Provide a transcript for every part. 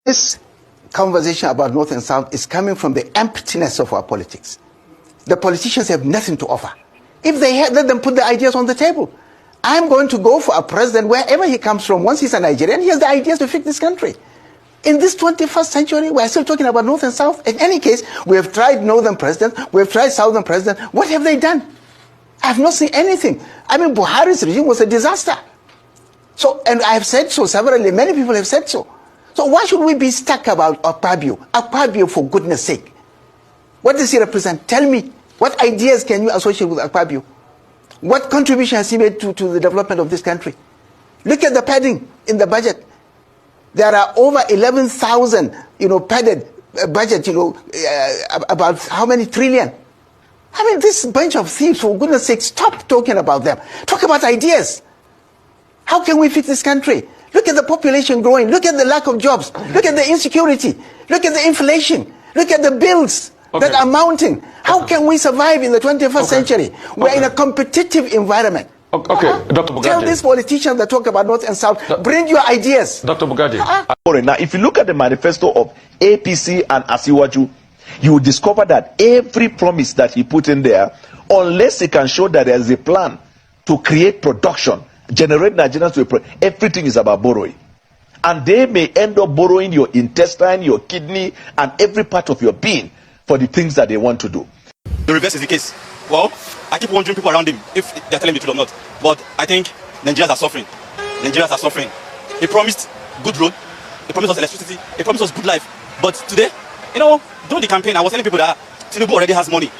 This conversation about North and South is coming from the emptiness of our politics. The politicians have nothing to offer. If they have, let them put the ideas on the table. I'm going to go for a president wherever he comes from. Once he's a Nigerian, he has the ideas to fix this country. In this 21st century, we're still talking about North and South. In any case, we have tried Northern president, we have tried Southern president. What have they done? I have not seen anything. I mean, Buhari's regime was a disaster. So, and I have said so severally, many people have said so. So why should we be stuck about Akpabio? Akpabio, for goodness sake. What does he represent? Tell me, what ideas can you associate with Akpabio? What contribution has he made to the development of this country? Look at the padding in the budget. There are over 11,000, padded budget, about how many trillion? I mean, this bunch of thieves, for goodness sake, stop talking about them. Talk about ideas. How can we fix this country? Look at the population growing. Look at the lack of jobs. Look at the insecurity. Look at the inflation. Look at the bills that are mounting. How can we survive in the 21st century? We're in a competitive environment. Okay, Dr. Bugadi. Tell these politicians that talk about North and South, bring your ideas. Dr. Bugadi. Now, if you look at the manifesto of APC and Asiwaju, you will discover that every promise that he put in there, unless he can show that there's a plan to create production, generate Nigerians to everything is about borrowing. And they may end up borrowing your intestine, your kidney, and every part of your being for the things that they want to do. The reverse is the case. Well, I keep wondering people around him if they're telling the truth or not. But I think Nigerians are suffering. Nigerians are suffering. He promised good road. He promised us electricity. He promised us good life. But today, during the campaign, I was telling people that Tinubu already has money.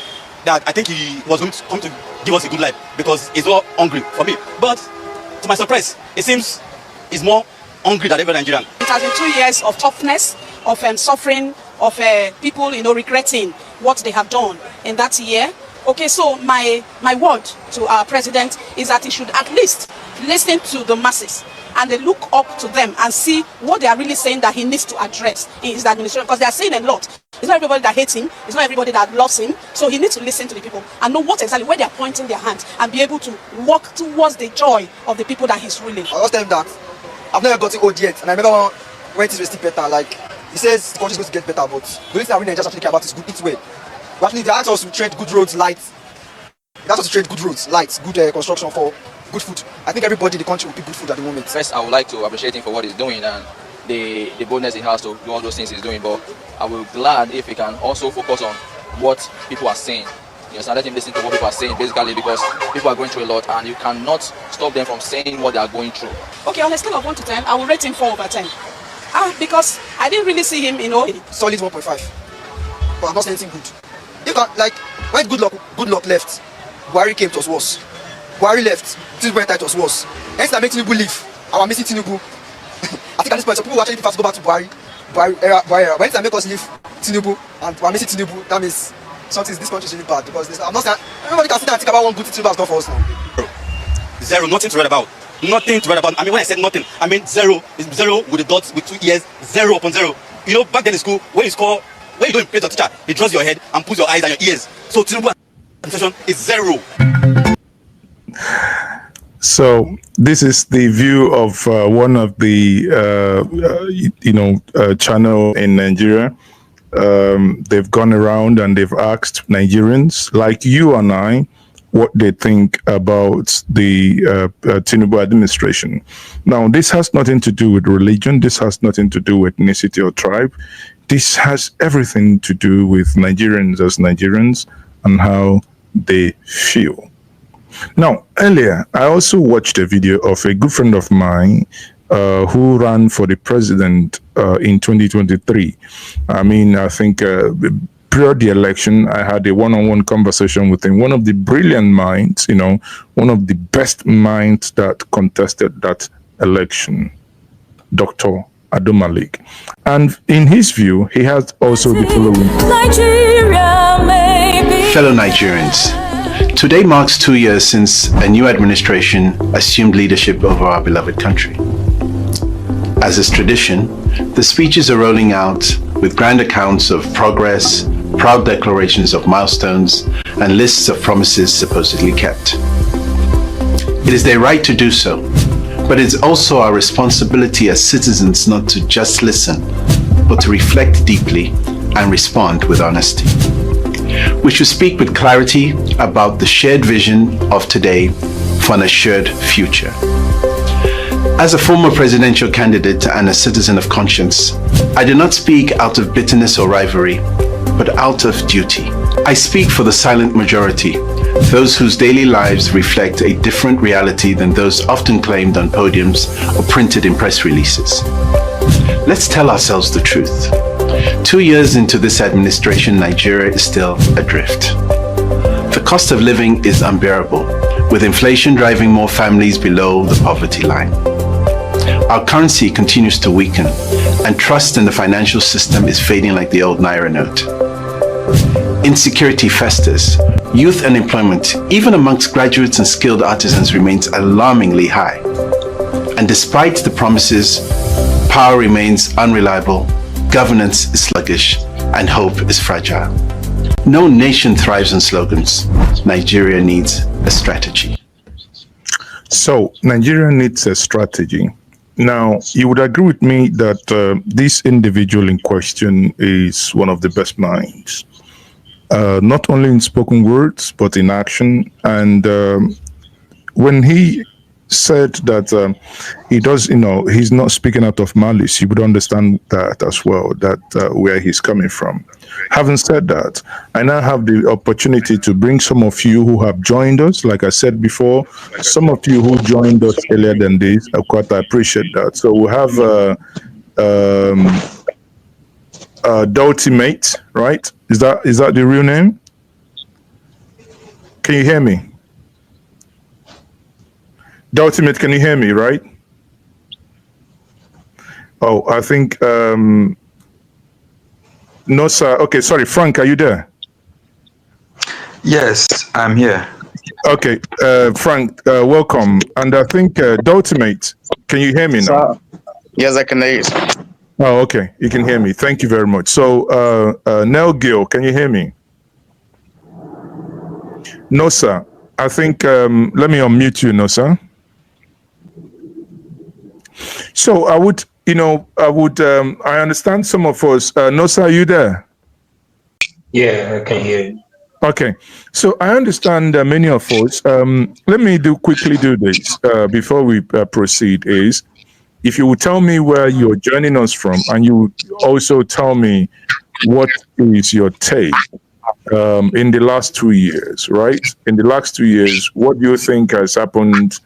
That I think he was going to come to give us a good life because he's not hungry for me. But to my surprise, it seems he's more hungry than ever Nigerian. It has been 2 years of toughness, of suffering, of people, regretting what they have done in that year. Okay, so my word to our president is that he should at least listen to the masses and they look up to them and see what they are really saying that he needs to address in his administration, because they are saying a lot. It's not everybody that hates him, it's not everybody that loves him, so he needs to listen to the people and know what exactly where they are pointing their hands and be able to work towards the joy of the people that he's ruling. I was telling him that I've never gotten old yet, and I remember when things were still better, like he says the country is going to get better, but the only thing I really just actually care about is good, it's way. But actually, they asked us to trade good roads, lights. They asked us to trade good roads, lights, good construction for good food. I think everybody in the country will pick good food at the moment. First, I would like to appreciate him for what he's doing and the boldness he has to do all those things he's doing. But I will be glad if he can also focus on what people are saying. So let him listen to what people are saying, basically, because people are going through a lot and you cannot stop them from saying what they are going through. Okay, on a scale of 1 to 10, I will rate him 4 over 10. Because I didn't really see him, Solid 1.5. But I'm not saying anything good. When good luck left, Buhari came, it was worse. Buhari left, Tinubu went, it was worse. Hence, I make Tinubu leave. I'm missing Tinubu. I think at this point, some people actually prefer to go back to Buhari era. When I make us leave Tinubu, and I'm missing Tinubu, that means something this country is really bad. Because I'm not saying, everybody can sit and think about one good Tinubu has done for us now. Zero, nothing to write about. Nothing to write about. I mean, when I said nothing, I meant zero. It's zero with the dots with 2 years, 0 upon 0. Back then in school, when you go in place of teacher, he draws your head and puts your eyes and your ears. So Tinubu is 0. So this is the view of one of the channel in Nigeria. They've gone around and they've asked Nigerians like you and I what they think about the Tinubu administration. Now, this has nothing to do with religion. This has nothing to do with ethnicity or tribe. This has everything to do with Nigerians as Nigerians and how they feel. Now, earlier, I also watched a video of a good friend of mine who ran for the president in 2023. I mean, I think prior to the election, I had a one-on-one conversation with him, one of the brilliant minds, one of the best minds that contested that election, Dr. Malik. And in his view, he has also the following. Fellow Nigerians, today marks 2 years since a new administration assumed leadership over our beloved country. As is tradition, the speeches are rolling out with grand accounts of progress, proud declarations of milestones, and lists of promises supposedly kept. It is their right to do so, but it's also our responsibility as citizens not to just listen, but to reflect deeply and respond with honesty. We should speak with clarity about the shared vision of today for an assured future. As a former presidential candidate and a citizen of conscience, I do not speak out of bitterness or rivalry, but out of duty. I speak for the silent majority, those whose daily lives reflect a different reality than those often claimed on podiums or printed in press releases. Let's tell ourselves the truth. 2 years into this administration, Nigeria is still adrift. The cost of living is unbearable, with inflation driving more families below the poverty line. Our currency continues to weaken, and trust in the financial system is fading like the old Naira note. Insecurity festers. Youth unemployment, even amongst graduates and skilled artisans, remains alarmingly high. And despite the promises, power remains unreliable, governance is sluggish, and hope is fragile. No nation thrives on slogans. Nigeria needs a strategy. So, Nigeria needs a strategy. Now, you would agree with me that this individual in question is one of the best minds, not only in spoken words, but in action. And when he said that he does, he's not speaking out of malice, you would understand that as well, that where he's coming from. Having said that, I now have the opportunity to bring some of you who have joined us. Like I said before, some of you who joined us earlier than this, of course, I appreciate that. So we have Ultimate, right? Is that the real name? Can you hear me? Ultimate, can you hear me, right? Oh, I think no, sir. Okay, sorry, Frank, are you there? Yes, I'm here. Okay, Frank, welcome. And I think Ultimate, can you hear me now? Yes, I can hear you. Oh, okay, you can hear me. Thank you very much. So, Nell Gill, can you hear me? No, sir. I think let me unmute you, no, sir. So I would, I understand some of us. Nosa, are you there? Yeah, I can hear you. Okay. So I understand many of us. Let me quickly do this before we proceed. Is if you would tell me where you're joining us from, and you would also tell me what is your take in the last 2 years, right? In the last 2 years, what do you think has happened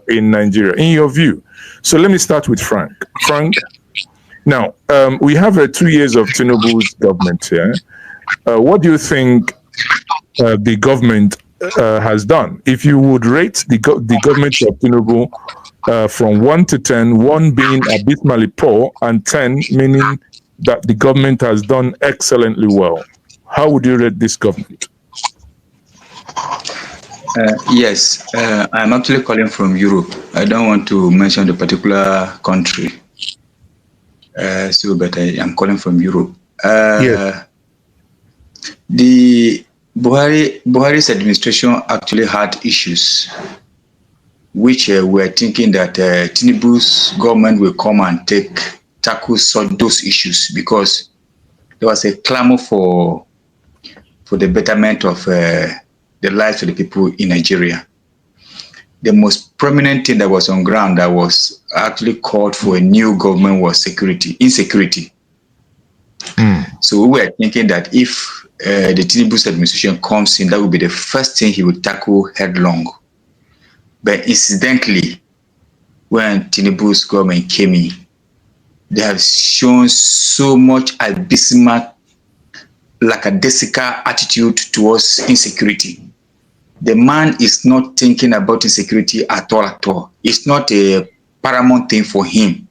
in Nigeria, in your view? So let me start with Frank. Frank, now, we have 2 years of Tinubu's government here. What do you think the government has done? If you would rate the government of Tinubu from 1 to 10, 1 being abysmally poor and 10 meaning that the government has done excellently well, how would you rate this government? Yes, I'm actually calling from Europe. I don't want to mention the particular country, but I am calling from Europe. Yes. The Buhari's administration actually had issues, which we're thinking that Tinubu's government will come and tackle those issues, because there was a clamor for the betterment of the lives of the people in Nigeria. The most prominent thing that was on ground that was actually called for a new government was insecurity. So we were thinking that if the Tinubu's administration comes in, that would be the first thing he would tackle headlong. But incidentally, when Tinubu's government came in, they have shown so much abysmal, lackadaisical attitude towards insecurity. The man is not thinking about insecurity at all. It's not a paramount thing for him.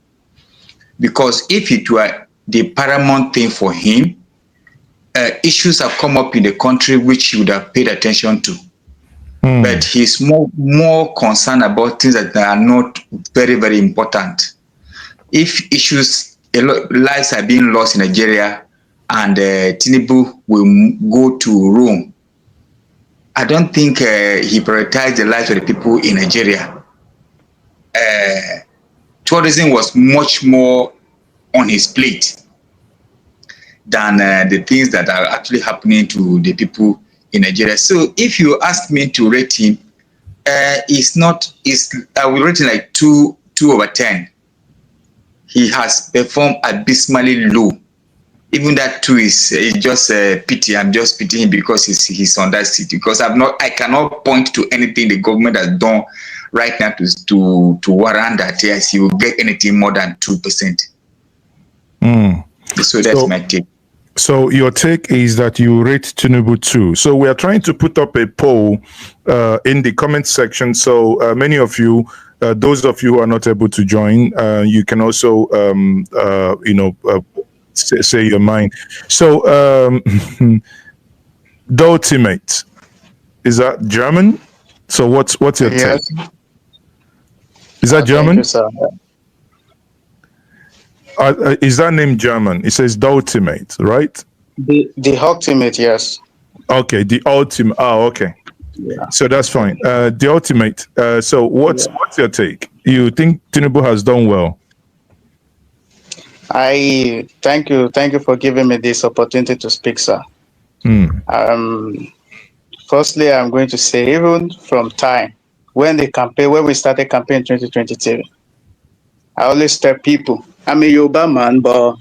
Because if it were the paramount thing for him, issues have come up in the country which he would have paid attention to. But he's more concerned about things that are not very, very important. If lives are being lost in Nigeria and Tinubu will go to Rome, I don't think he prioritized the lives of the people in Nigeria. Tourism was much more on his plate. than the things that are actually happening to the people in Nigeria. So if you ask me to rate him, I will rate him like 2/10. He has performed abysmally low. Even that 2 is just pity. I'm just pitying him because he's on that seat. Because I cannot point to anything the government has done right now to warrant that yes, he will get anything more than 2%. So that's my take. So your take is that you rate Tinubu 2. So we are trying to put up a poll in the comment section. So many of you, those of you who are not able to join, you can also, say your mind. So the ultimate, is that German? So what's your take? Is that German? Thank you, sir. Is that name German? It says the ultimate, right? The ultimate, yes. Okay, the ultimate. Oh, okay. Yeah. So that's fine. The ultimate. So what's your take? You think Tinubu has done well? I thank you for giving me this opportunity to speak, sir. Firstly, I'm going to say, even from time when we started campaign in 2022, I always tell people, I'm a Yoruba man, but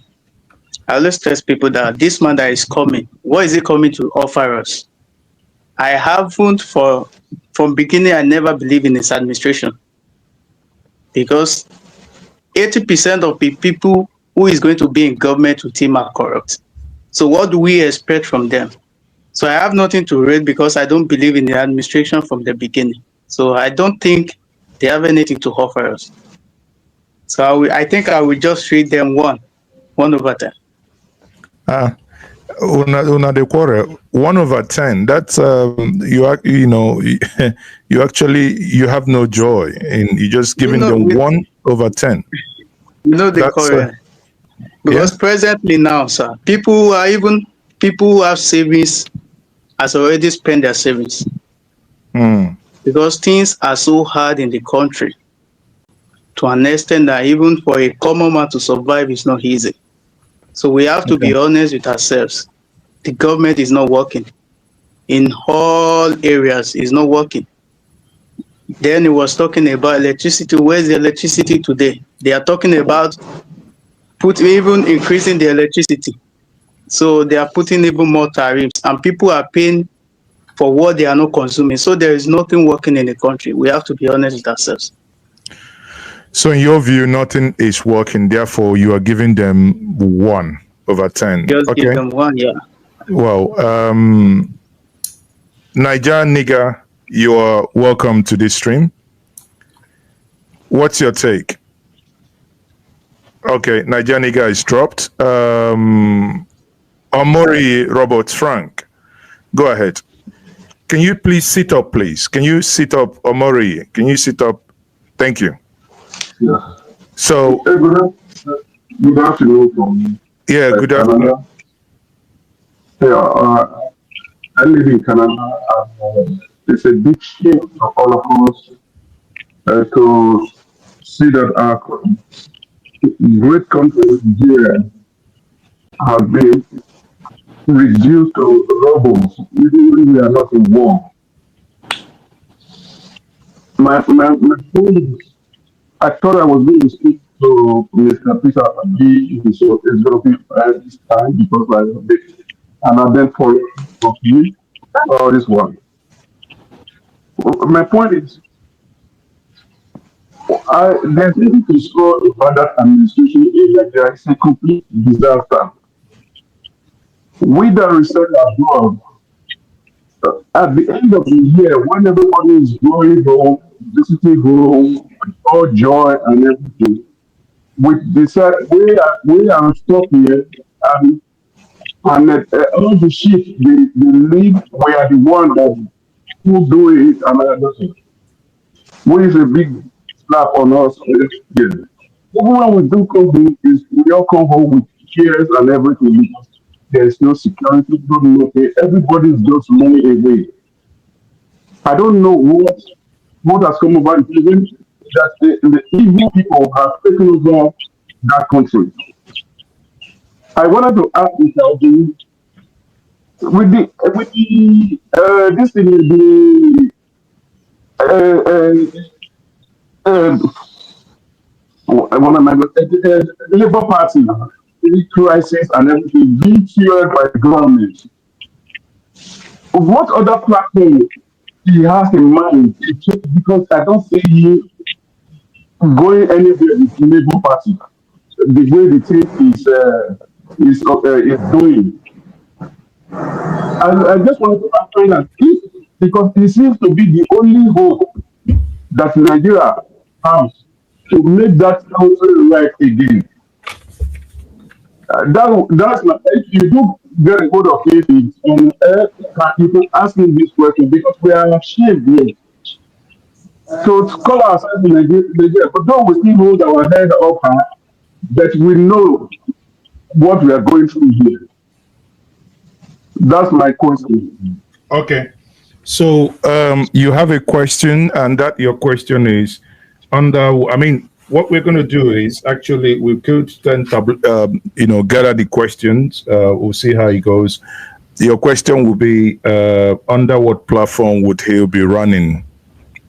I always tell people that this man that is coming, what is he coming to offer us? I haven't from beginning, I never believed in his administration, because 80% of the people who is going to be in government with him are corrupt. So what do we expect from them? So I have nothing to read because I don't believe in the administration from the beginning. So I don't think they have anything to offer us. So I think I will just read them 1/10. Una de quarter 1/10. That's you have no joy in you just giving them 1/10. You know the correct. Because presently now, sir, people who have savings has already spent their savings. Because things are so hard in the country to an extent that even for a common man to survive is not easy. So we have to be honest with ourselves. The government is not working. In all areas, it's not working. Then he was talking about electricity. Where's the electricity today? They are talking about even increasing the electricity. So they are putting even more tariffs, and people are paying for what they are not consuming. So there is nothing working in the country. We have to be honest with ourselves. So in your view, nothing is working. Therefore, you are giving them 1/10. Just give them 1, yeah. Well, Nigerian nigga, you are welcome to this stream. What's your take? Okay, Nigerian nigga is dropped. Omori Robert Frank, go ahead. Can you please sit up, please? Can you sit up, Omori? Can you sit up? Thank you. Yeah. So, good afternoon from good afternoon. Yeah, I live in Canada, and it's a big shame for all of us to see that our great country, Nigeria, has been reduced to rubble, even when we are not in war. My point, I thought I was going to speak to Mr. Peter Abi, it's going to be this time because I have and I've been following of you all this one. My point is, there's nothing to score about that administration in Nigeria. It's a complete disaster. We that research abroad, at the end of the year, when everybody is going home, visiting home, all joy and everything, we decide we are stuck here, and all the shit they leave, we are the one that who do it and everything. Which is a big slap on us. Yeah. Even when we do come home, we all come home with tears and everything because there's no security, nothing. Everybody's just running away. I don't know what has come about the prison that the evil people have taken over that country. I wanted to ask you, with this thing, the one of my Labour Party, the crisis and everything being fueled by the government. What other platform he has in mind? Because I don't see him going anywhere with the Labour Party. The way the thing is doing. I just wanted to ask that because it seems to be the only hope that Nigeria has to make that country right again. That's my, if you do get a hold of it, and you can ask me this question because we are ashamed here. So to call ourselves Nigeria, but don't we still hold our head up high that we know what we are going through here? That's my question. Okay. So you have a question, and that your question is under. I mean, what we're going to do is actually we could then gather the questions. We'll see how it goes. Your question will be under what platform would he be running,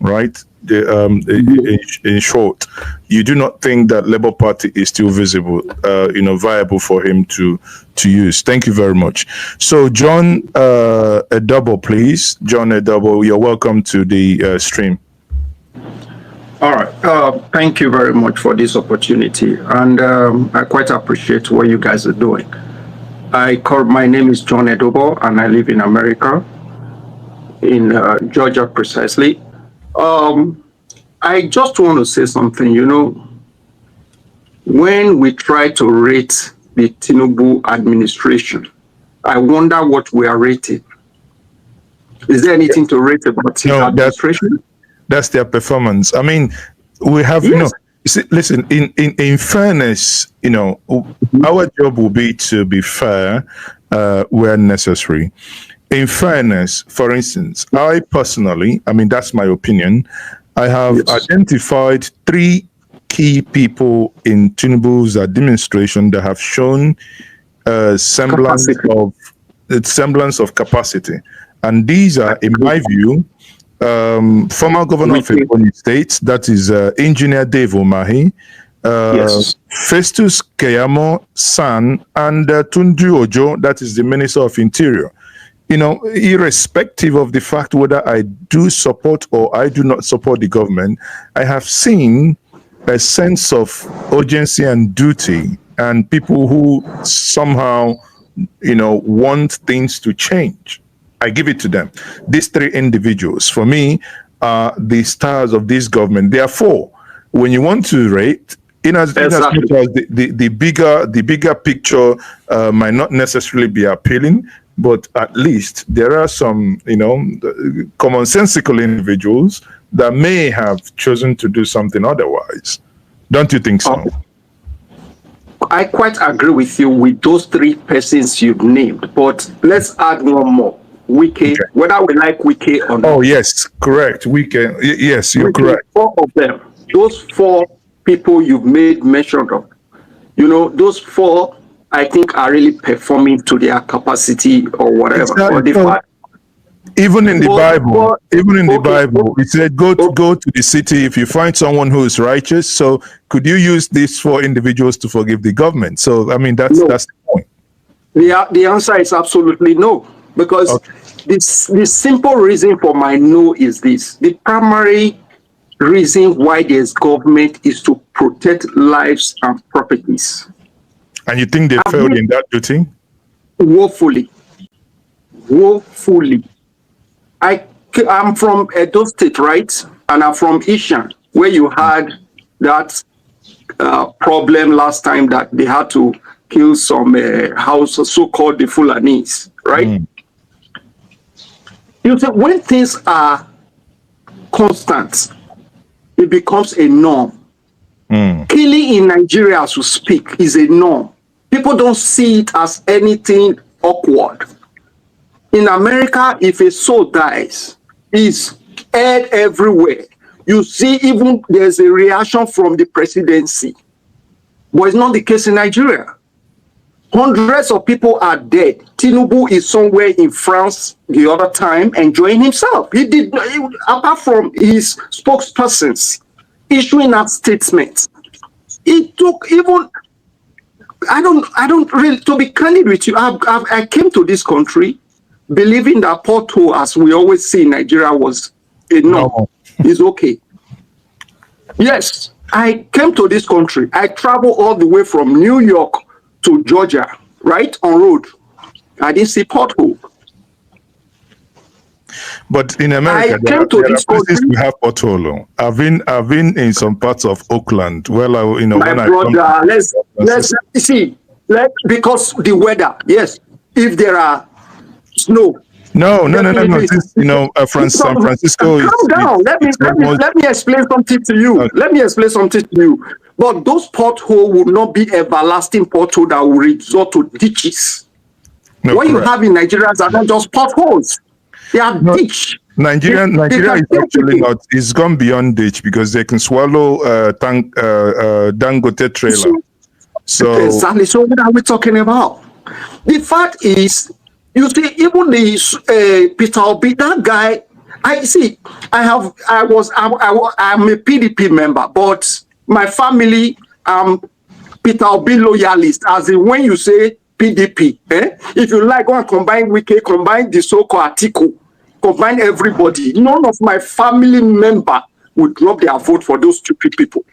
right? In short, you do not think that Labour Party is still visible, viable for him to use. Thank you very much. So, John, a double, please. John, a double. You're welcome to the stream. All right. Thank you very much for this opportunity, and I quite appreciate what you guys are doing. My name is John Edobo, and I live in America, in Georgia precisely. I just want to say something. When we try to rate the Tinubu administration, I wonder what we are rating. Is there anything to rate about the administration? That's their performance. I mean, we have, listen, in fairness, our job will be to be fair where necessary. In fairness, for instance, I personally, that's my opinion, I have identified 3 key people in Tinubu's administration that have shown semblance of capacity. And these are, in my view, former governor of Ebonyi State, that is Engineer Dave Umahi, Festus Keyamo San, and Tundu Ojo, that is the Minister of Interior. Irrespective of the fact whether I do support or I do not support the government, I have seen a sense of urgency and duty, and people who somehow, want things to change. I give it to them. These 3 individuals, for me, are the stars of this government. Therefore, when you want to rate, in as much as the bigger picture might not necessarily be appealing, but at least there are some, commonsensical individuals that may have chosen to do something otherwise. Don't you think so? I quite agree with you with those 3 persons you've named, but let's add one more. Wike, whether we like Wike or not. Oh, yes, correct. Wike, yes, you're correct. 4 of them, those 4 people you've made mention of, those 4, I think, are really performing to their capacity or whatever. Exactly. Or even in the Bible, it said, go to the city if you find someone who is righteous. So could you use these 4 individuals to forgive the government? So, that's the point. The answer is absolutely no. Because the simple reason for my no is this. The primary reason why there's government is to protect lives and properties. And you think they failed in that duty? Woefully. I'm from Edo State, right? And I'm from Ishan, where you had that problem last time that they had to kill some houses, so-called the Fulanis, right? You see, when things are constant, it becomes a norm. Killing in Nigeria, as we speak, is a norm. People don't see it as anything awkward. In America, if a soul dies, it's aired everywhere. You see, even there's a reaction from the presidency. But it's not the case in Nigeria. Hundreds of people are dead. Tinubu is somewhere in France the other time enjoying himself. Apart from his spokespersons issuing that statement, it took even, I don't really, to be candid with you, I came to this country believing that pothole, as we always see in Nigeria, was enough. It's okay. Yes, I came to this country. I traveled all the way from New York to Georgia, right, on road. I didn't see pothole. But in America, there are places we have pothole. I've been in some parts of Oakland. Well, my brother, let's see. Because the weather, yes. If there are snow. No. San Francisco is. Calm down. Let me explain something to you. Okay. Let me explain something to you. But those potholes will not be everlasting pothole that will resort to ditches. No, what correct. You have in Nigeria are not just potholes. They are ditch. Nigeria is actually not. It's gone beyond ditch because they can swallow Dangote trailer. So exactly. So what are we talking about? The fact is, you see, even the Peter Obi, that guy. I'm a PDP member, but my family, Peter Obi loyalist. As in, when you say PDP, if you like, go and combine Wike, combine the so-called Atiku, combine everybody. None of my family member would drop their vote for those stupid people.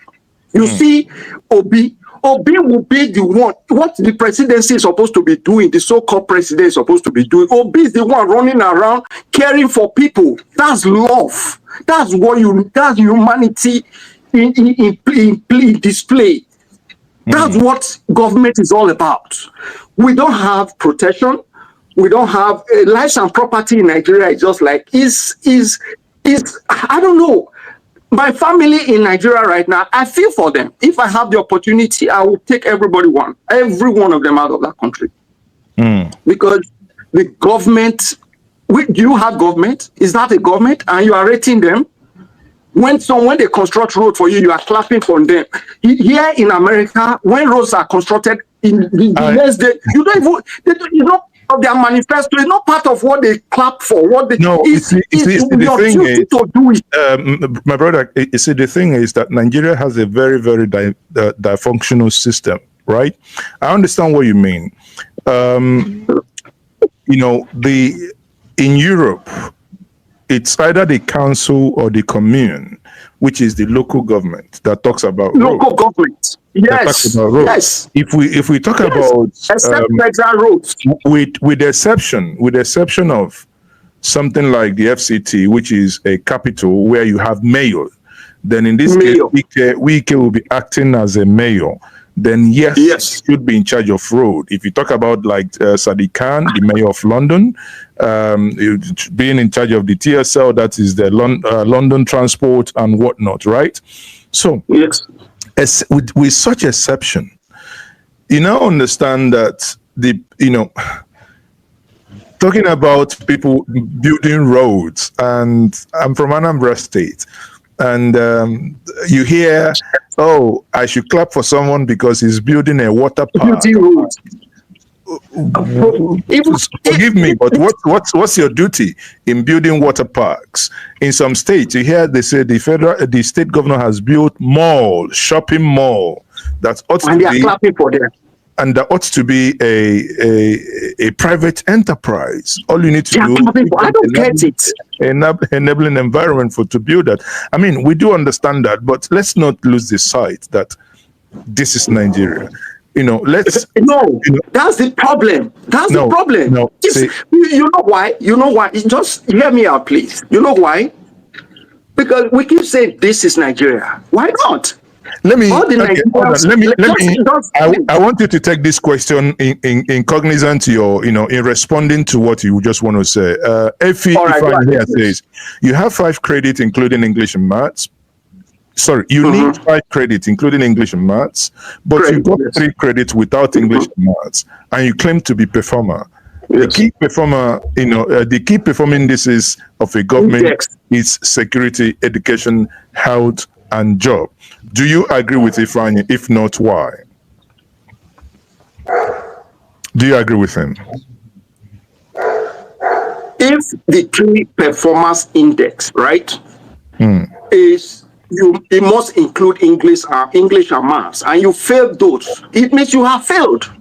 You see, Obi will be the one. What the presidency is supposed to be doing, the so-called president is supposed to be doing. Obi is the one running around caring for people. That's love. That's humanity in display. That's what government is all about. We don't have protection. We don't have lives and property in Nigeria. It's just like is I don't know. My family in Nigeria right now, I feel for them. If I have the opportunity, I will take every one of them out of that country. Because the government, do you have government? Is that a government? And you are rating them? When they construct road for you, you are clapping for them. Here in America, when roads are constructed, in the next day, of their manifesto is not part of what they clap for. What they the thing is, to do it. My brother, you see, the thing is that Nigeria has a very, very dysfunctional system, right? I understand what you mean. In Europe, it's either the council or the commune, which is the local government that talks about local government. Yes. Yes. If we talk about roads, with the exception of something like the FCT, which is a capital where you have mayor, then in this case, Wike will be acting as a mayor. Then yes, should be in charge of road. If you talk about like Sadiq Khan, the mayor of London, being in charge of the TSL, that is the London transport and whatnot, right? So yes, with such exception, you now understand that talking about people building roads, and I'm from Anambra State, and you hear, oh, I should clap for someone because he's building a water park. Forgive me, but what's your duty in building water parks? In some states, you hear they say the state governor has built shopping mall that ought to be, they are clapping for them. And that ought to be a private enterprise. All you need to do I don't get it. Enabling environment to build that. I mean, we do understand that, but let's not lose the sight that this is Nigeria. That's the problem. That's the problem. No, you know why? Just hear me out, please. You know why? Because we keep saying this is Nigeria. Why not? I want you to take this question in cognizant to in responding to what you just want to say. Effie here says, you have 5 credits, including English and Maths. Sorry, you need 5 credits, including English and Maths, but you got 3 credits without English and Maths, and you claim to be performer. The key performer, the key performing indices of a government is security, education, health, and job. Do you agree with Ifeanyi? If not, why? Do you agree with him? If the key performance index, right, is it must include English and maths, and you failed those, it means you have failed.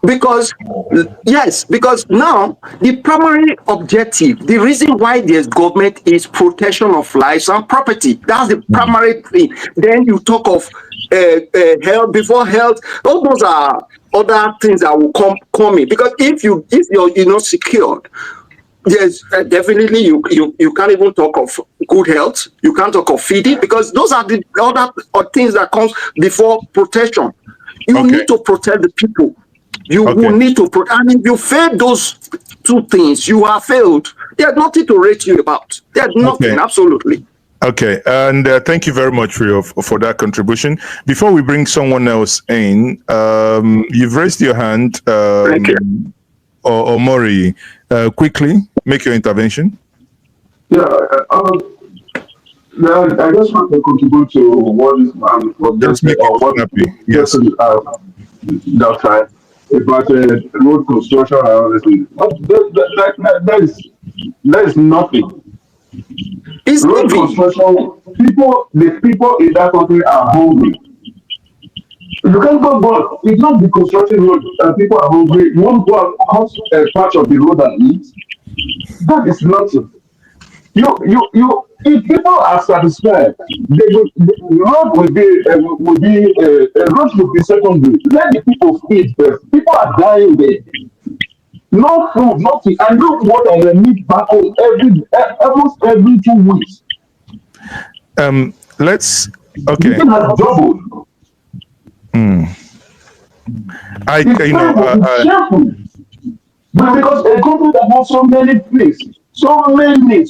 Because now the primary objective, the reason why there's government is protection of lives and property. That's the primary thing. Then you talk of health, before health. All those are other things that will come in. Because if you're not secured, yes, definitely you can't even talk of good health. You can't talk of feeding, because those are the other things that comes before protection. You need to protect the people. You will need to protect. And if you fail those two things, you have failed. There's nothing to rate you about. There's nothing, absolutely. Okay, and thank you very much for that contribution. Before we bring someone else in, you've raised your hand, or Mori, quickly make your intervention. Yeah, I just want to contribute to what this man was just saying, or what yes, that time about road construction and everything. There is nothing. It's road construction. The people in that country are hungry. You can't go, but it's not the construction road and people are hungry. You won't go and cut a patch of the road and eat. That is nothing. If people are satisfied, the road will be secondary. Let the people feed first. People are dying there. No food, nothing. And no water they need back home almost every 2 weeks. Let's okay. It has doubled. But because a country that has so many places, so many.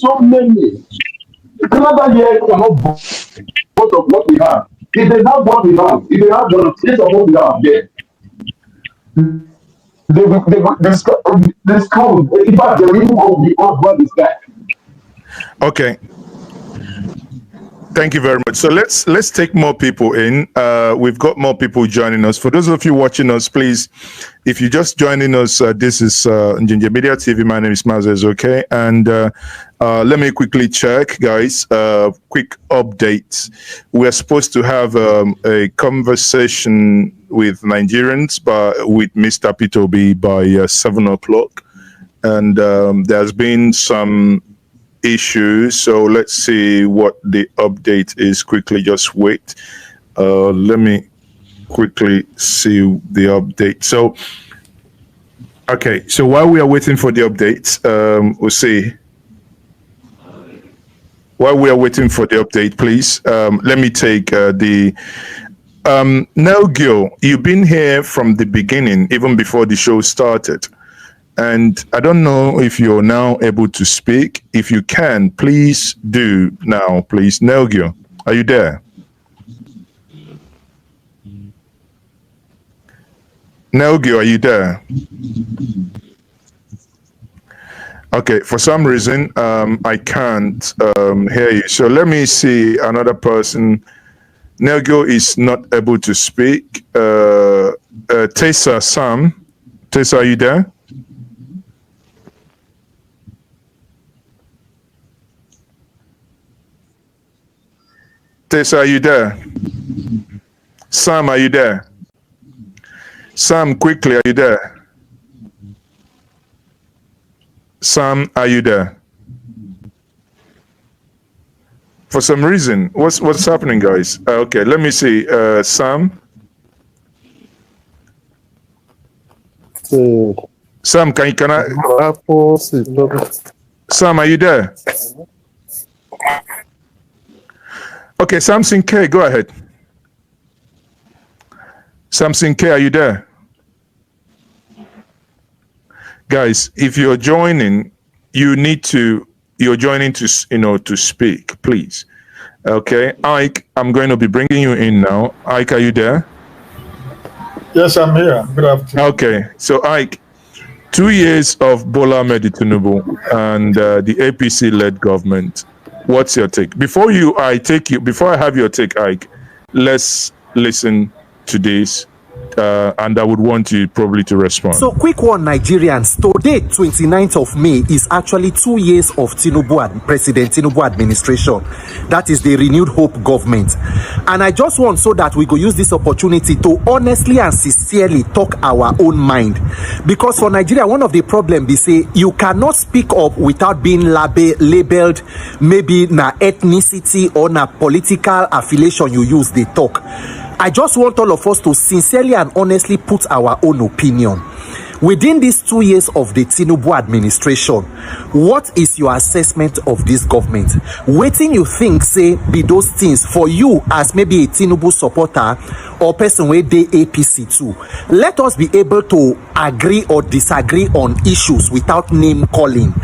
Canada here cannot boast of what we have. If they have what we have, if they have the taste of what we have there, this count, in fact, the reason of the earth, what is that? Okay. Thank you very much. So let's take more people in. We've got more people joining us. For those of you watching us, please, if you're just joining us, this is Ginger Media TV. My name is Mazes, okay? And let me quickly check, guys. Quick update. We're supposed to have a conversation with Nigerians, with Mr. P2B by 7 o'clock. And there's been some issues, so let's see what the update is quickly. Just wait, let me quickly see the update. So okay, so while we are waiting for the update, we'll see. While we are waiting for the update, please let me take the Nel Gil. You've been here from the beginning, even before the show started. And I don't know if you're now able to speak. If you can, please do now, please. Nelgio, are you there? Nelgio, are you there? Okay, for some reason, I can't hear you. So let me see another person. Nelgio is not able to speak. Tessa, Sam. Tessa, are you there? Tessa, are you there? Sam, are you there? Sam, quickly, are you there? Sam, are you there? For some reason, what's happening, guys? Okay, let me see. Sam? Sam, can I? Sam, are you there? Okay, Samson K, go ahead. Samson K, are you there? Guys, if you're joining, you're joining to speak, please. Okay, Ike, I'm going to be bringing you in now. Ike, are you there? Yes, I'm here. Good afternoon. Okay, so Ike, 2 years of Bola Ahmed Tinubu and the APC-led government. What's your take? Before I have your take, Ike, let's listen to this and I would want you probably to respond. So quick one, Nigerians. Today, 29th of May, is actually 2 years of President Tinubu administration. That is the renewed hope government. And I just want so that we go use this opportunity to honestly and sincerely talk our own mind. Because for Nigeria, one of the problems is say you cannot speak up without being labeled maybe na ethnicity or na political affiliation you use the talk. I just want all of us to sincerely and honestly put our own opinion. Within these 2 years of the Tinubu administration, what is your assessment of this government? Waiting you think say be those things for you as maybe a Tinubu supporter or person where they APC too. Let us be able to agree or disagree on issues without name calling.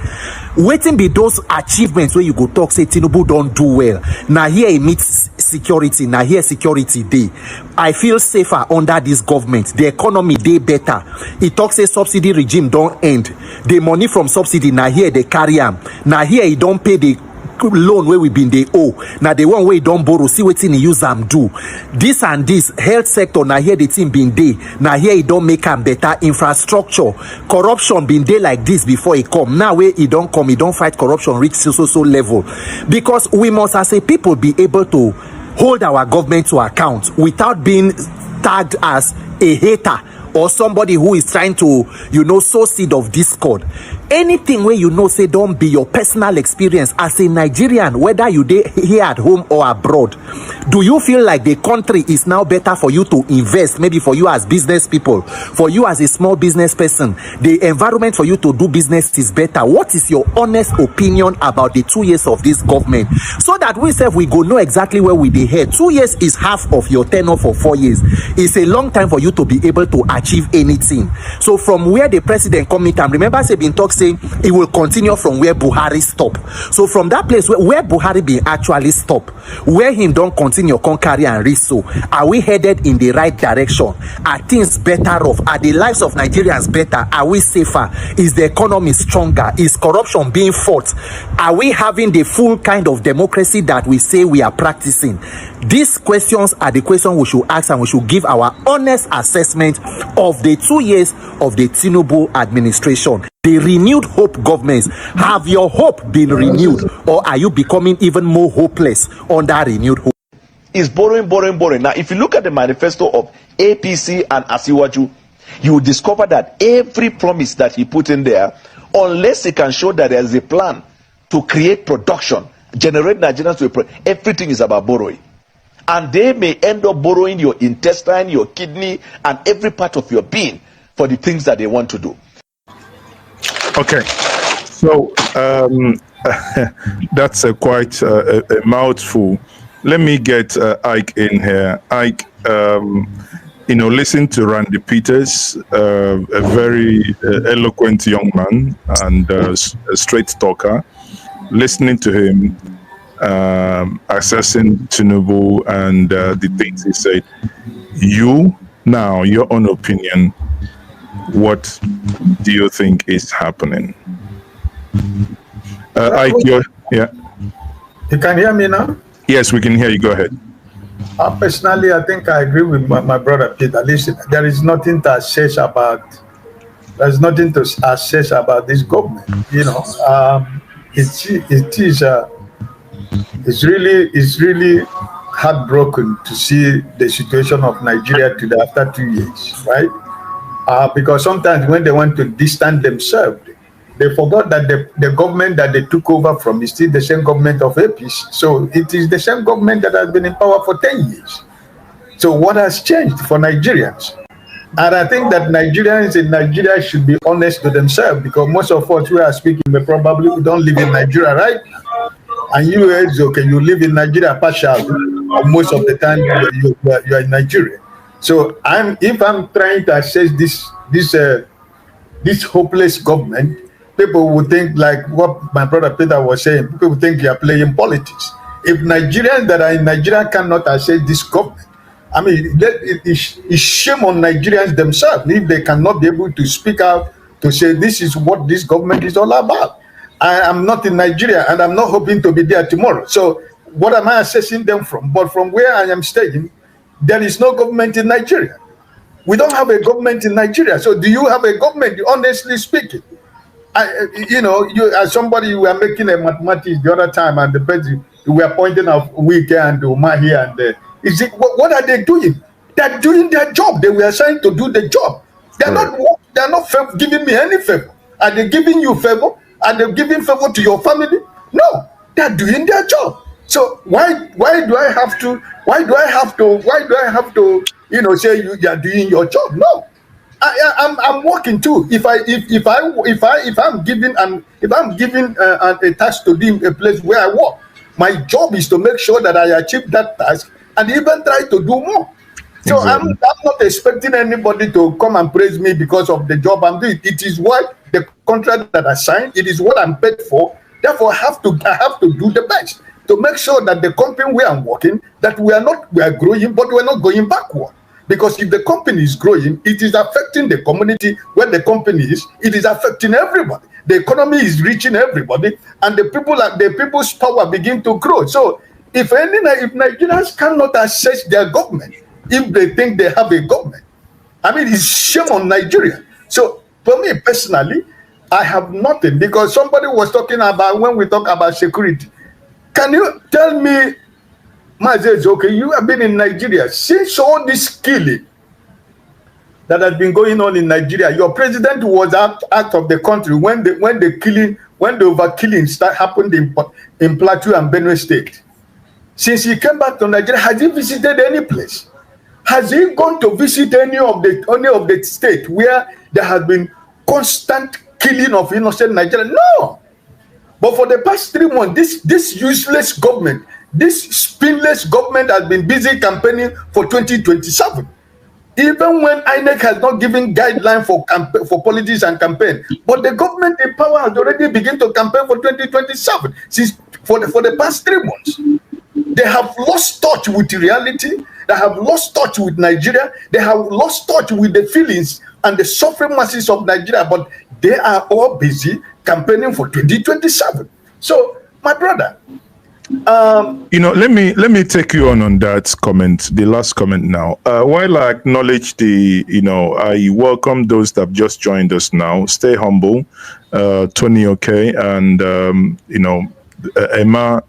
Waiting be those achievements where you go talk say Tinubu don't do well. Now here it meets security, now here security day. I feel safer under this government. The economy day better. It talks say subsidy regime don't end. The money from subsidy now here they carry am. Now here it don't pay the loan where we been they owe. Now the one way don't borrow, see what in use them do. This and this health sector now here the team been day. Now here it don't make them better infrastructure. Corruption been day like this before it come. Now where it don't come, it don't fight corruption reach so level. Because we must as a people be able to hold our government to account without being tagged as a hater or somebody who is trying to, sow seed of discord. Anything where say don't be your personal experience as a Nigerian, whether you here at home or abroad. Do you feel like the country is now better for you to invest, maybe for you as business people, for you as a small business person, the environment for you to do business is better? What is your honest opinion about the 2 years of this government? So that we go know exactly where we head. 2 years is half of your tenure for 4 years. It's a long time for you to be able to achieve anything. So from where the president come in, and remember say been talk saying it will continue from where Buhari stop. So from that place where Buhari been actually stop, where him don't continue carry and reach, so are we headed in the right direction? Are things better off? Are the lives of Nigerians better? Are we safer? Is the economy stronger? Is corruption being fought? Are we having the full kind of democracy that we say we are practicing? These questions are the questions we should ask, and we should give our honest assessment of the 2 years of the Tinubu administration. The renewed hope governments, have your hope been renewed, or are you becoming even more hopeless under renewed hope? Is borrowing. Now, if you look at the manifesto of APC and Asiwaju, you will discover that every promise that he put in there, unless he can show that there is a plan to create production, generate Nigerians to everything is about borrowing. And they may end up borrowing your intestine, your kidney, and every part of your being for the things that they want to do. Okay, so that's quite a mouthful. Let me get Ike in here. Ike, listen to Randy Peters, a very eloquent young man and a straight talker. Listening to him, assessing Tinubu and the things he said. Your own opinion, what do you think is happening? Ike, yeah. You can hear me now? Yes, we can hear you. Go ahead. Personally, I think I agree with my brother Peter. Listen, there is nothing to assess about. There's nothing to assess about this government. It's really heartbroken to see the situation of Nigeria today after 2 years, right? Because sometimes when they want to distance themselves, they forgot that the government that they took over from is still the same government of APC. So it is the same government that has been in power for 10 years. So what has changed for Nigerians? And I think that Nigerians in Nigeria should be honest to themselves, because most of us who are speaking, we don't live in Nigeria, right? And you, it's okay, you live in Nigeria partially, or most of the time you are in Nigeria. So if I'm trying to assess this hopeless government, people would think like what my brother Peter was saying. People would think you are playing politics. If Nigerians that are in Nigeria cannot assess this government, I mean, it's shame on Nigerians themselves if they cannot be able to speak out to say this is what this government is all about. I am not in Nigeria and I'm not hoping to be there tomorrow. So what am I assessing them from? But from where I am staying, there is no government in Nigeria. We don't have a government in Nigeria. So do you have a government, honestly speaking? You as somebody, you were making a mathematics the other time, and the person you were pointing out Wike and Umar here and there. Is it what are they doing? They're doing their job. They were assigned to do the job. They're not giving me any favor. Are they giving you favor? Are they giving favor to your family? No, they're doing their job. So why do I have to say you are doing your job? No. I'm working too. If I'm giving a task to do a place where I work, my job is to make sure that I achieve that task and even try to do more. So exactly. I'm not expecting anybody to come and praise me because of the job I'm doing. It is what the contract that I signed. It is what I'm paid for. Therefore, I have to do the best to make sure that the company where I'm working, that we are growing, but we're not going backward. Because if the company is growing, it is affecting the community where the company is. It is affecting everybody. The economy is reaching everybody, and the people's power begin to grow. So if Nigerians cannot assess their government, if they think they have a government, I mean, it's shame on Nigeria. So for me personally, I have nothing, because somebody was talking about when we talk about security. Can you tell me, Mazes, okay, you have been in Nigeria since all this killing that has been going on in Nigeria. Your president was out of the country when the overkilling happened in Plateau and Benue State. Since he came back to Nigeria, has he visited any place? Has he gone to visit any of the state where there has been constant killing of innocent Nigerians? No. But for the past 3 months, this useless government, this spineless government has been busy campaigning for 2027. Even when INEC has not given guidelines for politics and campaign, but the government in power has already begun to campaign for 2027. For the past 3 months, they have lost touch with reality. They have lost touch with Nigeria. They have lost touch with the feelings and the suffering masses of Nigeria. But they are all busy campaigning for 2027. So, my brother, let me take you on that comment, the last comment now. While I acknowledge I welcome those that have just joined us now. Stay humble, Tony, okay, and Emma,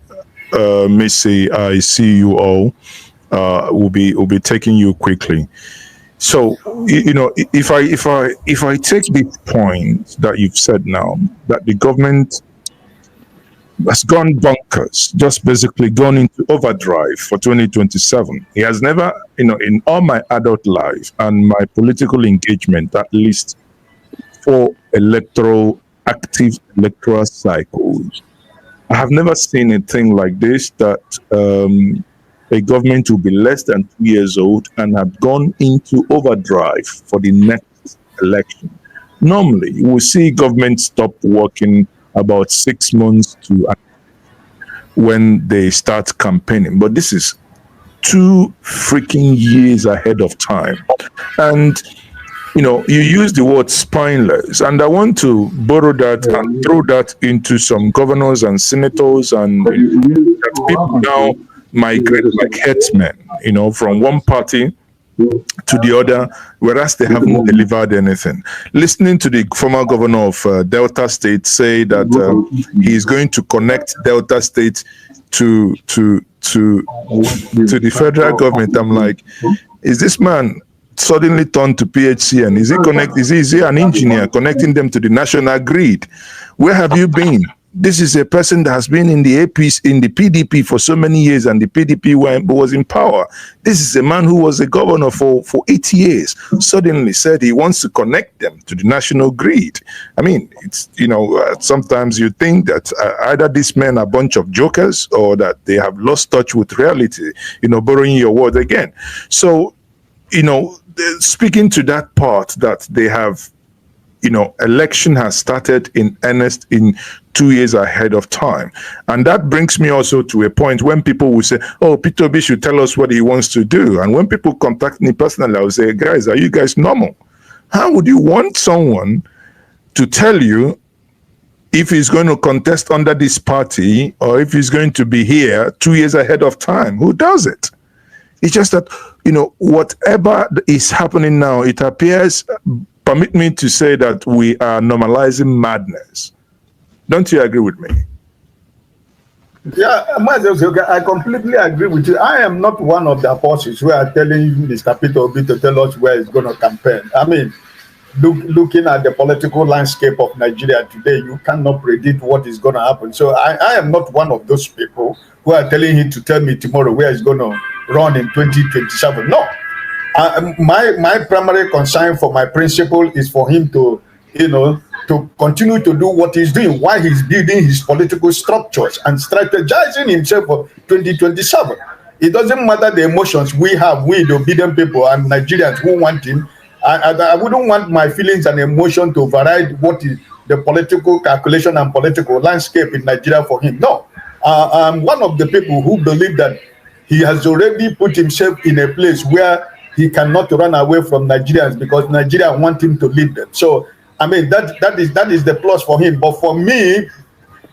Missy, I see you all. We'll be taking you quickly. So if I take this point that you've said now, that the government has gone bonkers, just basically gone into overdrive for 2027. He has never, in all my adult life and my political engagement, at least 4 active electoral cycles, I have never seen a thing like this, that a government will be less than 2 years old and have gone into overdrive for the next election. Normally, you will see government stop working about 6 months to when they start campaigning, but this is 2 freaking years ahead of time. And you use the word spineless, and I want to borrow that and throw that into some governors and senators, and that people now migrate like headsmen, from one party to the other, whereas they haven't delivered anything. Listening to the former governor of Delta State say that he is going to connect Delta State to the federal government, I'm like, is this man suddenly turned to PHC, and is he an engineer connecting them to the national grid? Where have you been? This is a person that has been in the PDP for so many years, and the PDP was in power. This is a man who was a governor for 8 years, suddenly said he wants to connect them to the national grid. I mean, it's, sometimes you think that either these men are a bunch of jokers or that they have lost touch with reality, borrowing your word again. So, speaking to that part that they have, election has started in earnest in 2 years ahead of time. And that brings me also to a point when people will say, oh, Peter Obi should tell us what he wants to do. And when people contact me personally, I will say, guys, are you guys normal? How would you want someone to tell you if he's going to contest under this party or if he's going to be here 2 years ahead of time? Who does it? It's just that, whatever is happening now, it appears, permit me to say that we are normalizing madness. Don't you agree with me? Yeah, I completely agree with you. I am not one of the apostles who are telling Mr. Peter Obi to tell us where he's going to campaign. I mean, looking at the political landscape of Nigeria today, you cannot predict what is going to happen. So I am not one of those people who are telling him to tell me tomorrow where he's going to run in 2027. No. My primary concern for my principle is for him to, to continue to do what he's doing while he's building his political structures and strategizing himself for 2027. It doesn't matter the emotions we have, we the obedient people and Nigerians who want him. I wouldn't want my feelings and emotion to override what is the political calculation and political landscape in Nigeria for him. No, I'm one of the people who believe that he has already put himself in a place where he cannot run away from Nigerians because Nigeria want him to lead them. So, I mean, that is the plus for him. But for me,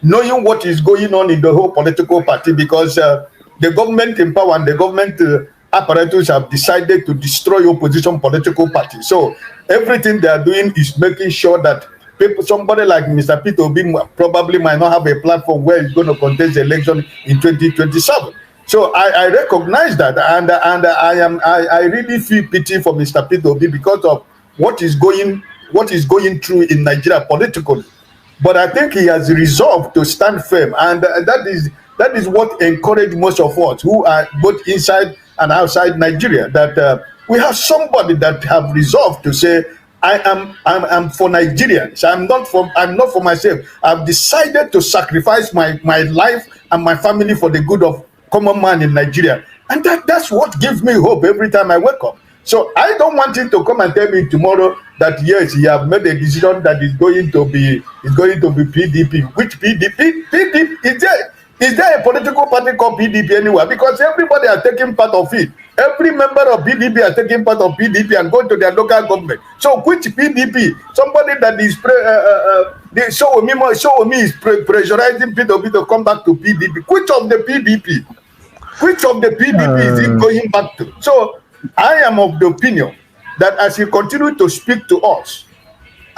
knowing what is going on in the whole political party, because the government in power and the government apparatus have decided to destroy opposition political parties. So everything they are doing is making sure that somebody like Mr. Peter Obi probably might not have a platform where he's going to contest the election in 2027. So I recognize that, and I really feel pity for Mr. Peter Obi because of what is going through in Nigeria politically. But I think he has resolved to stand firm, and that is what encouraged most of us who are both inside and outside Nigeria, that we have somebody that have resolved to say, I'm for Nigerians. I'm not for myself. I've decided to sacrifice my life and my family for the good of common man in Nigeria. And that's what gives me hope every time I wake up. So I don't want him to come and tell me tomorrow that yes, he have made a decision that is going to be PDP. Which PDP? PDP is there a political party called PDP anywhere? Because everybody are taking part of it. Every member of PDP are taking part of PDP and going to their local government. So which PDP? Somebody that is show me is pressurizing PDP to come back to PDP. Which of the PDP? Which of the PDP is he going back to? So I am of the opinion that as he continues to speak to us,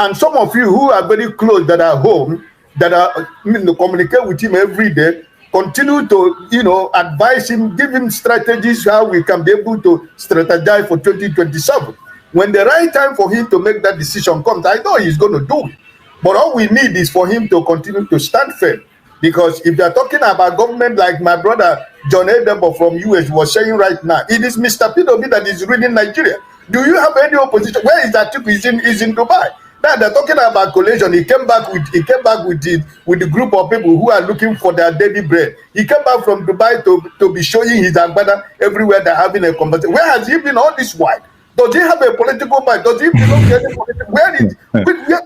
and some of you who are very close that are home, that are communicate with him every day, continue to advise him, give him strategies how we can be able to strategize for 2027. When the right time for him to make that decision comes, I know he's going to do it. But all we need is for him to continue to stand firm. Because if they're talking about government like my brother John Edebo from US was saying right now, it is Mr. Peter Obi that is ruling Nigeria. Do you have any opposition? Where is that? He's in Dubai. Now they're talking about coalition. He came back with the group of people who are looking for their daily bread. He came back from Dubai to be showing his agbada everywhere. They're having a conversation. Where has he been all this while? Does he have a political party? Does he belong to any political?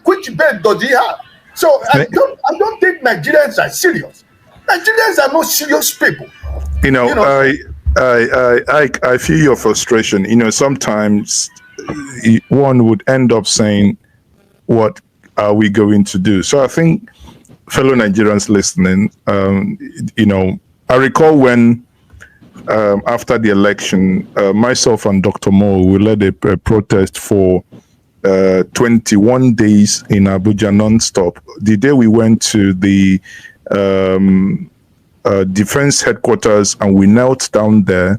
Which bed does he have? So I don't think Nigerians are serious. Nigerians are not serious people. I feel your frustration. Sometimes one would end up saying, what are we going to do? So I think, fellow Nigerians listening, I recall when after the election, myself and Dr. Mo, we led a protest for 21 days in Abuja non-stop. The day we went to the defense headquarters and we knelt down there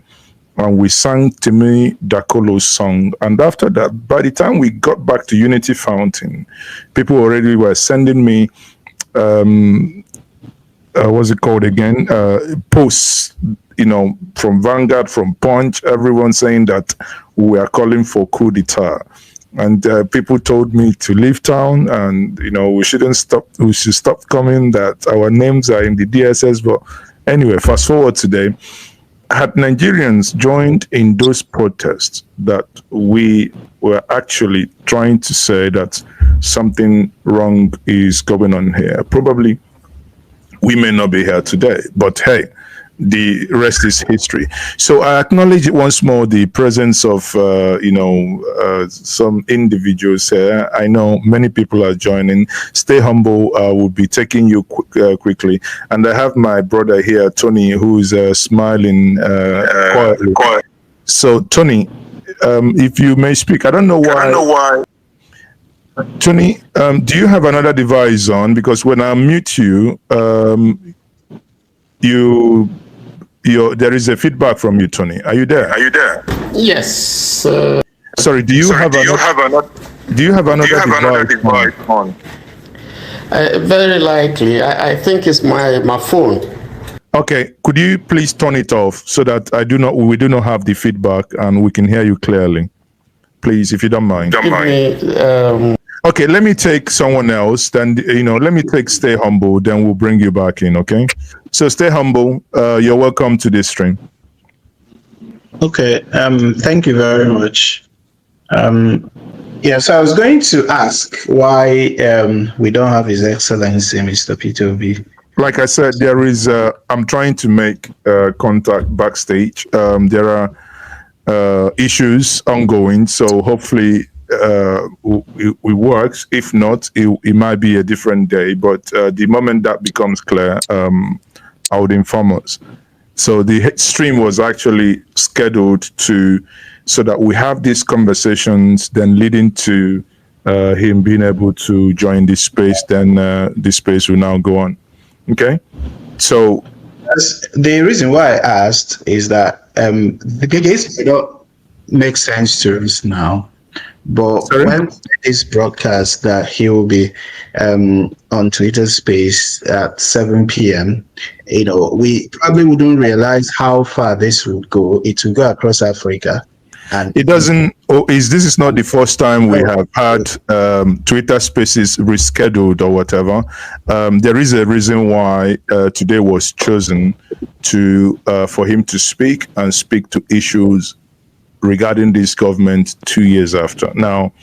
and we sang Timi Dakolo's song. And after that, by the time we got back to Unity Fountain, people already were sending me, what's it called again? Posts, from Vanguard, from Punch, everyone saying that we are calling for coup d'etat. And people told me to leave town and, we should stop coming, that our names are in the DSS. But anyway, fast forward today, had Nigerians joined in those protests, that we were actually trying to say that something wrong is going on here. Probably we may not be here today, but hey, the rest is history. So I acknowledge once more the presence of, some individuals here. I know many people are joining. Stay humble. We'll be taking you quickly. And I have my brother here, Tony, who's smiling quietly. So, Tony, if you may speak, I don't know why. Tony, do you have another device on? Because when I mute you, there is a feedback from you, Tony. Are you there? Yes. Sorry, do you have another device on? Very likely. I think it's my phone. Okay, could you please turn it off so that we do not have the feedback and we can hear you clearly, please, if you don't mind. Okay, let me take someone else. Then let me take Stay Humble. Then we'll bring you back in. Okay, so Stay Humble. You're welcome to this stream. Okay. Thank you very much. So I was going to ask why we don't have His Excellency Mr. Peter Obi. Like I said, there is. I'm trying to make contact backstage. There are issues ongoing, so hopefully it works. If not, it might be a different day. But the moment that becomes clear, I would inform us. So the stream was actually scheduled so that we have these conversations, then leading to him being able to join this space. Then this space will now go on. Okay, so the reason why I asked is that the case may not make sense to us now, but when this broadcast that he will be on Twitter Space at 7 p.m., we probably wouldn't realize how far this would go. It will go across Africa. And it doesn't. This is not the first time we have had Twitter Spaces rescheduled or whatever. There is a reason why today was chosen for him to speak and speak to issues regarding this government 2 years after. Now,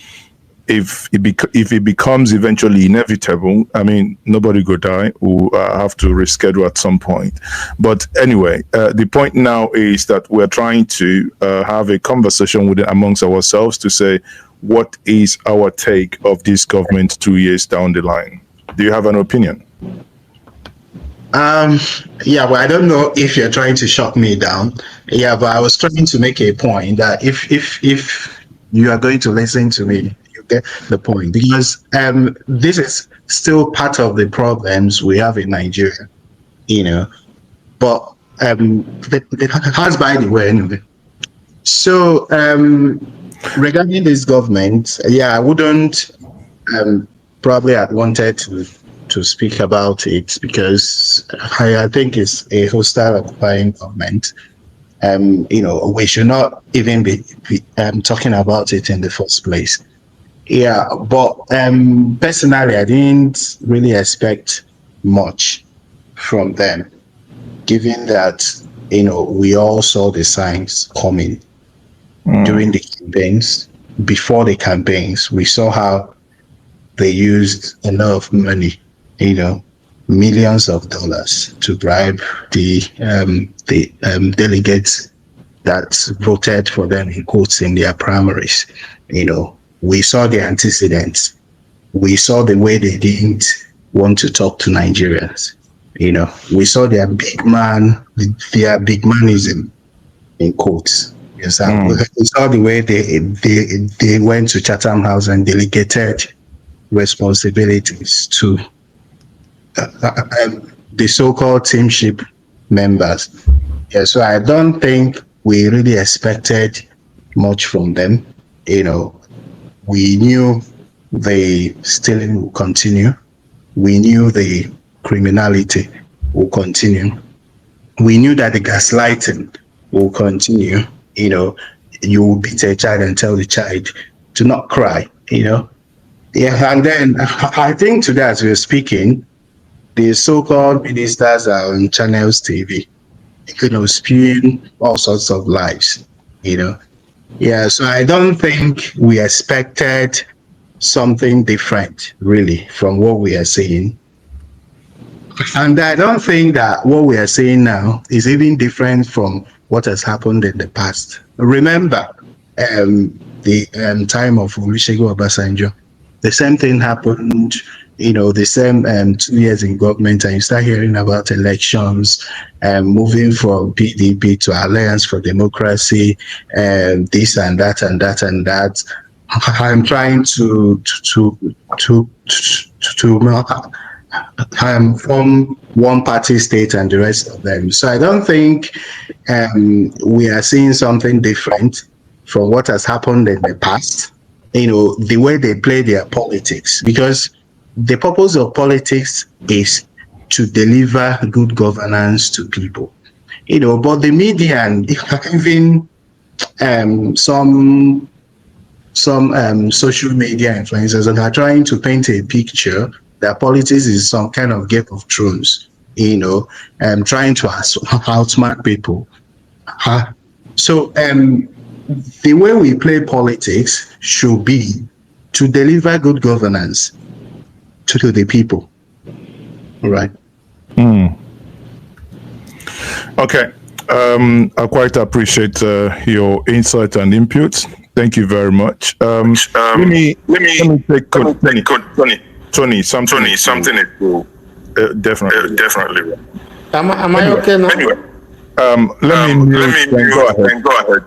if it becomes eventually inevitable, I mean, nobody go die. We'll have to reschedule at some point. But anyway, the point now is that we're trying to have a conversation amongst ourselves to say, what is our take of this government 2 years down the line? Do you have an opinion? Well, I don't know if you're trying to shut me down. Yeah, but I was trying to make a point that if you are going to listen to me, get the point, because this is still part of the problems we have in Nigeria, but it has by the way anyway. So regarding this government, I wouldn't probably had wanted to speak about it because I think it's a hostile occupying government. We should not even be talking about it in the first place. Yeah, but personally, I didn't really expect much from them, given that, we all saw the signs coming during the campaigns. Before the campaigns, we saw how they used a lot of money, millions of dollars to bribe the delegates that voted for them in quotes in their primaries, We saw the antecedents. We saw the way they didn't want to talk to Nigerians. We saw their bigmanism in quotes. Yes, we saw the way they went to Chatham House and delegated responsibilities to the so-called teamship members. Yeah, so I don't think we really expected much from them. We knew the stealing will continue. We knew the criminality will continue. We knew that the gaslighting will continue. You will beat a child and tell the child to not cry, Yeah, and then I think today as we're speaking, the so-called ministers are on Channels TV, spewing all sorts of lies, Yeah, so I don't think we expected something different, really, from what we are seeing. And I don't think that what we are seeing now is even different from what has happened in the past. Remember the time of Olusegun Obasanjo, the same thing happened, the same 2 years in government, and you start hearing about elections, moving from PDP to Alliance for Democracy, and this and that and that and that. I'm trying to form one party state and the rest of them. So I don't think we are seeing something different from what has happened in the past. The way they play their politics, because the purpose of politics is to deliver good governance to people. But the media and even some social media influencers are trying to paint a picture that politics is some kind of Game of Thrones, trying to outsmart people. So the way we play politics should be to deliver good governance to the people. Right. Okay. I quite appreciate your insight and input. Thank you very much. Let me take Tony. Something. Definitely. Am I okay now? Anyway, let me go ahead.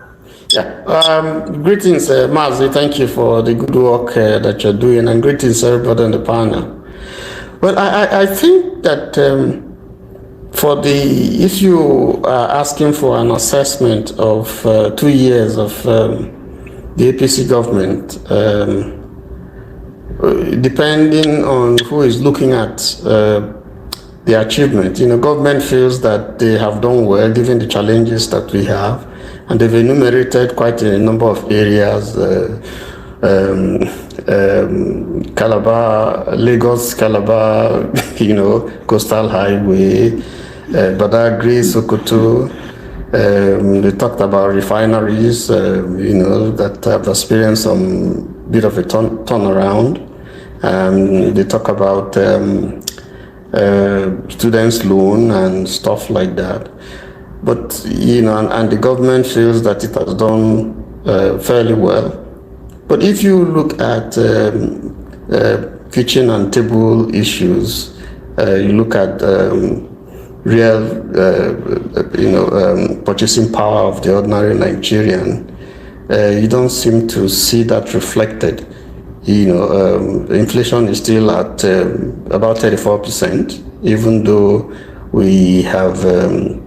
Yeah. Greetings, Mazi. Thank you for the good work that you're doing, and greetings everybody on the panel. Well, I think that if you are asking for an assessment of 2 years of the APC government, depending on who is looking at the achievement, government feels that they have done well given the challenges that we have, and they've enumerated quite a number of areas. Lagos, Calabar, Coastal Highway, Badagry, Sokoto. They talked about refineries, that have experienced some bit of a turnaround. They talk about students' loan and stuff like that. But, and the government feels that it has done fairly well. But if you look at kitchen and table issues, you look at real, purchasing power of the ordinary Nigerian, you don't seem to see that reflected. Inflation is still at about 34%, even though we have the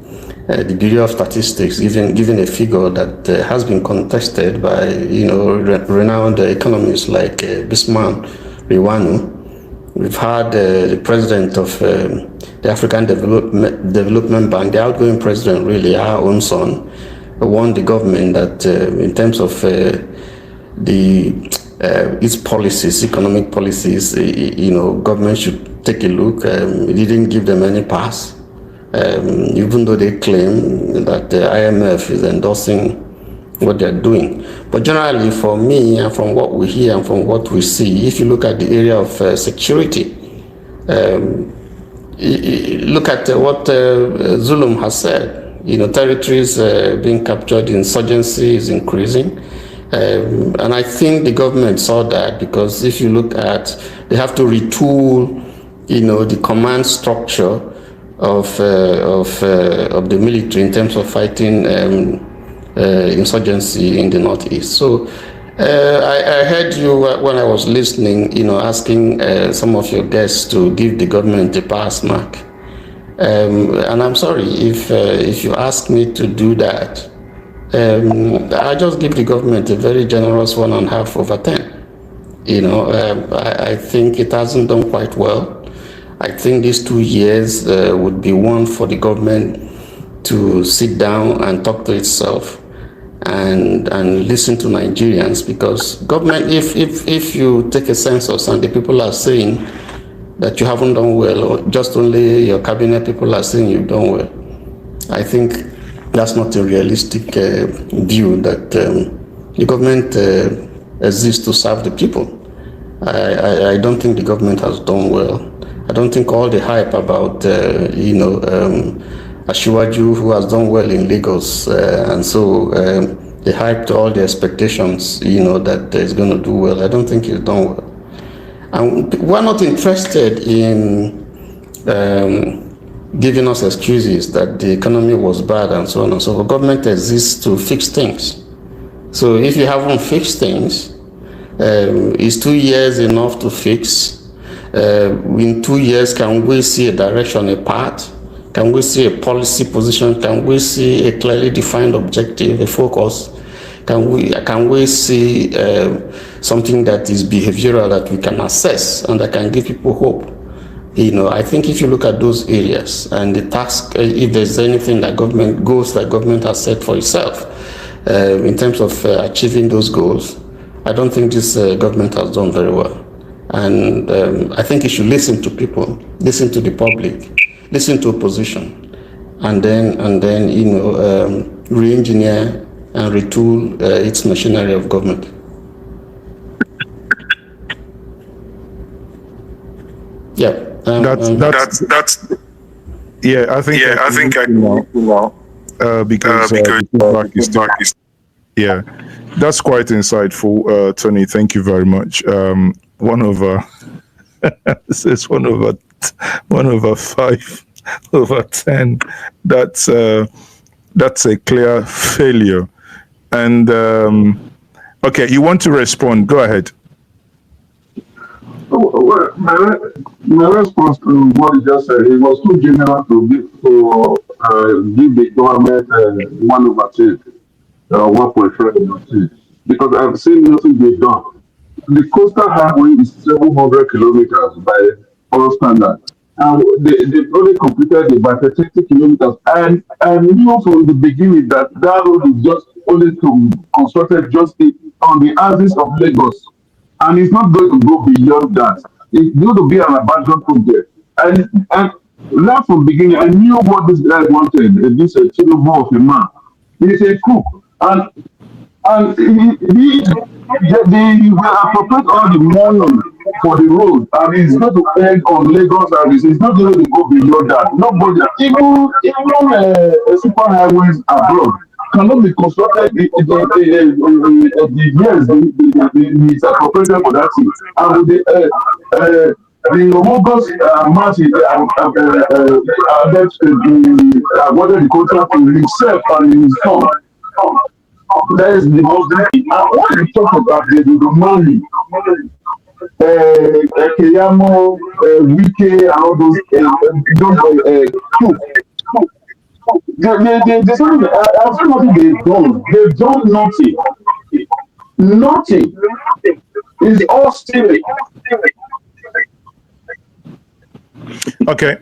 Bureau of Statistics given a figure that has been contested by renowned economists like Bismarck Riwanu. We've had the president of the African Development Bank, the outgoing president, really our own son, warned the government that in terms of its policies, economic policies, government should take a look. It didn't give them any pass. Even though they claim that the IMF is endorsing what they're doing. But generally, for me, and from what we hear and from what we see, if you look at the area of security, look at what Zulum has said. Territories being captured, insurgency is increasing. And I think the government saw that, because if you look at, they have to retool, the command structure of the military in terms of fighting insurgency in the northeast. So I heard you when I was listening, asking some of your guests to give the government a pass mark. And I'm sorry if you ask me to do that. I just give the government a very generous 1.5/10. I think it hasn't done quite well. I think these 2 years would be one for the government to sit down and talk to itself and listen to Nigerians, because government, if you take a census and the people are saying that you haven't done well, or just only your cabinet people are saying you've done well, I think that's not a realistic view that the government exists to serve the people. I don't think the government has done well. I don't think all the hype about, Asiwaju, who has done well in Lagos, and so the hype to all the expectations, that is going to do well, I don't think he's done well. And we're not interested in giving us excuses that the economy was bad and so on and so forth. Government exists to fix things. So if you haven't fixed things, is 2 years enough to fix? In 2 years, can we see a direction, a path? Can we see a policy position? Can we see a clearly defined objective, a focus? Can we see something that is behavioral that we can assess and that can give people hope? I think if you look at those areas and the task, if there's anything that government has set for itself in terms of achieving those goals, I don't think this government has done very well. And I think it should listen to people, listen to the public, listen to opposition, and then re-engineer and retool its machinery of government. Yeah. That's yeah. I think because yeah, that's quite insightful, Tony. Thank you very much. 1 over this is 1 over 5 over 10. That's a clear failure. And okay, you want to respond? Go ahead. Well, my response to what he just said, it was too general to give the government 1 over 10, 1.5 over 10, because I've seen nothing be done. The coastal highway is 700 kilometers by all standards. And they've only completed about 30 kilometers. And I knew from the beginning that road is just only constructed just on the axis of Lagos. And it's not going to go beyond that. It's going to be an abandoned project. And right from the beginning, I knew what this guy wanted. This Tinubu of a man. He's a crook. And he will appropriate all the money for the road, and it's going to end on Lagos service. It's not going to go beyond that. Nobody, even super highways abroad cannot be constructed the years it's appropriated for that thing. And the August March awarded the contract to himself and his son. That is the most. When we talk about the money, Keyamo, Wike, and all those I've seen nothing they've done. They've done nothing. Nothing. It's all stealing. Okay.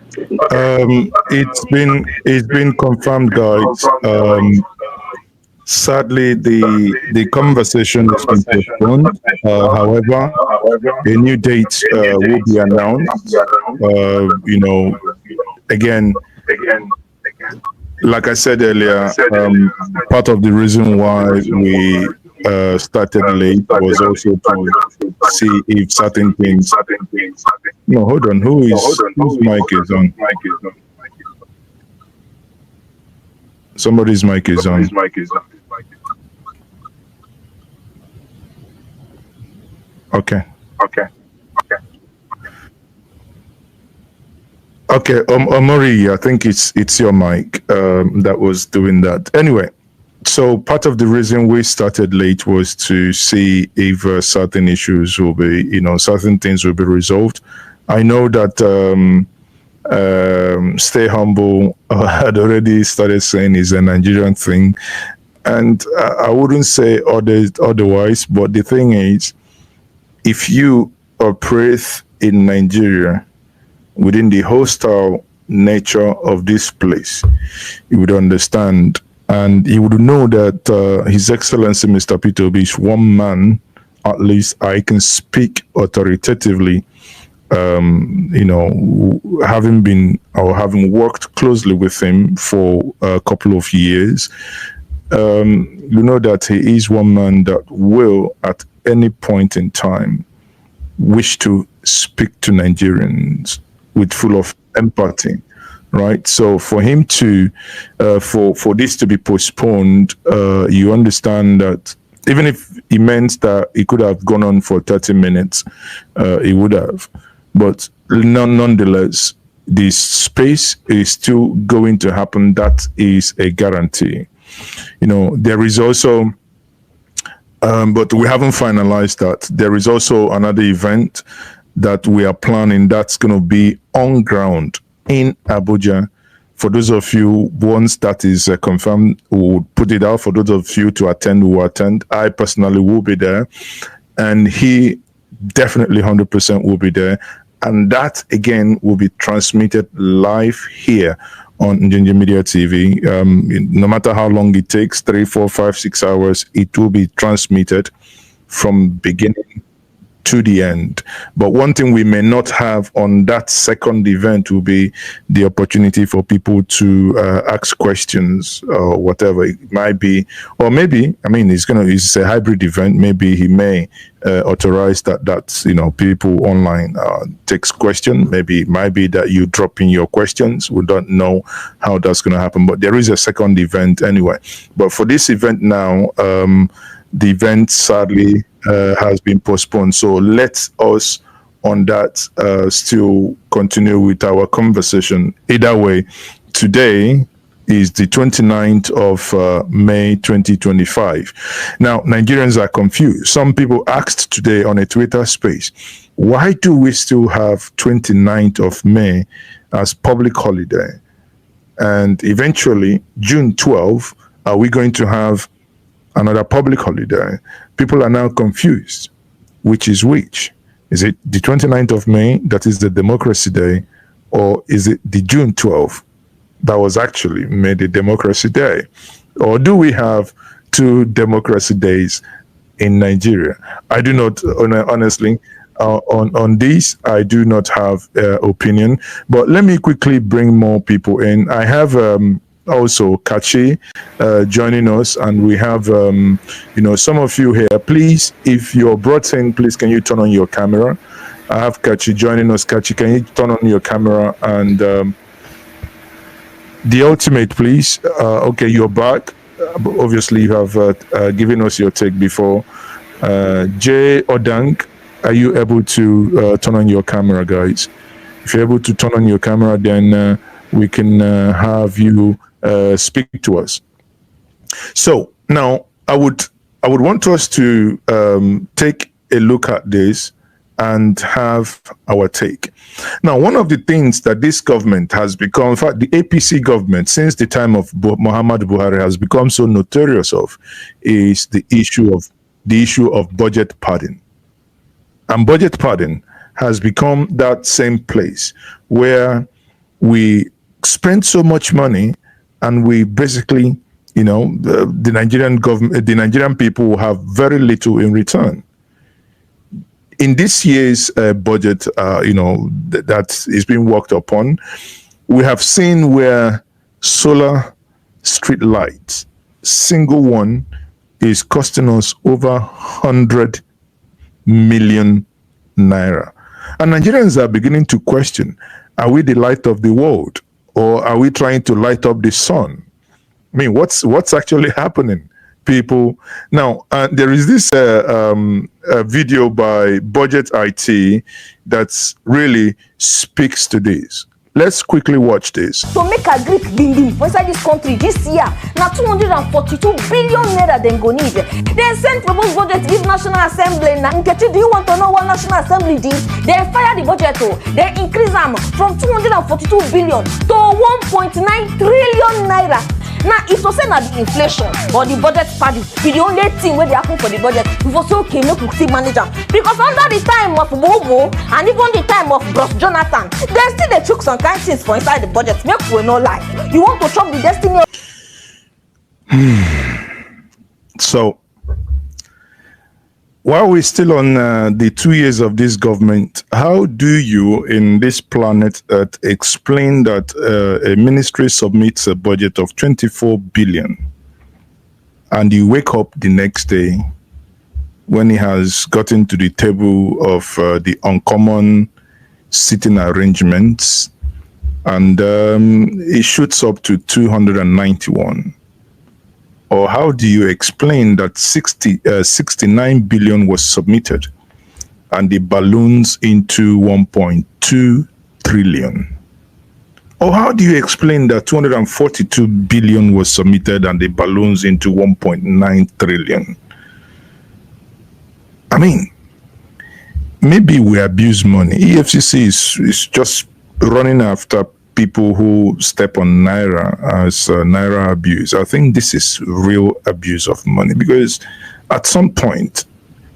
It's been confirmed, guys. Sadly, the conversation has been postponed. However, a new date will be announced. Again, like I said earlier, part of the reason why we started late was also to see if certain things. No, hold on. Whose mic is on? Somebody's mic is on. Okay. Omori, I think it's your mic that was doing that. Anyway, so part of the reason we started late was to see if certain issues will be, certain things will be resolved. I know that Stay Humble had already started saying it's a Nigerian thing, and I wouldn't say otherwise, but the thing is, if you operate in Nigeria within the hostile nature of this place, you would understand, and you would know that His Excellency Mr. Peter Obi is one man, at least I can speak authoritatively, having worked closely with him for a couple of years, you know that he is one man that will, at any point in time, wish to speak to Nigerians with full of empathy, right? So for him to, for this to be postponed, you understand that Even if it meant that it could have gone on for 30 minutes, it would have. But nonetheless, this space is still going to happen. That is a guarantee. There is also, but we haven't finalized that. There is also another event that we are planning that's going to be on ground in Abuja. For those of you, once that is confirmed, we'll put it out. For those of you to attend, who will attend. I personally will be there, and he definitely 100% will be there. And that, again, will be transmitted live here on Ginger Media TV. No matter how long it takes, 3, 4, 5, 6 hours, it will be transmitted from beginning to the end. But one thing we may not have on that second event will be the opportunity for people to ask questions or whatever it might be. Or maybe, it's a hybrid event. Maybe he may authorize that people online takes question. Maybe it might be that you drop in your questions. We don't know how that's going to happen, but there is a second event anyway. But for this event now, the event sadly has been postponed. So let us on that still continue with our conversation. Either way, today is the 29th of May 2025. Now, Nigerians are confused. Some people asked today on a Twitter space, why do we still have 29th of May as public holiday? And eventually, June 12th, are we going to have another public holiday? People are now confused. Which is which? Is it the 29th of May, that is the Democracy Day, or is it the June 12th that was actually made a Democracy Day? Or do we have 2 Democracy Days in Nigeria? I do not, honestly, on this, I do not have opinion. But let me quickly bring more people in. I have also Kachi joining us, and we have some of you here. Please, if you're brought in, please can you turn on your camera? I have Kachi joining us. Kachi, can you turn on your camera? And the ultimate, please. Okay, you're back. Obviously you have given us your take before. Jay Odang, are you able to turn on your camera, guys? If you're able to turn on your camera, then we can have you speak to us. So now I would want us to take a look at this and have our take. Now, one of the things that this government has become, in fact, the APC government since the time of Muhammad Buhari has become so notorious of, is the issue of budget padding. And budget padding has become that same place where we spend so much money and we basically, the Nigerian government, the Nigerian people will have very little in return. In this year's budget, that is being worked upon, we have seen where solar street lights, single one, is costing us over 100 million naira. And Nigerians are beginning to question, are we the light of the world, or are we trying to light up the sun? I mean, what's actually happening, people? Now, there is this video by Budget IT that really speaks to this. Let's quickly watch this. To make a Greek ding for inside this country this year, now 242 billion naira then go need. They send proposed budget give National Assembly. Now, Nkechi, do you want to know what National Assembly did? They fire the budget, they increase them from 242 billion to 1.9 trillion naira. Now, if to say that the inflation or the budget party be the only thing where they happen for the budget, we was okay, make we see manager. Because under the time of Bobo and even the time of Bros Jonathan, they still they took some kind of things for inside the budget. Make we no lie. You want to chop the destiny of So, while we're still on the 2 years of this government, how do you in this planet Earth explain that a ministry submits a budget of 24 billion and you wake up the next day when he has gotten to the table of the uncommon sitting arrangements and it shoots up to 291? or how do you explain that 69 billion was submitted and it balloons into 1.2 trillion? Or how do you explain that 242 billion was submitted and it balloons into 1.9 trillion? I mean, maybe we abuse money. EFCC is just running after people who step on Naira as Naira abuse. I think this is real abuse of money, because at some point,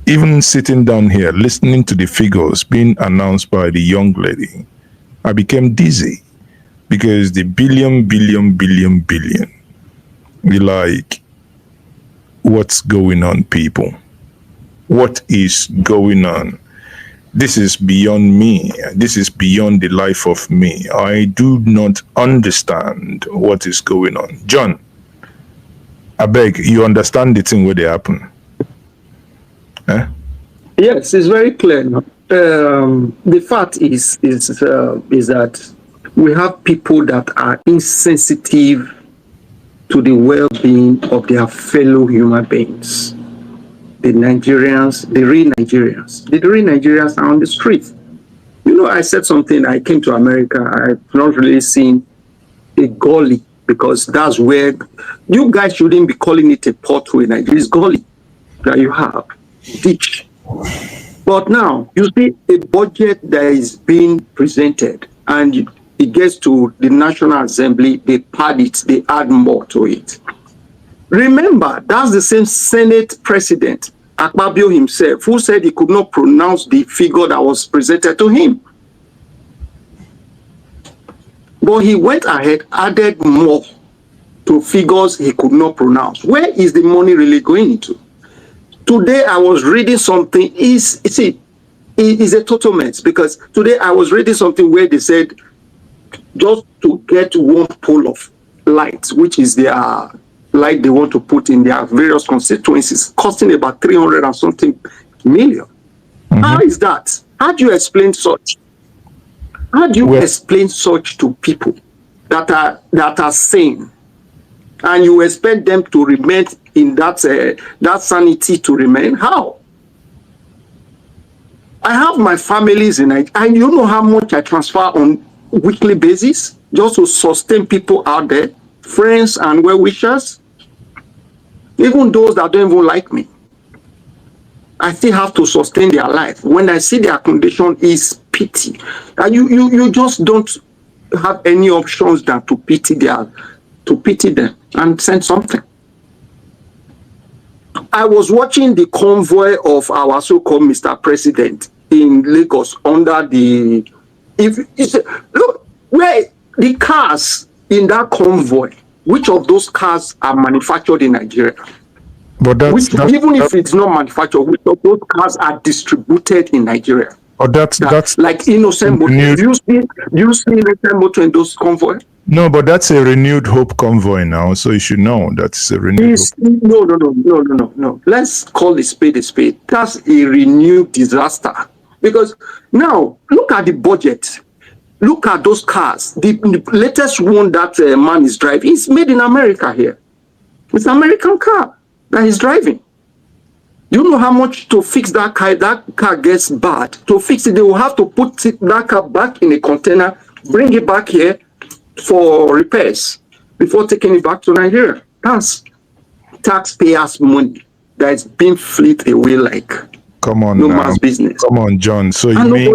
even sitting down here, listening to the figures being announced by the young lady, I became dizzy, because the billion, we like, what's going on, people? What is going on? This is beyond me. This is beyond the life of me. I do not understand what is going on. John, I beg, you understand the thing where they happen? Eh? Yes, it's very clear. The fact is that we have people that are insensitive to the well-being of their fellow human beings. The Nigerians, the real Nigerians. The real Nigerians are on the street. You know, I said something, I came to America, I've not really seen a gully, because that's where, you guys shouldn't be calling it a pothole in Nigeria. It's gully that you have, ditch. But now, you see a budget that is being presented, and it gets to the National Assembly, they pad it, they add more to it. Remember, that's the same Senate President, Akpabio himself, who said he could not pronounce the figure that was presented to him. But he went ahead, added more to figures he could not pronounce. Where is the money really going into? Today I was reading something, it's a total mess, because today I was reading something where they said just to get one pole of light, which is their light they want to put in their various constituencies, costing about 300 and something million. How is that? How do you explain such? How do you explain such to people that are sane, and you expect them to remain in that sanity to remain? How? I have my families in it, and you know how much I transfer on weekly basis just to sustain people out there, friends and well-wishers, even those that don't even like me. I still have to sustain their life. When I see their condition is pity, and you just don't have any options than to pity them and send something. I was watching the convoy of our so-called Mr. President in Lagos under the look where the cars in that convoy, which of those cars are manufactured in Nigeria? But even if it's not manufactured, which of those cars are distributed in Nigeria? Oh, that's like Innocent Motor. Do you see Innocent Motor in those convoys? No, but that's a renewed hope convoy now, so you should know that's a renewed hope. No. Let's call a spade a spade. That's a renewed disaster. Because now, look at the budget. Look at those cars. The latest one that man is driving is made in America here. It's an American car that he's driving. You know how much to fix that car? That car gets bad. To fix it, they will have to put that car back in a container, bring it back here for repairs before taking it back to Nigeria. That's taxpayers' money that is being fleet away like come on, no man's business. Come on, John. So you mean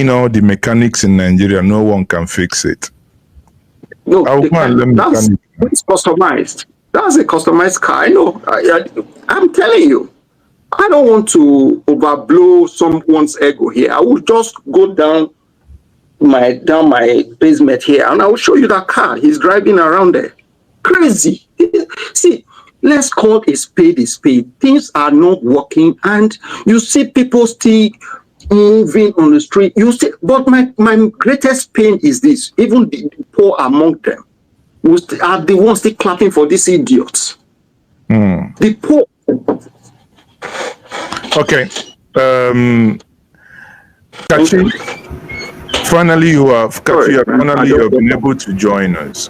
all the mechanics in Nigeria, no one can fix it? No, that's customized. That's a customized car. I know. I'm telling you, I don't want to overblow someone's ego here. I will just go down my basement here, and I will show you that car he's driving around there. Crazy. See, let's call a spade a spade. Things are not working, and you see people still moving on the street. You see, but my greatest pain is this: even the poor among them are the ones still clapping for these idiots. The poor. Okay. Kachi, finally you have been able to join us.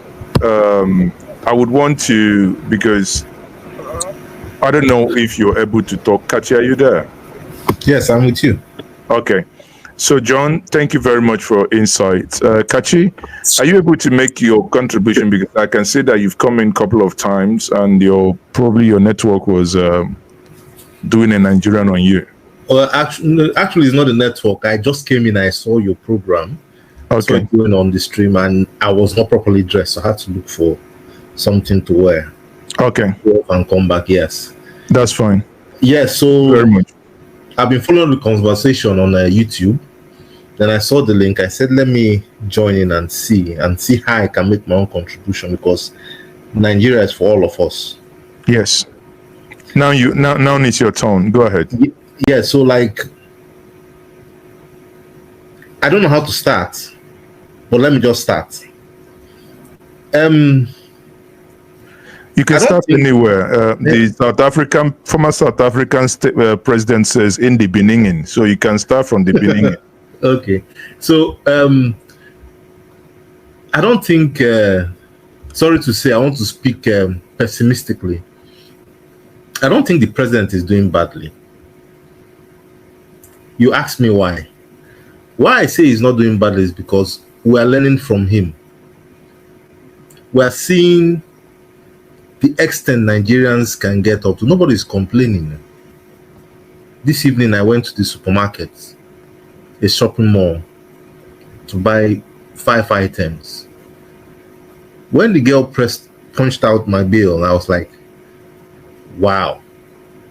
I would want to, because I don't know if you're able to talk. Kachi, are you there? Yes, I'm with you. Okay. So, John, thank you very much for insights. Kachi, are you able to make your contribution? Because I can see that you've come in a couple of times and probably your network was doing a Nigerian on you. Well, actually, it's not a network. I just came in, I saw your program. Okay. So going on the stream, and I was not properly dressed, so I had to look for something to wear. Okay. And come back, yes. That's fine. Yes, so very much. I've been following the conversation on YouTube. Then I saw the link. I said, let me join in and see how I can make my own contribution, because Nigeria is for all of us. Yes. Now it's your turn. Go ahead. Yeah, so like, I don't know how to start, but let me just start. You can start anywhere. The former South African president says in the beginning, so you can start from the beginning. Okay, so I don't think. Sorry to say, I want to speak pessimistically. I don't think the president is doing badly. You ask me why. Why I say he's not doing badly is because we are learning from him. We are seeing the extent Nigerians can get up to. Nobody is complaining. This evening I went to the supermarket, a shopping mall, to buy 5 items. When the girl punched out my bill, I was like, wow,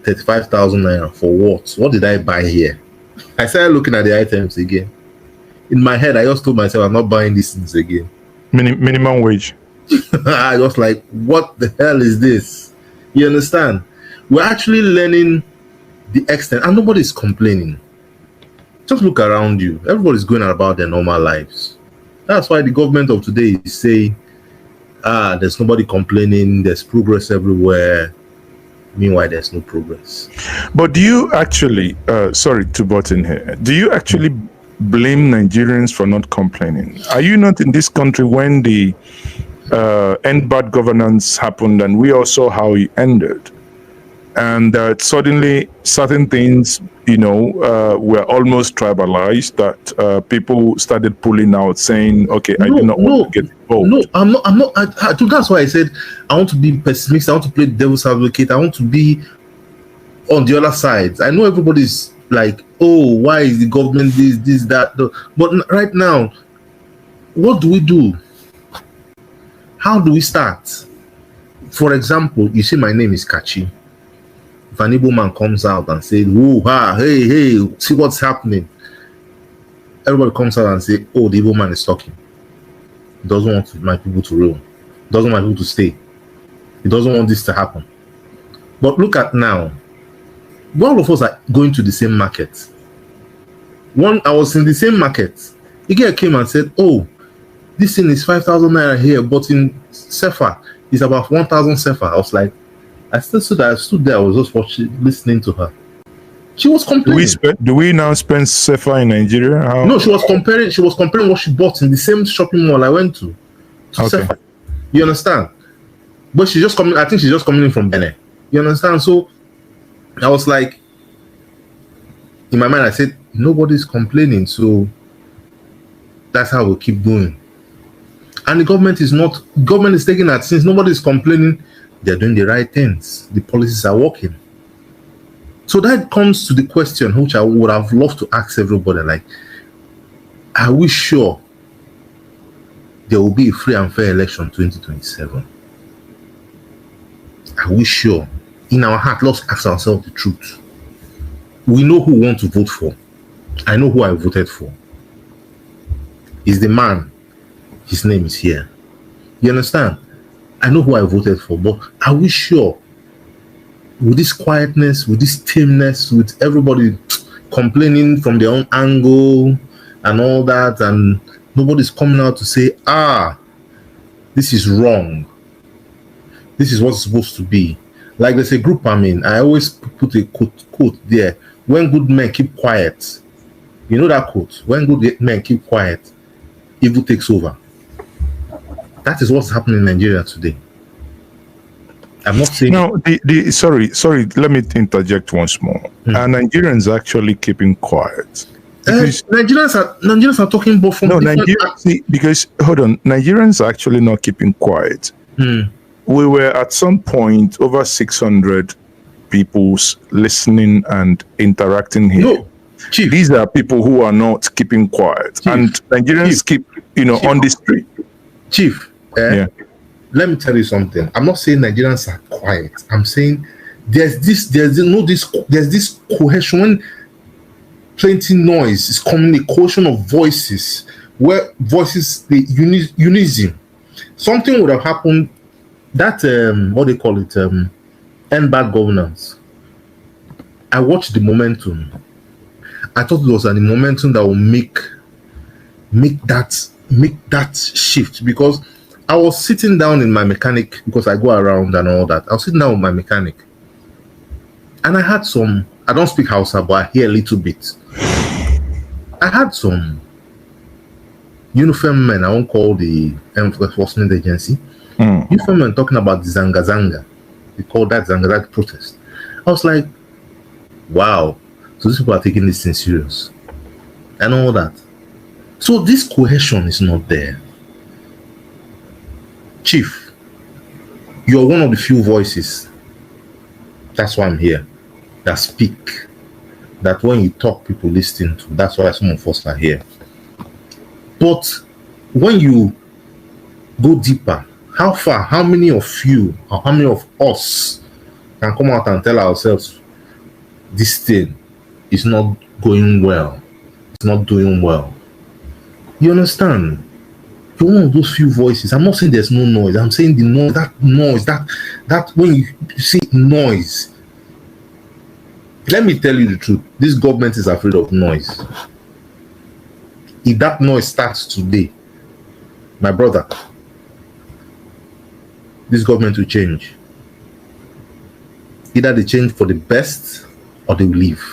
35,000 naira for what? What did I buy here? I started looking at the items again. In my head, I just told myself, I'm not buying these things again. Minimum wage. I was like, what the hell is this? You understand? We're actually learning the extent, and nobody's complaining. Just look around you. Everybody's going about their normal lives. That's why the government of today is saying, there's nobody complaining, there's progress everywhere. Meanwhile, there's no progress. But do you actually, sorry to butt in here, do you actually blame Nigerians for not complaining? Are you not in this country when the end bad governance happened, and we all saw how it ended? And suddenly certain things, were almost tribalized, that people started pulling out saying, okay, I do not want to get involved. No, I'm not. That's why I said I want to be pessimistic. I want to play devil's advocate. I want to be on the other side. I know everybody's like, oh, why is the government this, that? But right now, what do we do? How do we start? For example, you see my name is Kachi. If an Igbo man comes out and says, hey, see what's happening. Everybody comes out and say, oh, the Igbo man is talking. He doesn't want my people to rule. He doesn't want people to stay. He doesn't want this to happen. But look at now. All of us are going to the same market. I was in the same market. A girl came and said, oh, this thing is 5,000 naira here, but in Sefa, it's about 1,000 Sefa. I was like, I stood there, I was just listening to her. She was complaining. Do we now spend Sefa in Nigeria? No, she was comparing what she bought in the same shopping mall I went to Sefa. You understand? But she's just coming, I think she's just coming in from Benin. You understand? So I was like, in my mind, I said, nobody's complaining, so that's how we'll keep going. And the government is taking that, since nobody's complaining, they're doing the right things. The policies are working. So that comes to the question, which I would have loved to ask everybody, like, are we sure there will be a free and fair election 2027? Are we sure? In our heart, let's ask ourselves the truth. We know who we want to vote for. I know who I voted for. Is the man. His name is here. You understand? I know who I voted for, but are we sure? With this quietness, with this tameness, with everybody complaining from their own angle and all that, and nobody's coming out to say, this is wrong. This is what's supposed to be. Like there's a group I'm in, I always put a quote there. When good men keep quiet, you know that quote? When good men keep quiet, evil takes over. That is what's happening in Nigeria today. I'm not saying no. Sorry. Let me interject once more. Are Nigerians actually keeping quiet? Nigerians are talking both from because hold on, Nigerians are actually not keeping quiet. We were at some point over 600 people listening and interacting here. No, Chief. These are people who are not keeping quiet, Chief. and Nigerians keep, Chief. On the street. Chief, yeah. Let me tell you something. I'm not saying Nigerians are quiet. I'm saying there's this cohesion. When plenty noise is coming, a cohesion of voices, where voices the unison. Something would have happened. That what they call it, end bad governance. I watched the momentum. I thought it was a momentum that will make that shift, because I was sitting down in my mechanic, because I go around and all that. I was sitting down with my mechanic, and I had some. I don't speak Hausa, but I hear a little bit. I had some uniform men. I won't call the enforcement agency. Uniform men talking about the zanga. They call that zanga protest. I was like, wow. So these people are taking this thing serious, and all that. So this cohesion is not there. Chief, you're one of the few voices. That's why I'm here. That speak. That when you talk, people listen to. That's why some of us are here. But when you go deeper, how far, how many of you, or how many of us can come out and tell ourselves this thing is not going well? It's not doing well. You understand? You're one of those few voices. I'm not saying there's no noise. I'm saying the noise, that when you see noise. Let me tell you the truth. This government is afraid of noise. If that noise starts today, my brother, this government will change. Either they change for the best or they will leave.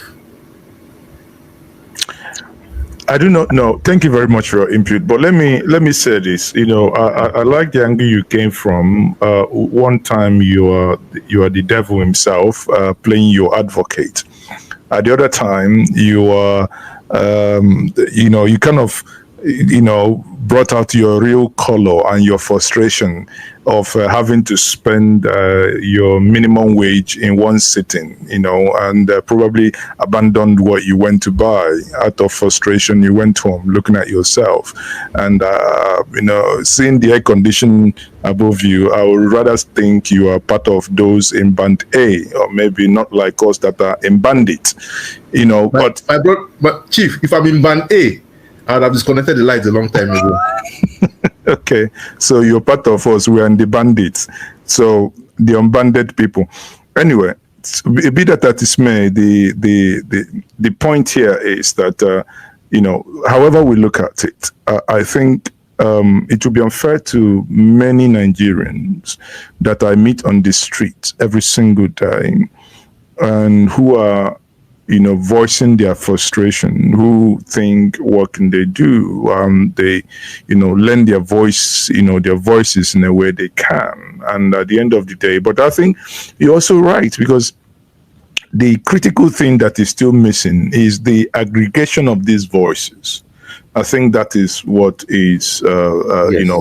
I do not know. Thank you very much for your input. But let me say this. I like the angle you came from. One time you are the devil himself, playing your advocate. At the other time you are, you kind of, brought out your real color and your frustration of having to spend your minimum wage in one sitting, and probably abandoned what you went to buy out of frustration. You went home looking at yourself and, seeing the air condition above you. I would rather think you are part of those in band A, or maybe not like us that are in bandit, but Chief, if I'm in band A, I would have disconnected the lights a long time ago. Okay, so you're part of us. We are in the bandits, so the unbanded people. Anyway, be that as it may, the point here is that however we look at it, I think it would be unfair to many Nigerians that I meet on the street every single day, and who are voicing their frustration, who think what can they do? They, lend their voice, their voices in a way they can. And at the end of the day, but I think you're also right, because the critical thing that is still missing is the aggregation of these voices. I think that is what is,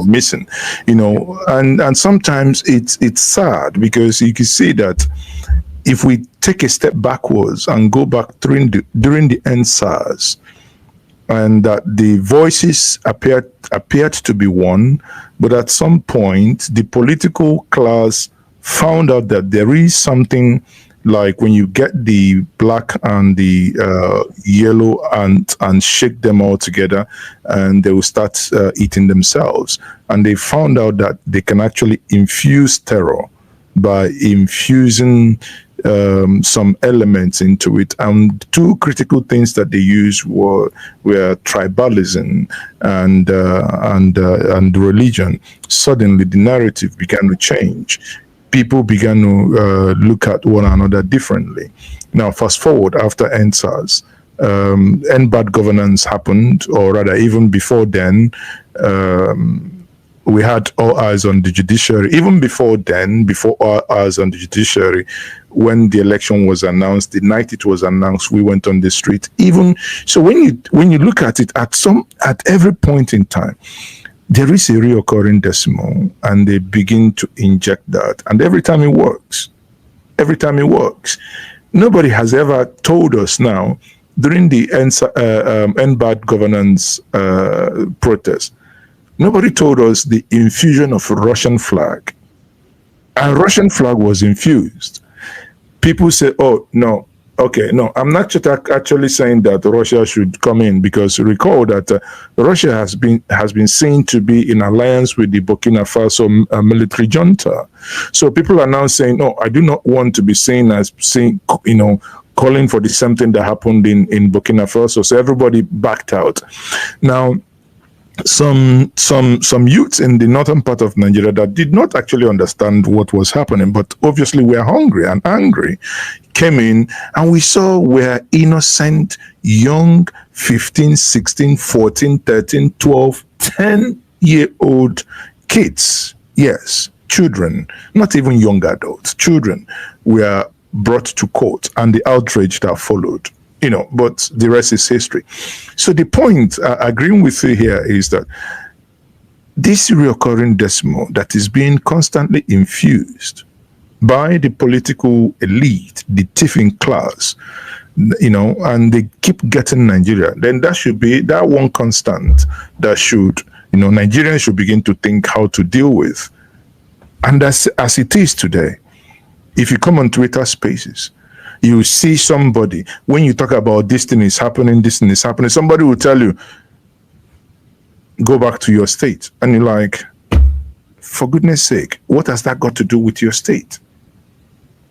missing, and sometimes it's sad, because you can see that if we take a step backwards and go back during the NSAS, and that the voices appeared to be one, but at some point the political class found out that there is something like when you get the black and the yellow and shake them all together, and they will start eating themselves. And they found out that they can actually infuse terror by infusing some elements into it. And two critical things that they used were tribalism and religion. Suddenly the narrative began to change. People began to look at one another differently. Now, fast forward after NSAS, bad governance happened, or rather even before then, we had all eyes on the judiciary. Even before then, before all eyes on the judiciary, when the election was announced, the night it was announced, we went on the street. Even so, when you look at it, at every point in time, there is a reoccurring decimal, and they begin to inject that, and every time it works. Nobody has ever told us now during the end bad governance protest. Nobody told us the infusion of Russian flag. And Russian flag was infused. People say, oh, no, okay, no, I'm not actually saying that Russia should come in, because recall that Russia has been seen to be in alliance with the Burkina Faso military junta. So people are now saying, no, I do not want to be seen as calling for the same thing that happened in Burkina Faso. So everybody backed out. Now, some youths in the northern part of Nigeria that did not actually understand what was happening, but obviously were hungry and angry, came in, and we saw were innocent, young, 15, 16, 14, 13, 12, 10-year-old kids. Yes, children, not even young adults, children were brought to court, and the outrage that followed. But the rest is history. So the point, agreeing with you here, is that this recurring decimal that is being constantly infused by the political elite, the thieving class, and they keep getting Nigeria, then that should be that one constant that should, Nigerians should begin to think how to deal with. And as it is today, if you come on Twitter Spaces, you see somebody, when you talk about this thing is happening, somebody will tell you, go back to your state. And you're like, for goodness sake, what has that got to do with your state?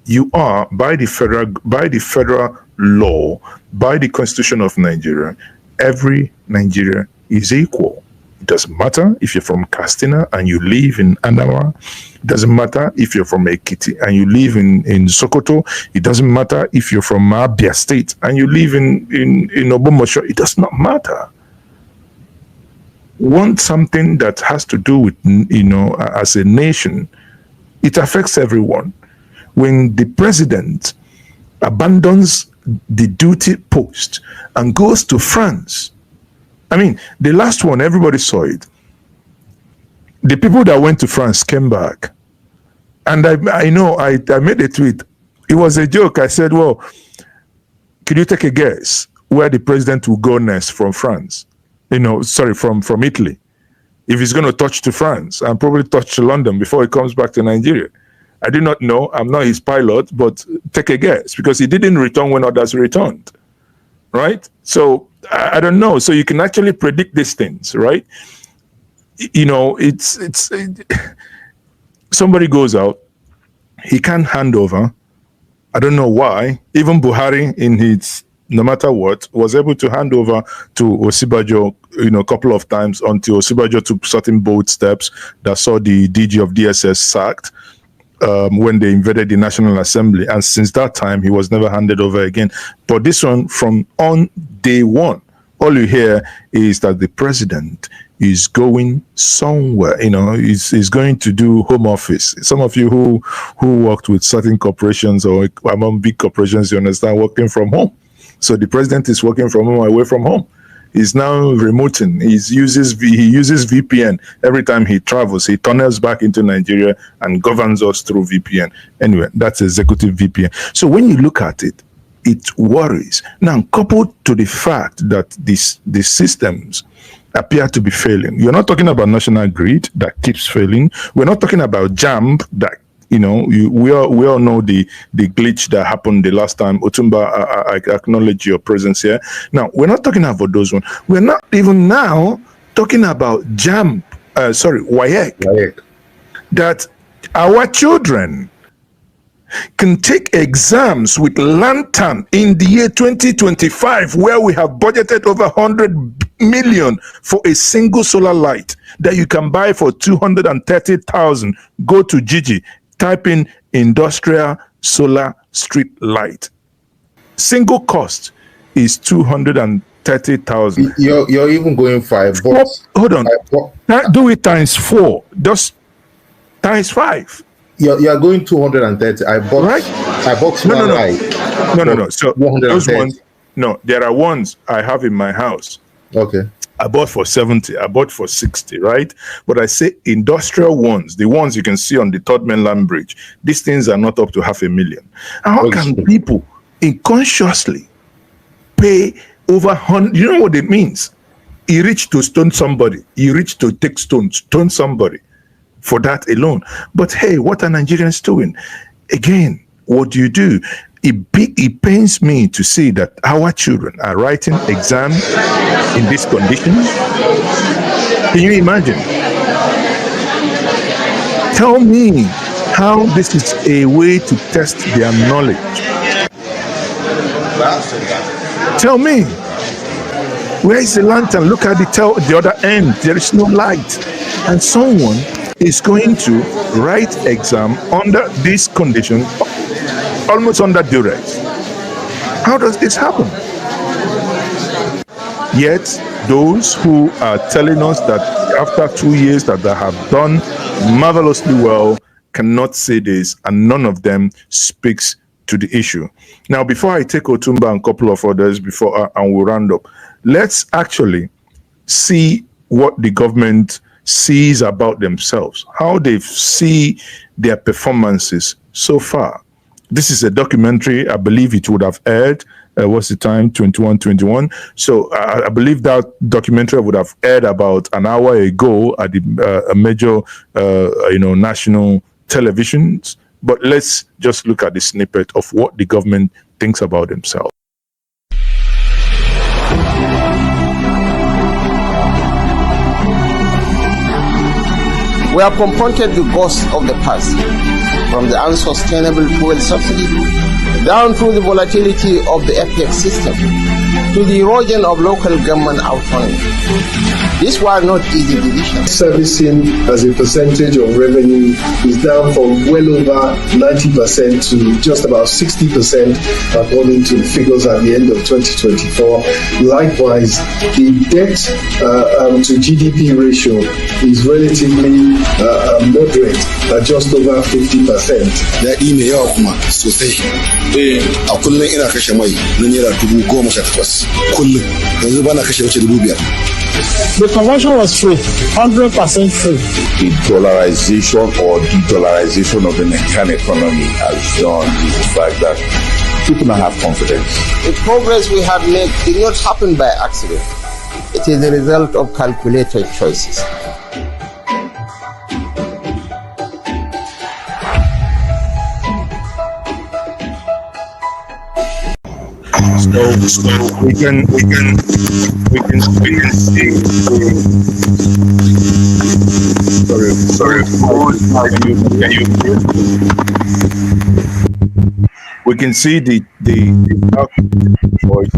You are, by the federal law, by the Constitution of Nigeria, every Nigerian is equal. It doesn't matter if you're from Katsina and you live in Adamawa. It doesn't matter if you're from Ekiti and you live in Sokoto. It doesn't matter if you're from Abia State and you live in Obomosho. It does not matter. Want something that has to do with, as a nation, it affects everyone. When the president abandons the duty post and goes to France, the last one, everybody saw it. The people that went to France came back. And I made a tweet. It was a joke. I said, well, could you take a guess where the president will go next from France? From Italy. If he's going to touch to France and probably touch to London before he comes back to Nigeria. I do not know. I'm not his pilot, but take a guess, because he didn't return when others returned. Right? So I don't know. So you can actually predict these things, right? Somebody goes out, he can't hand over. I don't know why. Even Buhari, in his no matter what, was able to hand over to Osibajo, a couple of times, until Osibajo took certain bold steps that saw the DG of DSS sacked when they invaded the National Assembly. And since that time, he was never handed over again. But this one, from on day one, all you hear is that the president is going somewhere, is going to do home office. Some of you who worked with certain corporations or among big corporations, you understand, working from home. So the president is working from home, away from home. He's now remoting. He uses VPN. Every time he travels, he tunnels back into Nigeria and governs us through VPN. Anyway, that's executive VPN. So when you look at it, it worries. Now, coupled to the fact that these systems appear to be failing. You're not talking about national grid that keeps failing. We're not talking about JAMB that, we all know the glitch that happened the last time. Otumba, I acknowledge your presence here. Now, we're not talking about those ones. We're not even now talking about JAMB, WAEC. That our children can take exams with lantern in the year 2025, where we have budgeted over 100 million for a single solar light that you can buy for 230,000. Go to Gigi, type in industrial solar street light. Single cost is 230,000. 30,000. You're even going 5 bucks. Hold on. Do it times 4. Just times 5. You're going 230. I bought No. So those ones, there are ones I have in my house. Okay. I bought for 70. I bought for 60, right? But I say industrial ones, the ones you can see on the Third Mainland Bridge, these things are not up to 500,000. And how can people unconsciously pay over 100? You know what it means? You reach to stone somebody. You reach to take stone somebody for that alone. But hey, what are Nigerians doing? Again, what do? It pains me to see that our children are writing exams in these conditions. Can you imagine? Tell me how this is a way to test their knowledge. Tell me, where is the lantern? Look at the other end. There is no light. And someone is going to write exam under these conditions, almost under duress. How does this happen? Yet, those who are telling us that after 2 years that they have done marvelously well cannot say this, and none of them speaks to the issue. Now, before I take Otumba and a couple of others and we'll round up, let's actually see what the government sees about themselves, how they see their performances so far. This is a documentary. I believe it would have aired. What's the time? 21. So I believe that documentary would have aired about an hour ago at the major, national televisions. But let's just look at the snippet of what the government thinks about themselves. We have confronted the ghosts of the past, from the unsustainable fuel subsidy, down through the volatility of the FX system, to the erosion of local government autonomy. These were not easy decisions. Servicing as a percentage of revenue is down from well over 90% to just about 60% according to the figures at the end of 2024. Likewise, the debt to GDP ratio is relatively moderate at just over 50%. Daɗi mai yawa kuma sosai. A kullum ina kashe mai na naira 18,000 kullum. Yanzu bana kashe wace 5,000. The conversion was free, 100% free. The dollarization or de-dollarization of the Nigerian economy has done the fact that people now have confidence. The progress we have made did not happen by accident. It is the result of calculated choices. So we can see. Sorry. We can see the voice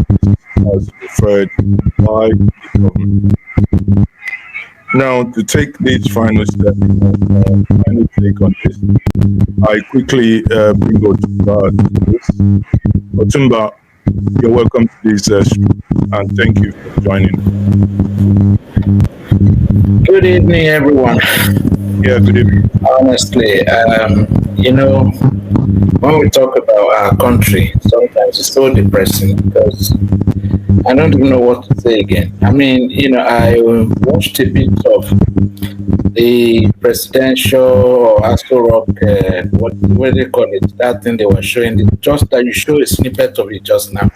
as referred by the government. Now, to take this final step, final take on this, I quickly bring Otumba to this. Otumba, you're welcome to this and thank you for joining. Good evening, everyone. Yeah, good evening. Honestly, when we talk about our country, sometimes it's so depressing because I don't even know what to say again. I mean, I watched a bit of the presidential or Aso Rock, what do they call it? That thing they were showing, just that you show a snippet of it just now.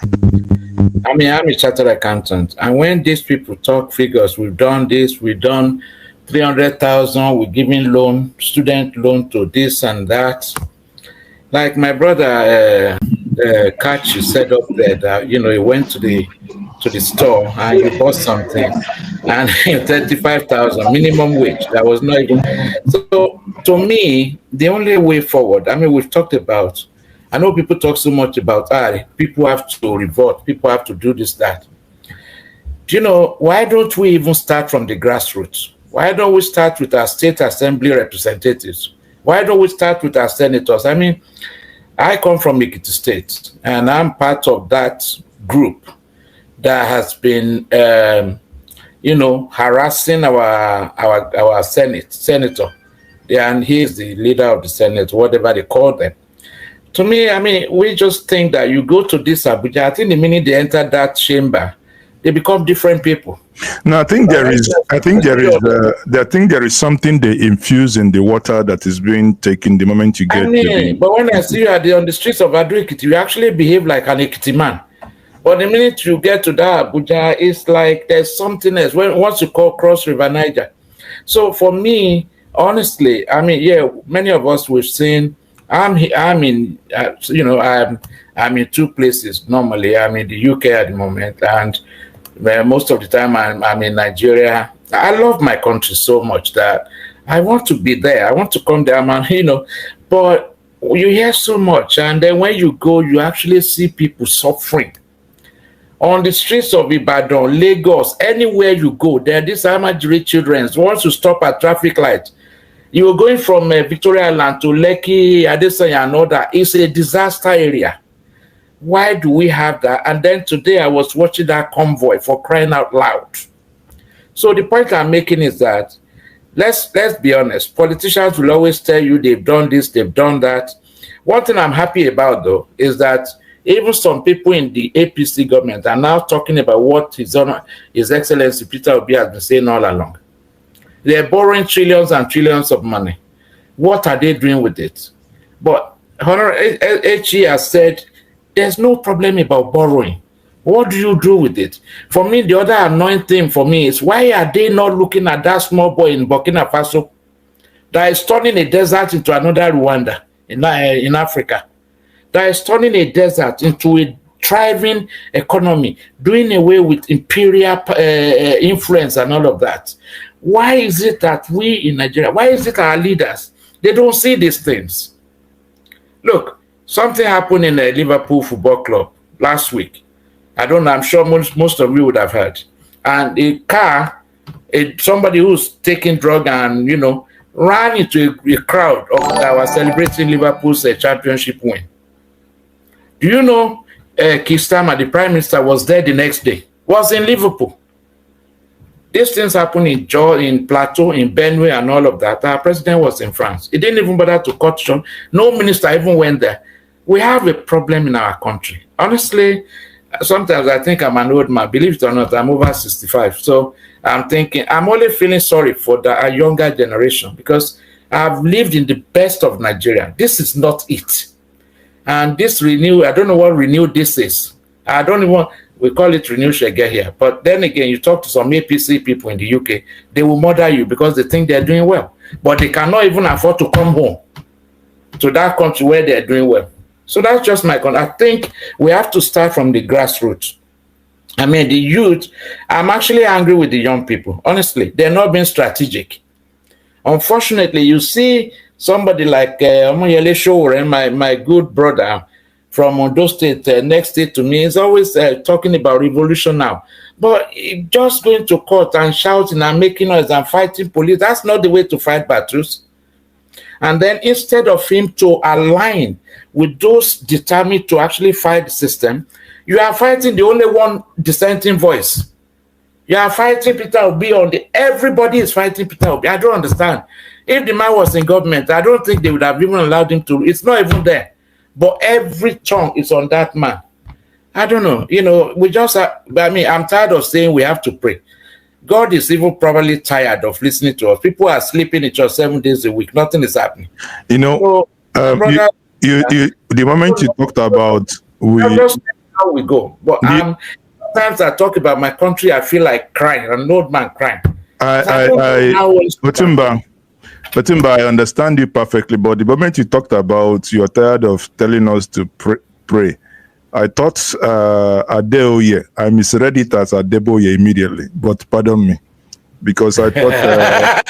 I mean, I'm a chartered accountant, and when these people talk figures, we've done this, we've done 300,000, we're giving loan, student loan to this and that. Like my brother Kachi said up there that he went to the store and he bought something and 35,000 minimum wage. That was not even. So to me, the only way forward. I mean, we've talked about. I know people talk so much about people have to revolt, people have to do this, that. Why don't we even start from the grassroots? Why don't we start with our state assembly representatives? Why don't we start with our senators? I mean, I come from Ekiti State, and I'm part of that group that has been, harassing our senator, and he's the leader of the Senate, whatever they call them. To me, I mean, we just think that you go to this Abuja, I think the minute they enter that chamber, they become different people. No, I think there is something they infuse in the water that is being taken the moment you get. But when I see you on the streets of Ado-Ekiti, you actually behave like an Ekiti man. But the minute you get to that Abuja, it's like there's something else. Once you cross River Niger. So for me, honestly, I mean, yeah, many of us we've seen. I'm in, I'm in two places normally. I'm in the UK at the moment, and most of the time I'm in Nigeria. I love my country so much that I want to be there. I want to come there, man. But you hear so much, and then when you go, you actually see people suffering on the streets of Ibadan, Lagos, anywhere you go. There are these Amajiri children. Once you stop at traffic light, you are going from Victoria Land to Lekki, Adesanya, and all that. It's a disaster area. Why do we have that? And then today I was watching that convoy, for crying out loud. So the point I'm making is that let's be honest. Politicians will always tell you they've done this, they've done that. One thing I'm happy about, though, is that even some people in the APC government are now talking about what His Excellency Peter Obi has been saying all along. They're borrowing trillions and trillions of money. What are they doing with it? But Honorable HE has said there's no problem about borrowing. What do you do with it? For me, the other annoying thing for me is, why are they not looking at that small boy in Burkina Faso that is turning a desert into another Rwanda in Africa, that is turning a desert into a thriving economy, doing away with imperial influence and all of that? Why is it that we in Nigeria, why is it our leaders, they don't see these things? Look, something happened in the Liverpool Football Club last week. I don't know, I'm sure most of you would have heard. And a car, somebody who's taking drug and, ran into a crowd that was celebrating Liverpool's championship win. Do you know Keir Starmer, the Prime Minister, was there the next day, was in Liverpool. These things happen in Plateau, in Benue, and all of that. Our president was in France. He didn't even bother to cut short. No minister even went there. We have a problem in our country. Honestly, sometimes I think I'm an old man. Believe it or not, I'm over 65. So I'm thinking, I'm only feeling sorry for the younger generation, because I've lived in the best of Nigeria. This is not it. And this renew, I don't know what renew this is. I don't even, we call it renew Shege here. But then again, you talk to some APC people in the UK, they will murder you because they think they're doing well. But they cannot even afford to come home to that country where they're doing well. So that's just my comment. I think we have to start from the grassroots. I mean, the youth, I'm actually angry with the young people. Honestly, they're not being strategic. Unfortunately, you see somebody like Omoyele Sowore, my good brother from Ondo State, next state to me, is always talking about revolution now. But just going to court and shouting and making noise and fighting police, that's not the way to fight battles. And then instead of him to align with those determined to actually fight the system, you are fighting the only one dissenting voice. You are fighting Peter Obi everybody is fighting Peter Obi. I don't understand. If the man was in government, I don't think they would have even allowed him to. It's not even there. But every tongue is on that man. I don't know. We just, I'm tired of saying we have to pray. God is even probably tired of listening to us. People are sleeping in church 7 days a week. Nothing is happening. The moment you talked about how we go. But sometimes I talk about my country, I feel like crying, an old man crying. Batimba, I understand you perfectly, but the moment you talked about you're tired of telling us to pray, I thought Adeoye. I misread it as Adeboye immediately, but pardon me, because I thought...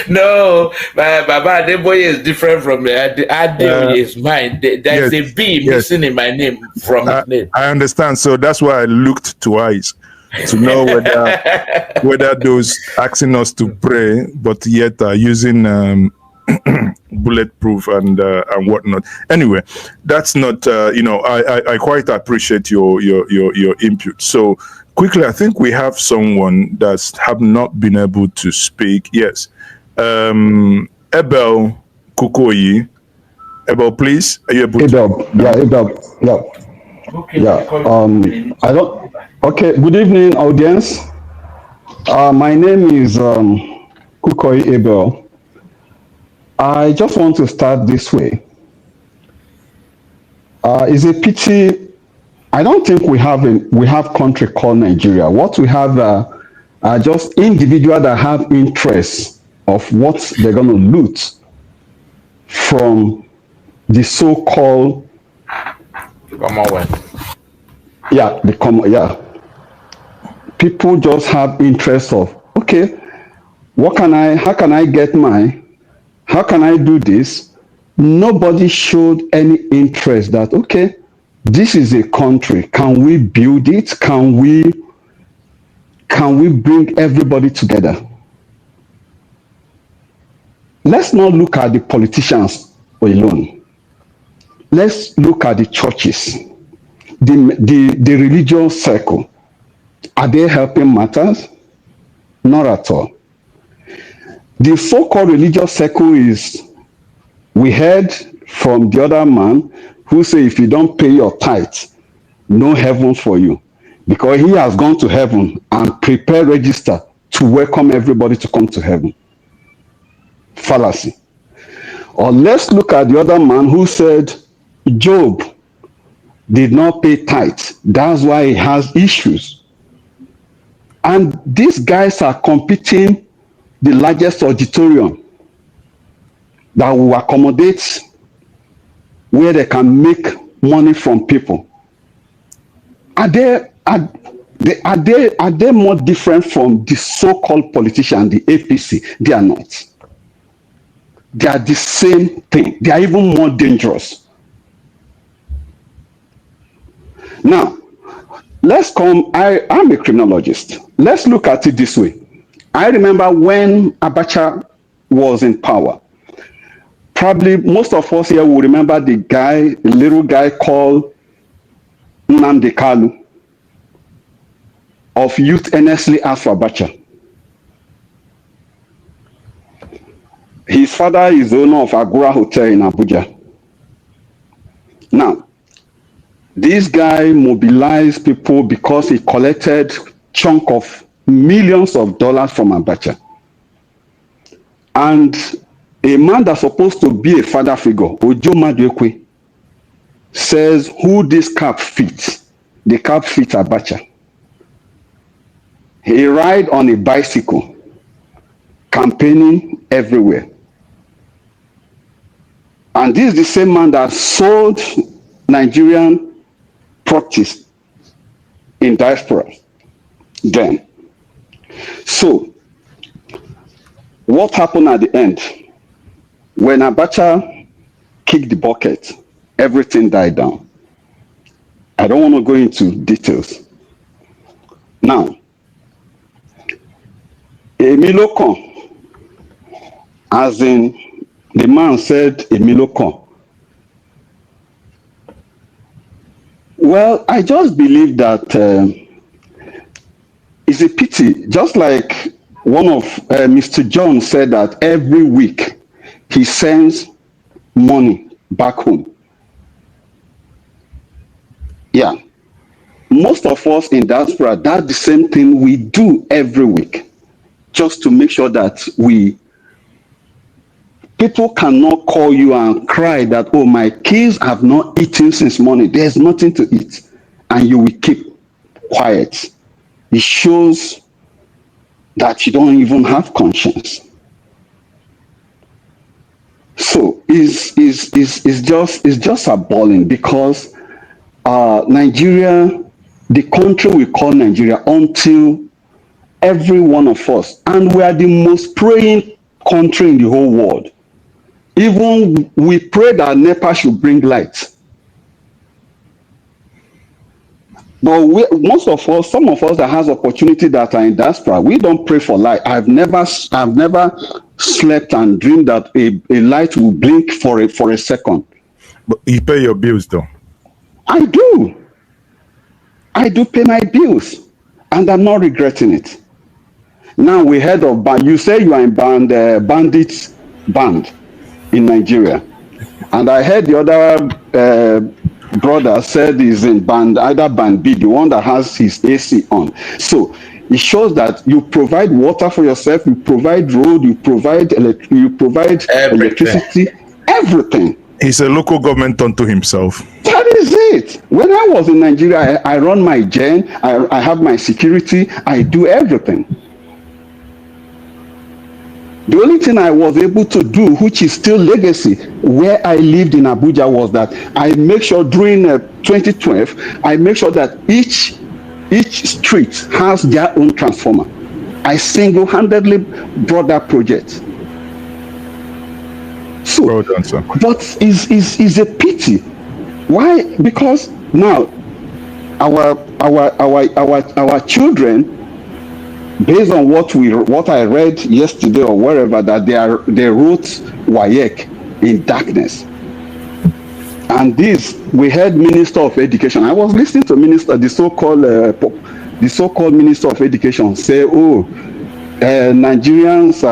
No, Baba Adeboye is different from Adeoye is mine. There's a B missing in my name from his name. I understand, so that's why I looked twice to know whether those asking us to pray, but yet using bulletproof and whatnot. Anyway, that's not I quite appreciate your input. So quickly, I think we have someone that have not been able to speak. Yes, Abel Kukoyi. Abel, please, are you able to? Abel, yeah. Okay. Yeah. I don't. Okay. Good evening, audience. My name is Kukoyi Abel. I just want to start this way. It's a pity. I don't think we have country called Nigeria. What we have are just individuals that have interests of what they're going to loot from the so-called Commonwealth. Yeah, people just have interest of, okay, how can I do this? Nobody showed any interest that, okay, this is a country. Can we build it? Can we bring everybody together? Let's not look at the politicians alone. Let's look at the churches, the religious circle. Are they helping matters? Not at all. The so-called religious circle is, we heard from the other man who said, if you don't pay your tithe, no heaven for you. Because he has gone to heaven and prepared register to welcome everybody to come to heaven. Fallacy. Or let's look at the other man who said, Job did not pay tithe. That's why he has issues. And these guys are competing the largest auditorium that will accommodate where they can make money from people. Are they more different from the so-called politicians, the APC? They are not. They are the same thing. They are even more dangerous. Now, I'm a criminologist. Let's look at it this way. I remember when Abacha was in power. Probably most of us here will remember the little guy called nnamdi of Youth Earnestly Asked for Abacha. His father is the owner of Agora Hotel in Abuja. Now, this guy mobilized people because he collected chunk of millions of dollars from Abacha. And a man that's supposed to be a father figure, Ojo Maduekwe, says who this cap fits. The cap fits Abacha. He ride on a bicycle, campaigning everywhere. And this is the same man that sold Nigerian properties in diaspora then. So, what happened at the end? When Abacha kicked the bucket, everything died down. I don't want to go into details. Now, Emilokon, as in the man said Emilokon. Well, I just believe that it's a pity, just like one of Mr. John said that every week he sends money back home. Yeah. Most of us in diaspora, that's the same thing we do every week, just to make sure that people cannot call you and cry that, oh, my kids have not eaten since morning. There's nothing to eat. And you will keep quiet. It shows that you don't even have conscience. So it's just appalling because Nigeria, the country we call Nigeria, until every one of us, and we are the most praying country in the whole world. Even we pray that NEPA should bring light. But most of us, some of us that has opportunity that are in diaspora, we don't pray for light. I've never slept and dreamed that a light will blink for a second. But you pay your bills though. I do. I do pay my bills, and I'm not regretting it. Now we heard of you say you are in bandits band in Nigeria, and I heard the other brother said he's in either band B, the one that has his AC on. So it shows that you provide water for yourself, you provide road, you provide electricity, everything. He's a local government unto himself. That is it. When I was in Nigeria, I run my gen, I have my security, I do everything. The only thing I was able to do, which is still legacy, where I lived in Abuja, was that I make sure during 2012, I make sure that each street has their own transformer. I single-handedly brought that project. So, well done, sir. But is a pity. Why? Because now our children, based on what I read yesterday or wherever, that they wrote WAEC in darkness. And this, we heard Minister of Education. I was listening to the so-called Minister of Education say, Nigerians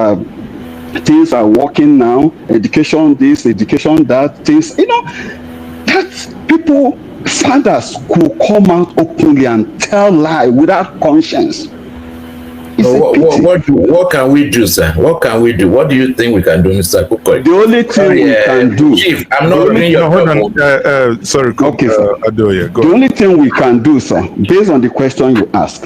things are working now, education this, education that, things, that people, fathers could come out openly and tell lie without conscience. What can we do, sir? What can we do? What do you think we can do, Mr. Kukoi? The only thing we can do, Chief, I'm not reading your sorry, okay, sir. Adoya, go. The only thing we can do, sir, based on the question you ask,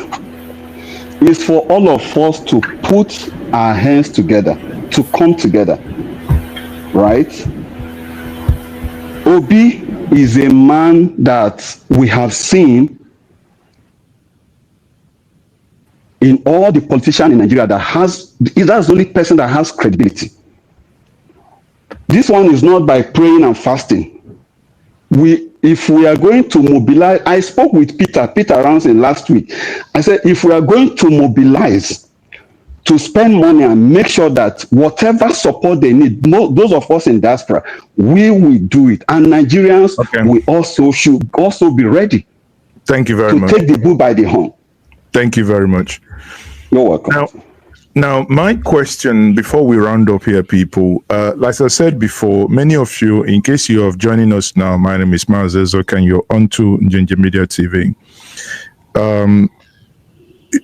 is for all of us to put our hands together, to come together, right? Obi is a man that we have seen in all the politicians in Nigeria that's the only person that has credibility. This one is not by praying and fasting. If we are going to mobilize, I spoke with Peter Ransom last week. I said, if we are going to mobilize to spend money and make sure that whatever support they need, those of us in diaspora, we will do it. And Nigerians, we also should also be ready. Thank you very much. To take the bull by the horn. Thank you very much. You're welcome. Now, my question before we round up here, people, like I said before, many of you, in case you are joining us now, my name is Mazezok and you're onto Ginger Media TV.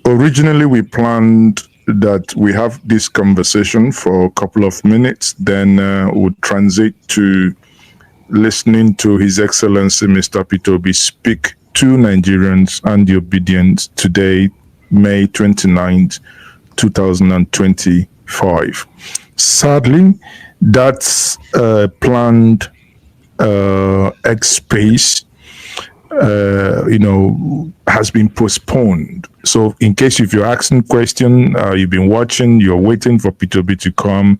Originally, we planned that we have this conversation for a couple of minutes, then we'll transit to listening to His Excellency Mr. Pitobi speak to Nigerians and the obedience today, May 29th, 2025. Sadly, that's planned X-Space, has been postponed. So in case if you're asking question, you've been watching, you're waiting for Pitobi to come,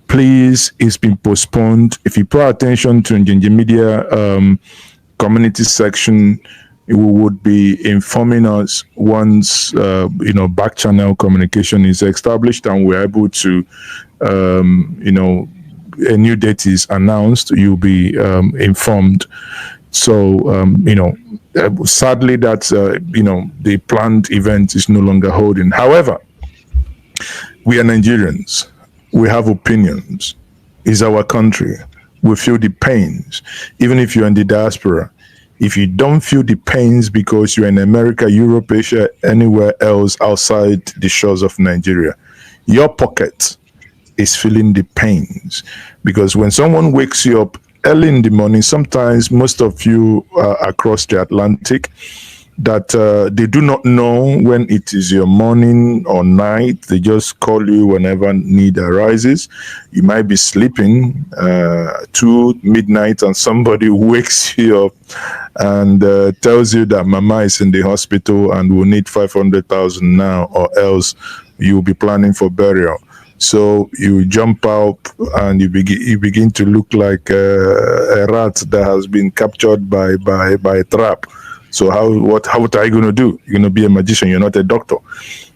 please, it's been postponed. If you pay attention to Ginger Media community section, we would be informing us once back channel communication is established and we're able to a new date is announced, you'll be informed. So sadly that the planned event is no longer holding. However, we are Nigerians, we have opinions, it's our country, we feel the pains. Even if you're in the diaspora, if you don't feel the pains because you're in America, Europe, Asia, anywhere else outside the shores of Nigeria, your pocket is feeling the pains. Because when someone wakes you up early in the morning, sometimes most of you across the Atlantic, that they do not know when it is your morning or night. They just call you whenever need arises. You might be sleeping to midnight and somebody wakes you up and tells you that mama is in the hospital and will need 500,000 now, or else you'll be planning for burial. So you jump up and you begin to look like a rat that has been captured by a trap. So what are you going to do? You're going to be a magician. You're not a doctor.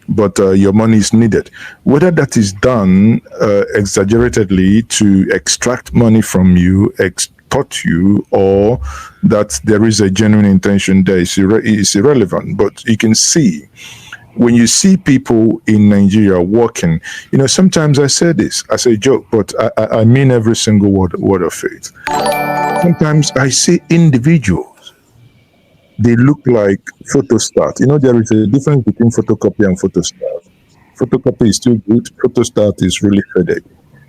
but your money is needed. Whether that is done exaggeratedly to extract money from you, extort you, or that there is a genuine intention there is irrelevant. But you can see, when you see people in Nigeria working, sometimes I say this as a joke, but I mean every single word of it. Sometimes I see individuals, they look like photostat. There is a difference between photocopy and photostat. Photocopy is still good, photostat is really faded.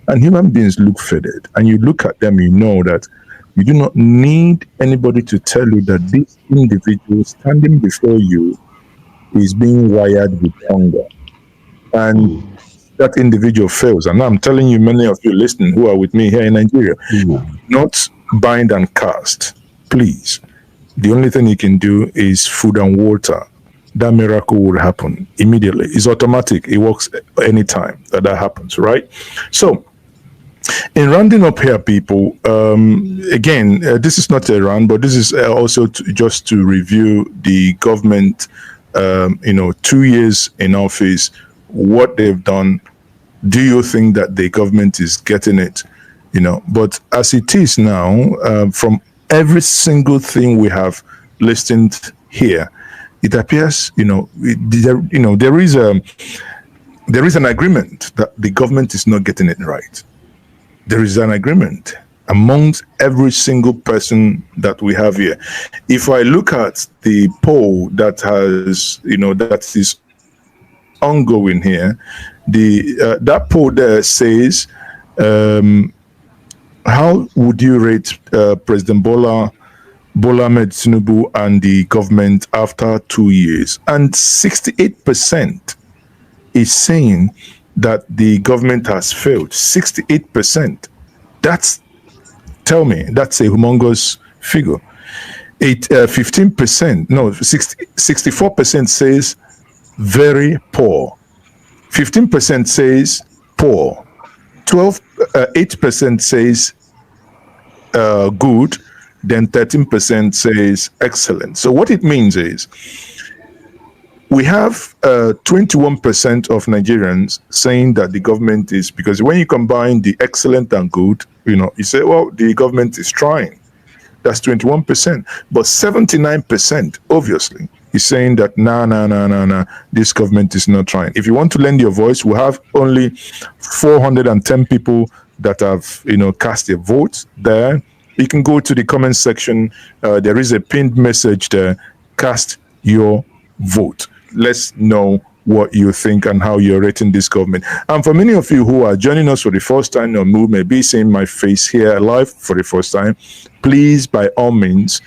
And human beings look faded. And you look at them, you know that you do not need anybody to tell you that this individual standing before you is being wired with hunger, and that individual fails. And I'm telling you, many of you listening who are with me here in Nigeria, not bind and cast, please. The only thing you can do is food and water. That miracle will happen immediately. It's automatic. It works anytime that happens, right? So, in rounding up here, people, again, this is not a round, but this is also just to review the government 2 years in office, what they've done. Do you think that the government is getting it? But as it is now, from every single thing we have listened here, it appears, there is an agreement that the government is not getting it right. There is an agreement amongst every single person that we have here. If I look at the poll that has, that is ongoing here, that poll there says, how would you rate President Bola Ahmed Tinubu and the government after 2 years? And 68% is saying that the government has failed. 68%. Tell me, that's a humongous figure. 64% says very poor. 15% says poor. 8% says good. Then 13% says excellent. So what it means is, we have 21% of Nigerians saying that the government is, because when you combine the excellent and good, you say, well, the government is trying. That's 21%. But 79%, obviously, is saying that, nah, this government is not trying. If you want to lend your voice, we have only 410 people that have, cast a vote there. You can go to the comment section. There is a pinned message there. Cast your vote. Let's know what you think and how you're rating this government. And for many of you who are joining us for the first time, or who may be seeing my face here live for the first time, please, by all means,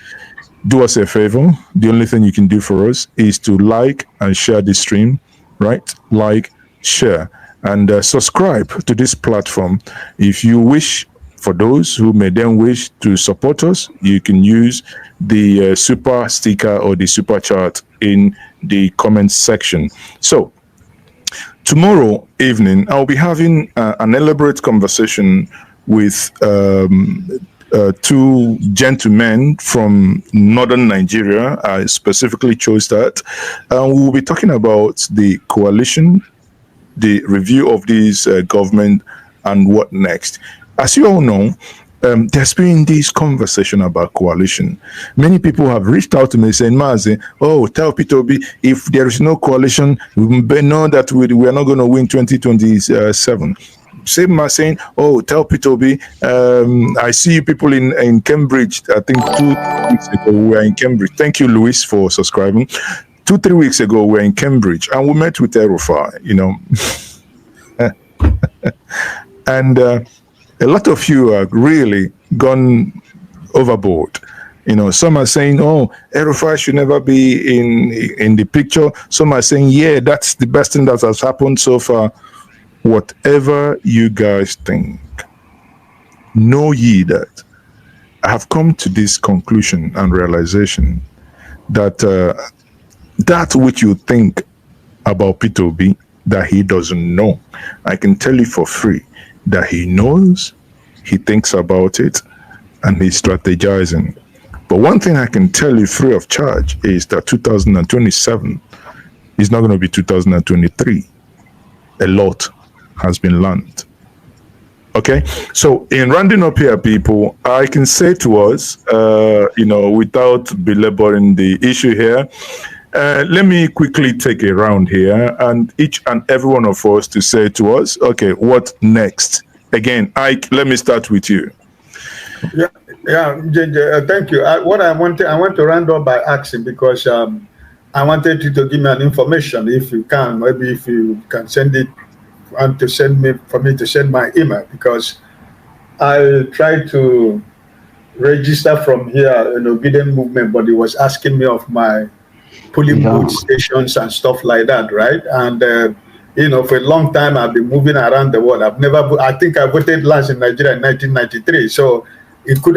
do us a favor. The only thing you can do for us is to like and share the stream, right? Like, share, and subscribe to this platform. If you wish, for those who may then wish to support us, you can use the super sticker or the super chat in the comments section. So tomorrow evening, I'll be having an elaborate conversation with two gentlemen from northern Nigeria. I specifically chose that. We'll be talking about the coalition, the review of this government, and what next. As you all know, there's been this conversation about coalition. Many people have reached out to me saying, Mazi, tell P2B, if there is no coalition, we know that we are not going to win 2027. Same as saying, tell P2B, I see you people in Cambridge. I think 2 weeks ago we were in Cambridge. Thank you, Luis, for subscribing. 2-3 weeks ago we were in Cambridge and we met with Erufai, and a lot of you have really gone overboard. Some are saying, Erufai should never be in the picture. Some are saying, yeah, that's the best thing that has happened so far. Whatever you guys think, know ye that I have come to this conclusion and realization that that which you think about P2B that he doesn't know, I can tell you for free that he knows, he thinks about it, and he's strategizing. But one thing I can tell you free of charge is that 2027 It's not going to be 2023. A lot has been learned. Okay, so in rounding up here, people, I can say to us, without belaboring the issue here, let me quickly take a round here, and each and every one of us to say to us, okay, what next? Again, Ike, let me start with you. Yeah, JJ, thank you. I want to round up by asking, because I wanted you to give me an information, if you can, maybe if you can send it, and to send me, for me to send my email, because I tried to register from here an obedient movement, but it was asking me of my polling booth stations and stuff like that, right? And for a long time I've been moving around the world. I think I voted last in Nigeria in 1993, so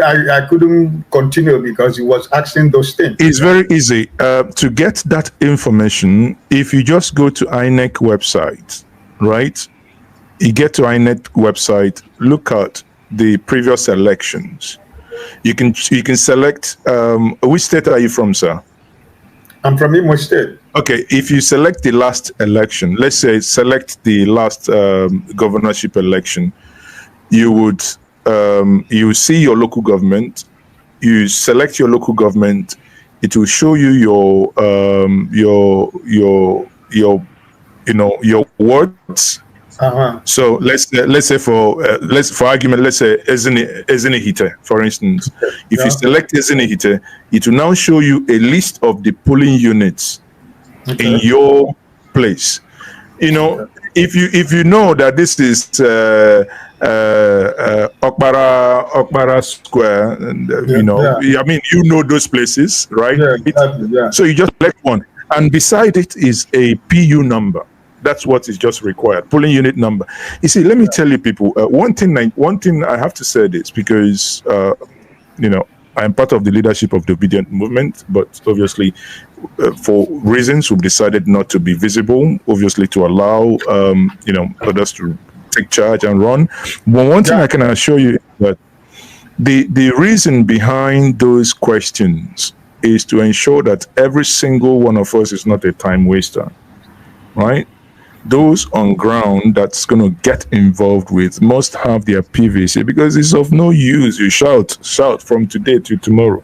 I couldn't continue because it was asking those things. It's very easy to get that information. If you just go to INEC website, right? You get to INEC website, look at the previous elections. You can select which state are you from, sir? I'm from Imo State. Okay, if you select the last election, let's say select the last governorship election, you would you see your local government. You select your local government. It will show you your wards. So let's say for argument, let's say Ezinihite, for instance. If you select Ezinihite, it will now show you a list of the polling units in your place. If you know that this is Okpara Square, and I mean, those places, right? Yeah, exactly, yeah. So you just select one, and beside it is a PU number. That's what is just required, polling unit number. You see, let me tell you, people, one thing I have to say this, because I'm part of the leadership of the obedient movement, but obviously for reasons we've decided not to be visible, obviously to allow others to take charge and run. But one thing I can assure you is that the reason behind those questions is to ensure that every single one of us is not a time waster, right? Those on ground that's going to get involved with must have their PVC, because it's of no use you shout from today to tomorrow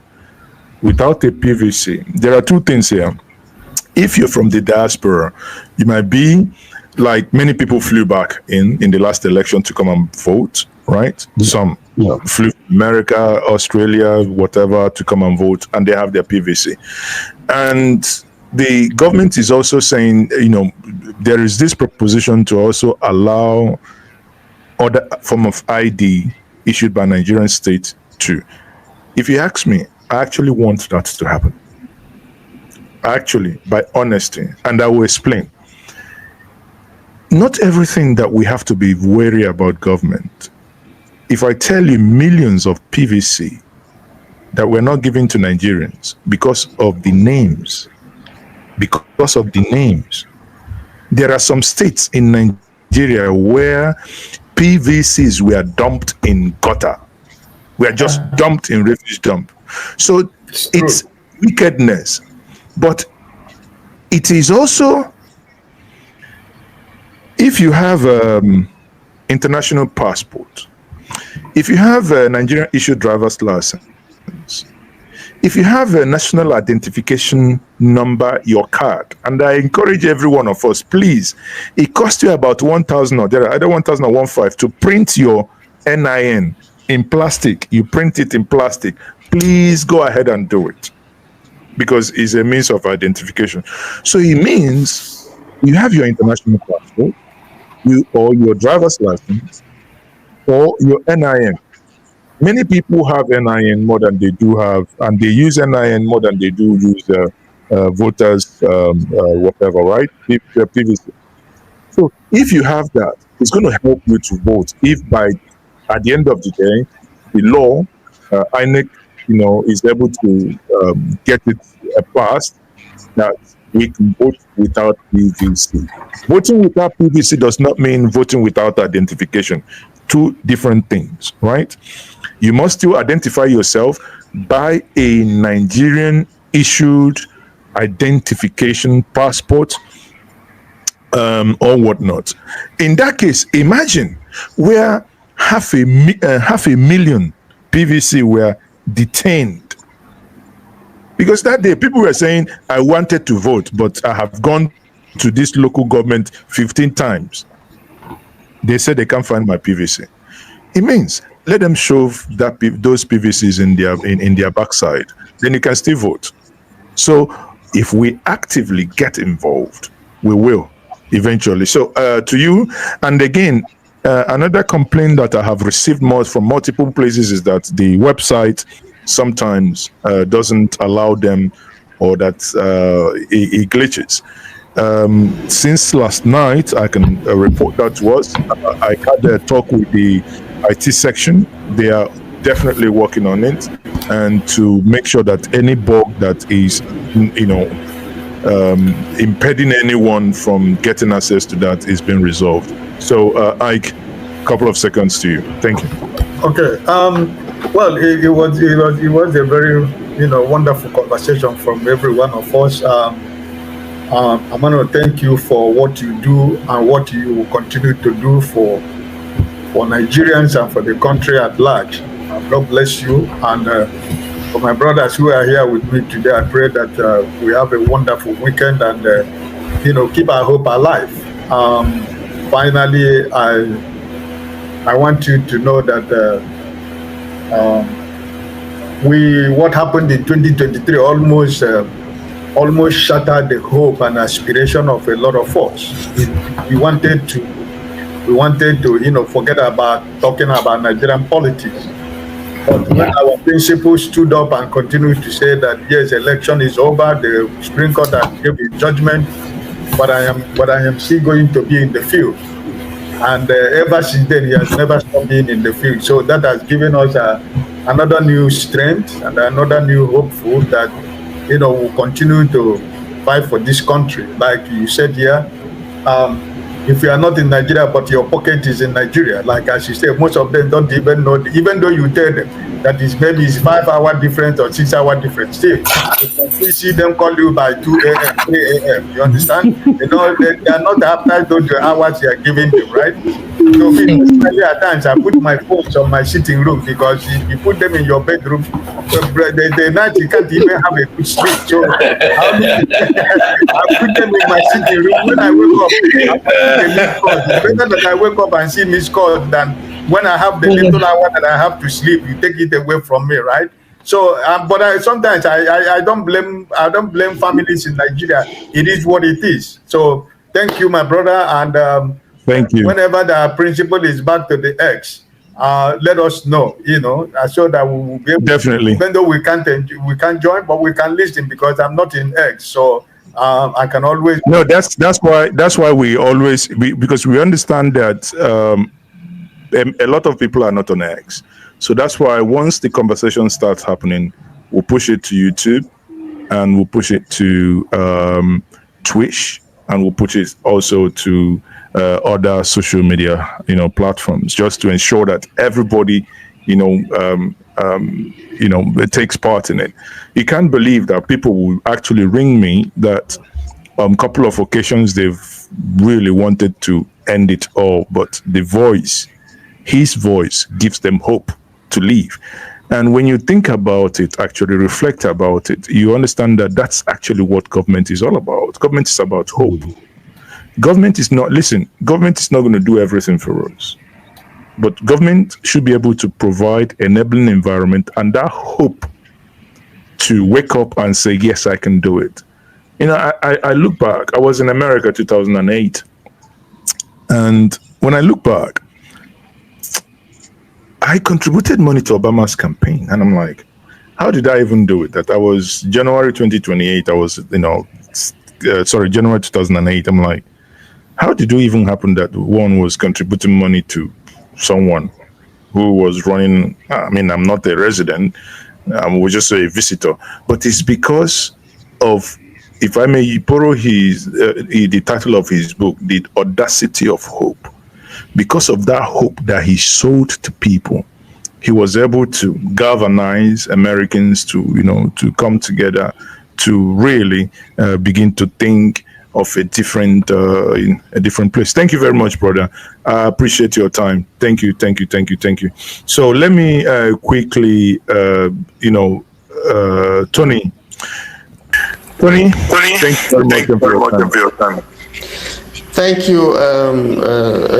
without a PVC. There are two things here. If you're from the diaspora, you might be like many people flew back in the last election to come and vote, right? Some flew from America, Australia, whatever, to come and vote, and they have their PVC. And the government is also saying, there is this proposition to also allow other form of ID issued by Nigerian state too. If you ask me, I actually want that to happen. Actually, by honesty, and I will explain. Not everything that we have to be wary about government. If I tell you millions of PVC that we're not giving to Nigerians because of the names, there are some states in Nigeria where PVCs were dumped in gutter. We are just dumped in refuse dump. So it's wickedness. But it is also, if you have international passport, if you have a Nigerian issued driver's license, if you have a national identification number, your card, and I encourage every one of us, please, it costs you about 1,000 or there are either 1,000 or 1,500 to print your NIN in plastic. You print it in plastic. Please go ahead and do it, because it's a means of identification. So it means you have your international passport, or your driver's license, or your NIN. Many people have NIN more than they do have, and they use NIN more than they do use voters, whatever, right? PVC. So if you have that, it's going to help you to vote. If at the end of the day, the law, INEC, is able to get it passed, that we can vote without PVC. Voting without PVC does not mean voting without identification. Two different things, right? You must still identify yourself by a Nigerian issued identification passport or whatnot. In that case, imagine where half a million PVC were detained. Because that day, people were saying, I wanted to vote, but I have gone to this local government 15 times. They said they can't find my PVC. It means let them shove those PVCs in their backside. Then you can still vote. So if we actively get involved, we will eventually. So to you, and again, another complaint that I have received from multiple places is that the website sometimes doesn't allow them, or that it glitches. Since last night, I can report that to us. I had a talk with the IT section. They are definitely working on it, and to make sure that any bug that is, impeding anyone from getting access to that is being resolved. So, Ike, a couple of seconds to you. Thank you. Okay. Well, it was a very wonderful conversation from every one of us. I want to thank you for what you do and what you will continue to do for Nigerians and for the country at large. God bless you. And for my brothers who are here with me today, I pray that we have a wonderful weekend and keep our hope alive. Finally, I want you to know that what happened in 2023 almost shattered the hope and aspiration of a lot of us. We wanted to forget about talking about Nigerian politics. But when our principals stood up and continued to say that yes, election is over, the Supreme Court has given judgment, but I am still going to be in the field. And ever since then, he has never stopped being in the field. So that has given us another new strength and another new hopeful that we'll continue to fight for this country. Like you said here, if you are not in Nigeria, but your pocket is in Nigeria, like as you say, most of them don't even know, even though you tell them that maybe it's 5 hour difference or 6 hour difference, still, you can see them call you by 2 a.m., 3 a.m., you understand? They are not after those hours you are giving them, right? So me, at times, I put my phones on my sitting room, because if you put them in your bedroom, the night you can't even have a good sleep. So I put them in my sitting room. When I wake up, it's better that I wake up and see missed calls than when I have the little hour that I have to sleep. You take it away from me, right? So, but sometimes I don't blame families in Nigeria. It is what it is. So, thank you, my brother, and thank you. Whenever the principal is back to the X, let us know. So that we will be able definitely. Even though we can't join, but we can listen, because I'm not in X, so I can always. No, that's why we always, because we understand that a lot of people are not on X. So that's why once the conversation starts happening, we'll push it to YouTube, and we'll push it to Twitch, and we'll push it also to other social media, platforms, just to ensure that everybody, takes part in it. You can't believe that people will actually ring me that couple of occasions they've really wanted to end it all, but his voice gives them hope to leave. And when you think about it, actually reflect about it, you understand that that's actually what government is all about. Government is about hope. Government is not going to do everything for us. But government should be able to provide enabling environment and that hope to wake up and say, yes, I can do it. I look back, I was in America 2008. And when I look back, I contributed money to Obama's campaign. And I'm like, how did I even do it? That I was January 2028. I was, January 2008. I'm like, how did it even happen that one was contributing money to someone who was running? I'm not a resident. I was just a visitor. But it's because of, if I may borrow the title of his book, The Audacity of Hope. Because of that hope that he sold to people, he was able to galvanize Americans to come together to really begin to think a different in a different place. Thank you very much, brother. I appreciate your time. Thank you. So let me quickly, Tony, thank you very much for your time. Thank you,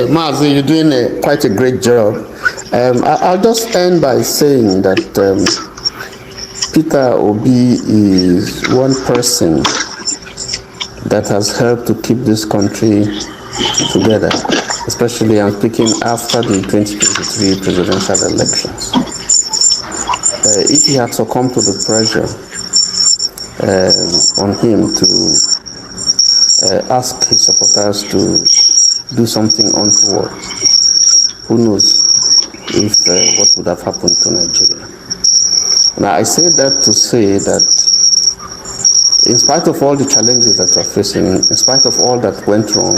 Mazi. You're doing quite a great job. I'll just end by saying that Peter Obi is one person that has helped to keep this country together, especially I'm speaking after the 2023 presidential elections. If he had succumbed to the pressure on him to ask his supporters to do something untoward, who knows if what would have happened to Nigeria. Now I say that to say that in spite of all the challenges that we're facing, in spite of all that went wrong,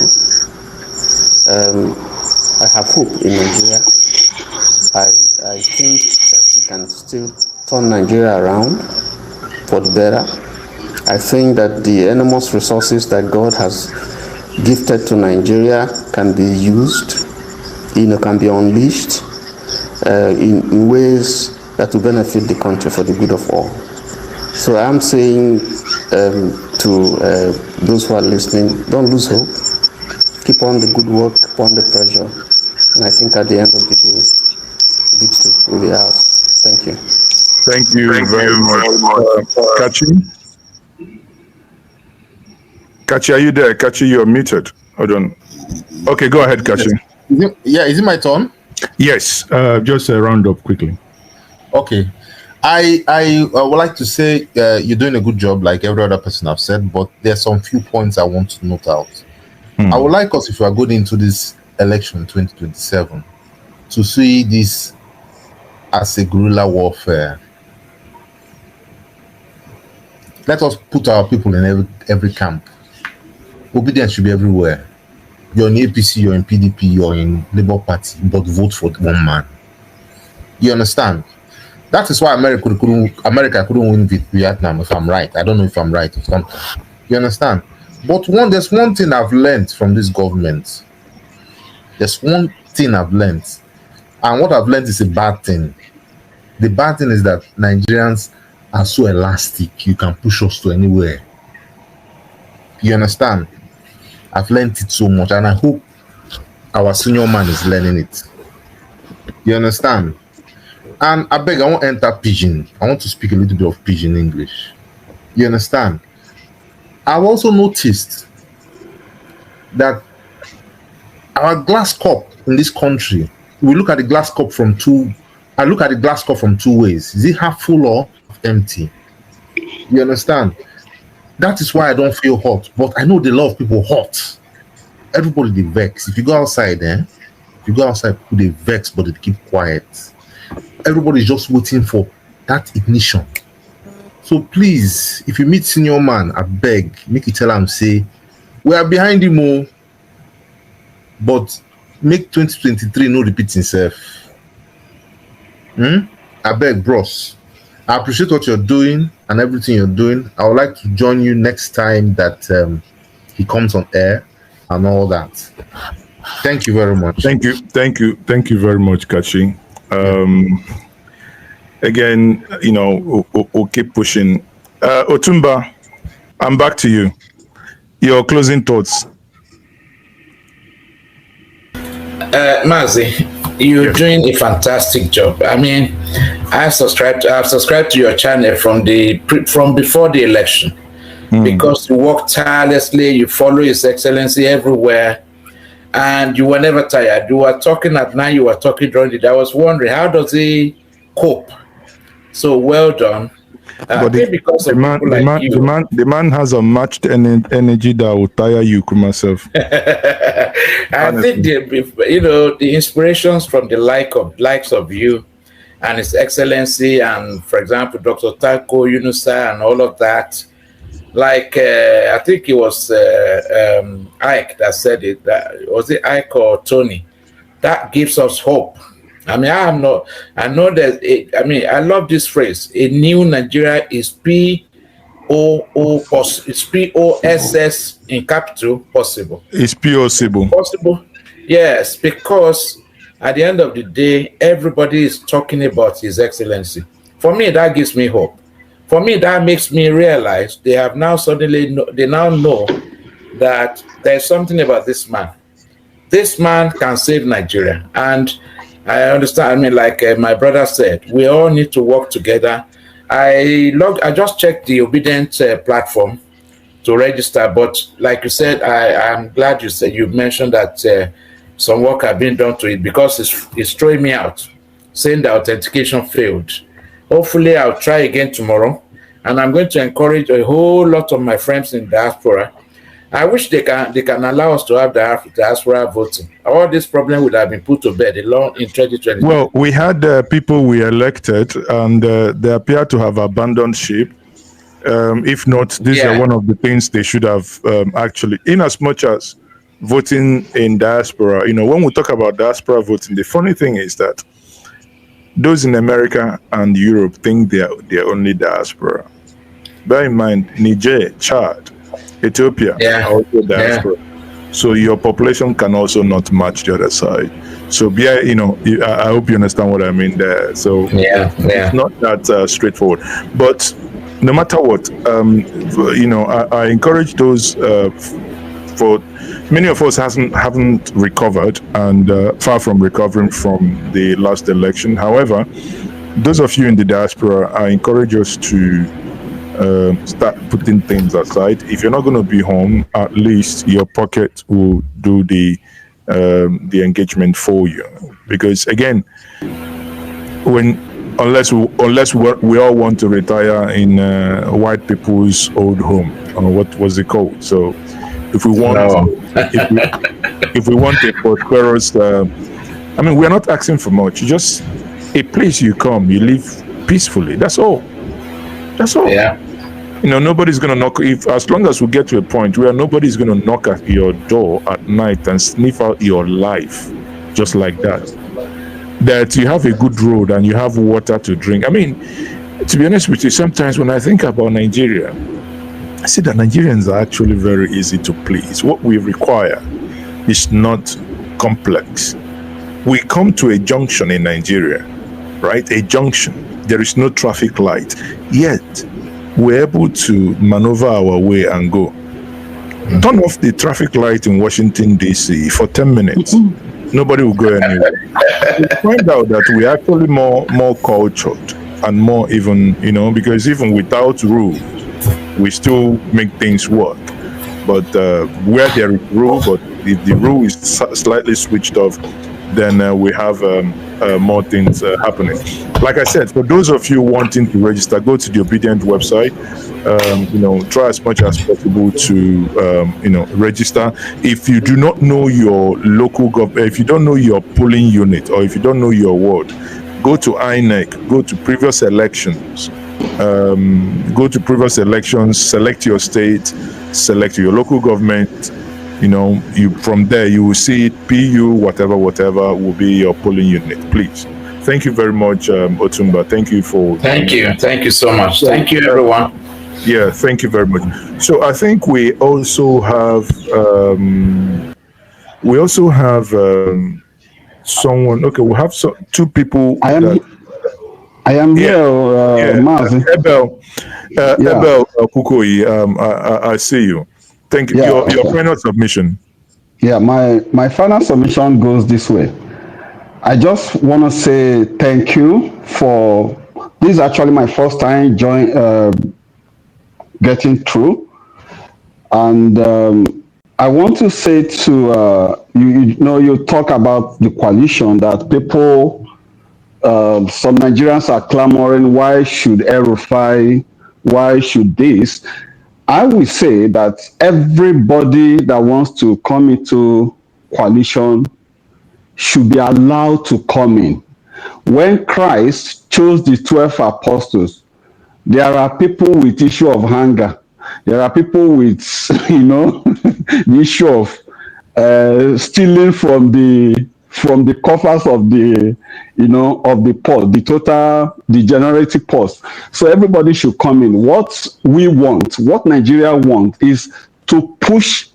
I have hope in Nigeria. I think that we can still turn Nigeria around for the better. I think that the enormous resources that God has gifted to Nigeria can be used, can be unleashed in ways that will benefit the country for the good of all. So I'm saying to those who are listening, don't lose hope. Keep on the good work, keep on the pressure. And I think at the end of the day, victory will be ours. Thank you. Thank you very much. Kachi, are you there? Kachi, you're muted. Hold on. Okay, go ahead, Kachi. Is it my turn? Yes, just round up quickly. Okay. I would like to say you're doing a good job, like every other person I've said, but there's some few points I want to note out. I would like us, if we are going into this election 2027, to see this as a guerrilla warfare. Let us put our people in every camp. Obedience should be everywhere. You're in APC, you're in PDP, you're in Labour Party, but vote for one man. You understand? That is why America couldn't win Vietnam, if I'm right. I don't know if I'm right. You understand? But there's one thing I've learned from this government. There's one thing I've learned. And what I've learned is a bad thing. The bad thing is that Nigerians are so elastic. You can push us to anywhere. You understand? I've learned it so much, and I hope our senior man is learning it. You understand? And I beg, I won't enter pidgin. I want to speak a little bit of pidgin English. You understand? I've also noticed that our glass cup in this country, we look at the glass cup from I look at the glass cup from two ways. Is it half full or empty? You understand? That is why I don't feel hot. But I know the lot of people hot. Everybody they vex. If you go outside, people they vex, but they keep quiet. Everybody's just waiting for that ignition. So please, if you meet senior man, I beg, make you tell him, say, we are behind him more, but make 2023 no repeat himself. I beg, bros. I appreciate what you're doing and everything you're doing. I would like to join you next time that he comes on air and all that. Thank you very much. Thank you very much, Kachi. Again, we'll keep pushing. Otumba, I'm back to you. Your closing thoughts. Mazi, you're doing a fantastic job. I mean, I've subscribed to your channel from before the election because you work tirelessly, you follow His Excellency everywhere, and you were never tired. You were talking at night, you were talking during the day. I was wondering, how does he cope? So well done. But the man has a matched energy that will tire you, myself. I think the inspirations from the likes of you and His Excellency, and for example, Dr. Tako, Yunusa, and all of that. Like I think it was Ike that said it. Was it Ike or Tony? That gives us hope. I mean, I know that. I love this phrase. A new Nigeria is PNG. It's POSS in capital possible. It's possible. Possible, yes, because at the end of the day, everybody is talking about His Excellency. For me, that gives me hope. For me, that makes me realize they have now suddenly they now know that there's something about this man. This man can save Nigeria, and I understand. I mean, like my brother said, we all need to work together. I just checked the Obedient platform to register, but like you said, I'm glad you mentioned that some work has been done to it, because it's throwing me out, saying the authentication failed. Hopefully, I'll try again tomorrow, and I'm going to encourage a whole lot of my friends in diaspora. I wish they can allow us to have diaspora voting. All this problem would have been put to bed along in 2020. Well, we had people we elected, and they appear to have abandoned ship. If not, these are one of the things they should have actually, in as much as voting in diaspora. You know, when we talk about diaspora voting, the funny thing is that those in America and Europe think they're only diaspora. Bear in mind, Niger, Chad, Ethiopia are also diaspora. So your population can also not match the other side. So I hope you understand what I mean there. So it's not that straightforward. But no matter what, I encourage those. For many of us haven't recovered, and far from recovering from the last election. However, those of you in the diaspora, I encourage us to start putting things aside. If you're not going to be home, at least your pocket will do the engagement for you. Because again, unless we all want to retire in white people's old home, or what was it called? So if we want, if we want a prosperous, we're not asking for much. Just a place you come, you live peacefully. That's all. That's all. Yeah. Nobody's gonna knock. As long as we get to a point where nobody's gonna knock at your door at night and sniff out your life, just like that. That you have a good road and you have water to drink. To be honest with you, sometimes when I think about Nigeria, I see that Nigerians are actually very easy to please. What we require is not complex. We come to a junction in Nigeria, right? A junction. There is no traffic light. Yet, we're able to maneuver our way and go. Turn off the traffic light in Washington, D.C. for 10 minutes. Nobody will go anywhere. We find out that we're actually more cultured and more even, because even without rule, we still make things work. But where there is rule, but if the rule is slightly switched off, then we have more things happening. Like I said, for those of you wanting to register, go to the Obedient website. Try as much as possible to register. If you do not know your local government, if you don't know your polling unit, or if you don't know your ward, go to INEC, go to previous elections. Select your state, select your local government. From there you will see it, PU, whatever will be your polling unit. Please. Thank you very much, Otumba. Thank you so much. Thank you, everyone. Yeah, thank you very much. So I think we also have someone. Okay, we have two people. I am here, Mazi. Ebel Kukoyi, I see you. Thank you. Your final submission. Yeah, my final submission goes this way. I just want to say thank you for this. Is actually my first time getting through, and I want to say to you talk about the coalition that people. Some Nigerians are clamoring, why should El-Rufai, why should this? I will say that everybody that wants to come into coalition should be allowed to come in. When Christ chose the 12 apostles, there are people with issue of hunger. There are people with, the issue of stealing from from the coffers of the, of the post, the generative post. So everybody should come in. What we want, what Nigeria wants, is to push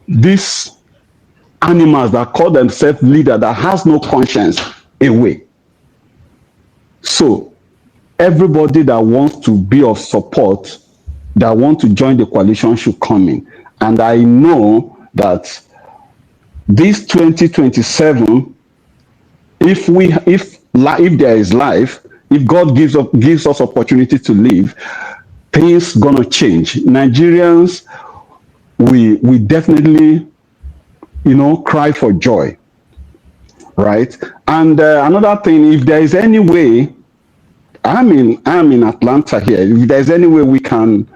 these animals that call themselves leader that has no conscience away. So everybody that wants to be of support, that want to join the coalition, should come in. And I know that this 2027, if there is life, if God gives us opportunity to live, things gonna change. Nigerians, we definitely, cry for joy, right? And another thing, if there is any way, I'm in Atlanta here. If there's any way we can,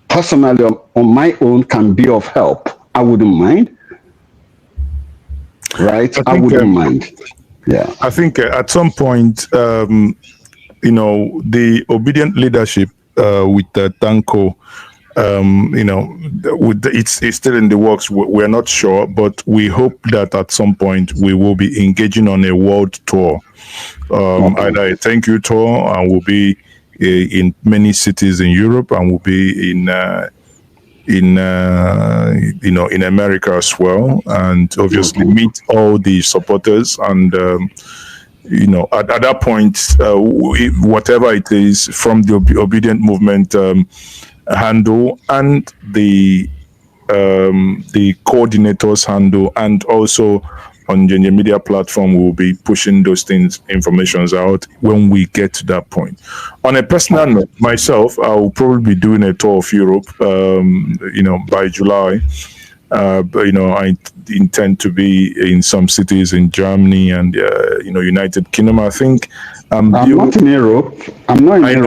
personally on my own, can be of help, I wouldn't mind. Right? I wouldn't mind. Yeah. I think at some point, the obedient leadership with Tanko, it's still in the works. We're not sure, but we hope that at some point we will be engaging on a world tour, either a thank you tour, and we'll be in many cities in Europe, and we'll be in America as well, and obviously meet all the supporters. And at that point, whatever it is from the obedient movement handle and the coordinators handle, and also on the media platform, we'll be pushing those informations out when we get to that point. On a personal note, myself, I'll probably be doing a tour of Europe, by July. But, I intend to be in some cities in Germany and, United Kingdom. I think I'm not in Europe. I'm not in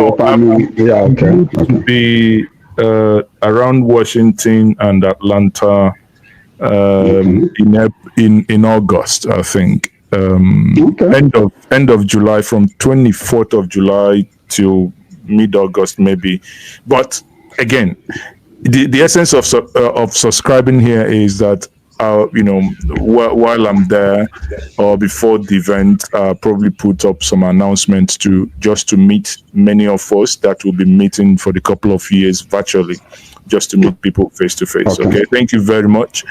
Europe. To be around Washington and Atlanta in August, I think. End of July, from 24th of July till mid-August maybe. But again, the essence of subscribing here is that while I'm there or before the event, probably put up some announcements to meet many of us that will be meeting for the couple of years virtually, just to meet people face to face. Okay, thank you very much,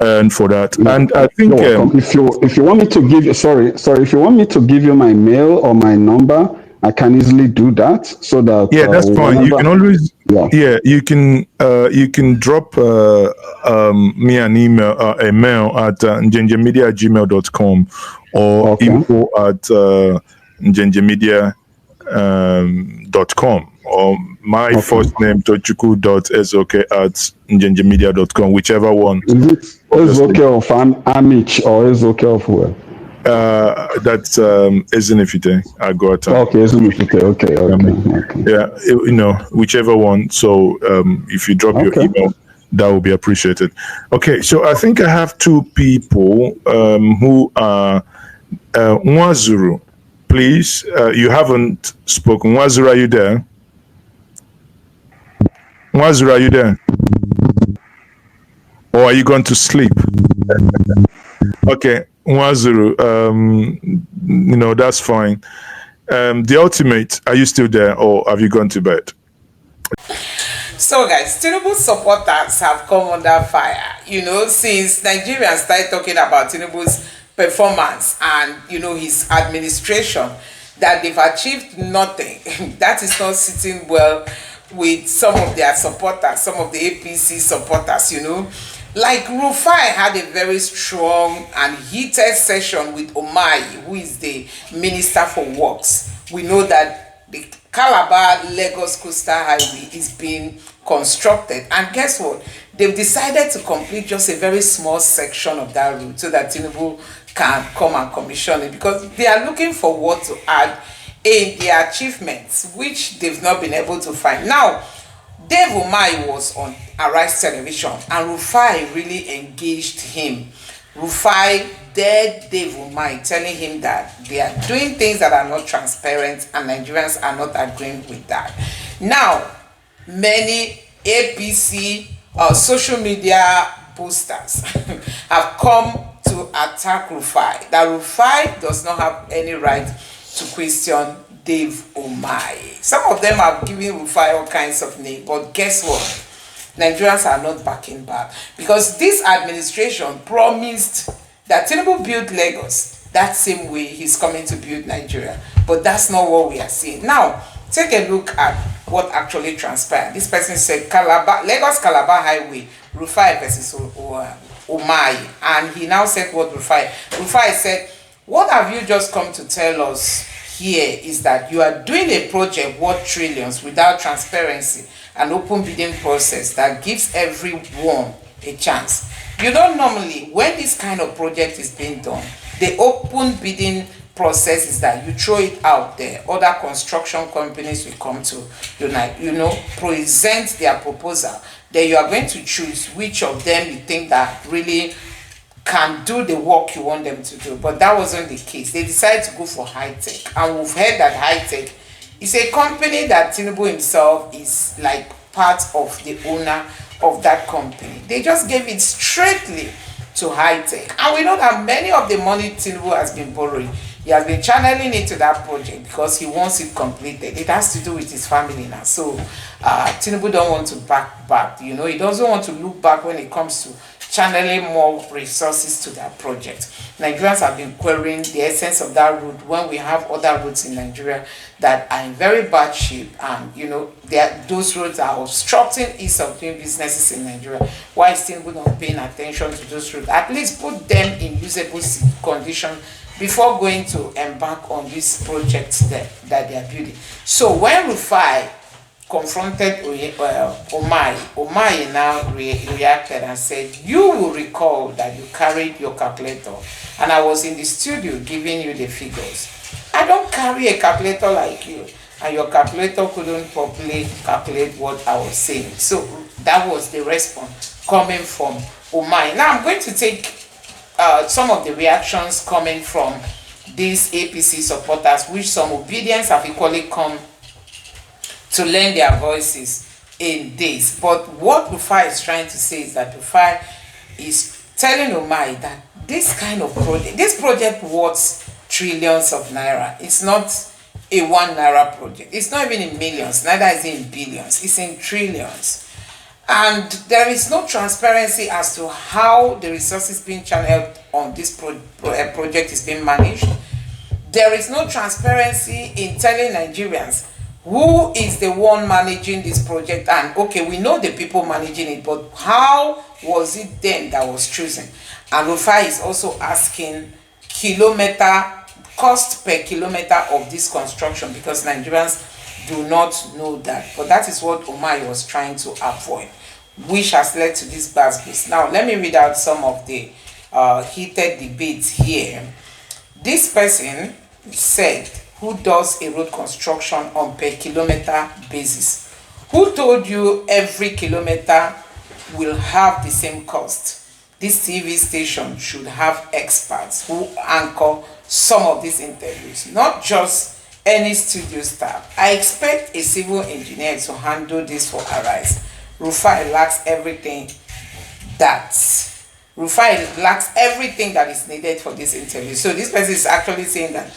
and for that. And I think if you want me to give you, if you want me to give you my mail or my number, I can easily do that, so that that's fine. You can always you can drop me an email, a mail at njenjemedia@gmail.com or info at njenjemedia.com. Or my first name, tochuku.ezoke@njenjemedia.com, whichever one. Is it Ezoke of Amich or Ezoke of where? That's Ezenefite. I got okay, Ezenefite. Okay. Yeah, whichever one. So if you drop your email, that will be appreciated. Okay, so I think I have two people who are Nwazuru. Please, you haven't spoken. Nwazuru, are you there? Nwazuru, are you there? Or are you going to sleep? Okay, Nwazuru, that's fine. The ultimate, are you still there, or have you gone to bed? So guys, Tinubu supporters have come under fire, since Nigerians started talking about Tinubu's performance and, his administration, that they've achieved nothing. That is not sitting well with some of their supporters, some of the APC supporters, Like Rufai had a very strong and heated session with Omai, who is the Minister for Works. We know that the Calabar-Lagos Coastal Highway is being constructed. And guess what? They've decided to complete just a very small section of that route so that Tinubu can come and commission it, because they are looking for what to add in their achievements, which they've not been able to find. Now, Dave Umai was on Arise Television, and Rufai really engaged him. Rufai dared Dave Umai, telling him that they are doing things that are not transparent, and Nigerians are not agreeing with that. Now, many APC social media posters have come to to attack Rufai. That Rufai does not have any right to question Dave Umahi. Some of them have given Rufai all kinds of names, but guess what? Nigerians are not backing back, because this administration promised that Tinubu built Lagos that same way he's coming to build Nigeria, but that's not what we are seeing. Now, take a look at what actually transpired. This person said Lagos Calabar Highway, Rufai versus Umahi, and he now said what Rufai said, what have you just come to tell us here is that you are doing a project worth trillions without transparency and open bidding process that gives everyone a chance. You don't normally, when this kind of project is being done, the open bidding process is that you throw it out there. Other construction companies will come to present their proposal. Then you are going to choose which of them you think that really can do the work you want them to do. But that wasn't the case. They decided to go for high tech, and we've heard that high tech is a company that Tinubu himself is like part of the owner of that company. They just gave it straightly to high tech, and we know that many of the money Tinubu has been borrowing, he has been channeling into that project because he wants it completed. It has to do with his family now. So Tinubu don't want to back. He doesn't want to look back when it comes to channeling more resources to that project. Nigerians have been querying the essence of that route when we have other routes in Nigeria that are in very bad shape, and those roads are obstructing ease of doing businesses in Nigeria. Why is Tinubu not paying attention to those roads? At least put them in usable condition before going to embark on this project that they are building. So when Rufai confronted Umahi now reacted and said, you will recall that you carried your calculator and I was in the studio giving you the figures. I don't carry a calculator like you, and your calculator couldn't properly calculate what I was saying. So that was the response coming from Umahi. Now I'm going to take some of the reactions coming from these APC supporters, which some obedience have equally come to lend their voices in this. But what Rufai is trying to say is that Rufai is telling Umahi that this kind of project, this project worth trillions of naira. It's not a 1 naira project. It's not even in millions, neither is it in billions. It's in trillions. And there is no transparency as to how the resources being channeled on this project is being managed. There is no transparency in telling Nigerians who is the one managing this project. And okay, we know the people managing it, but how was it then that was chosen? And Rufai is also asking cost per kilometer of this construction, because Nigerians do not know that. But that is what Umahi was trying to avoid, which has led to this buzz. Now let me read out some of the heated debates here. This person said, who does a road construction on per kilometer basis? Who told you every kilometer will have the same cost? This TV station should have experts who anchor some of these interviews, not just any studio staff. I expect a civil engineer to handle this for Arise. Rufai lacks everything that is needed for this interview. So this person is actually saying that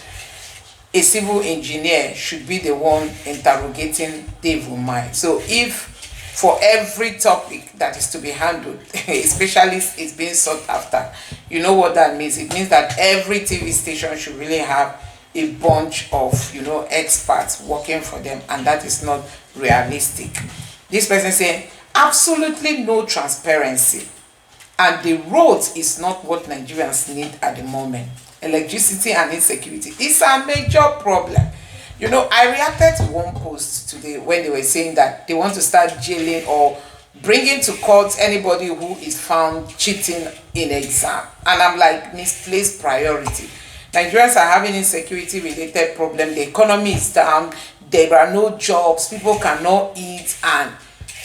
a civil engineer should be the one interrogating Dave Umahi. So if for every topic that is to be handled, a specialist is being sought after, you know what that means? It means that every TV station should really have a bunch of experts working for them, and that is not realistic. This person saying absolutely no transparency, and the roads is not what Nigerians need at the moment. Electricity and insecurity is a major problem. I reacted to one post today when they were saying that they want to start jailing or bringing to court anybody who is found cheating in exam, and I'm like, misplaced priority. Nigerians are having insecurity related problem. The economy is down, there are no jobs, people cannot eat, and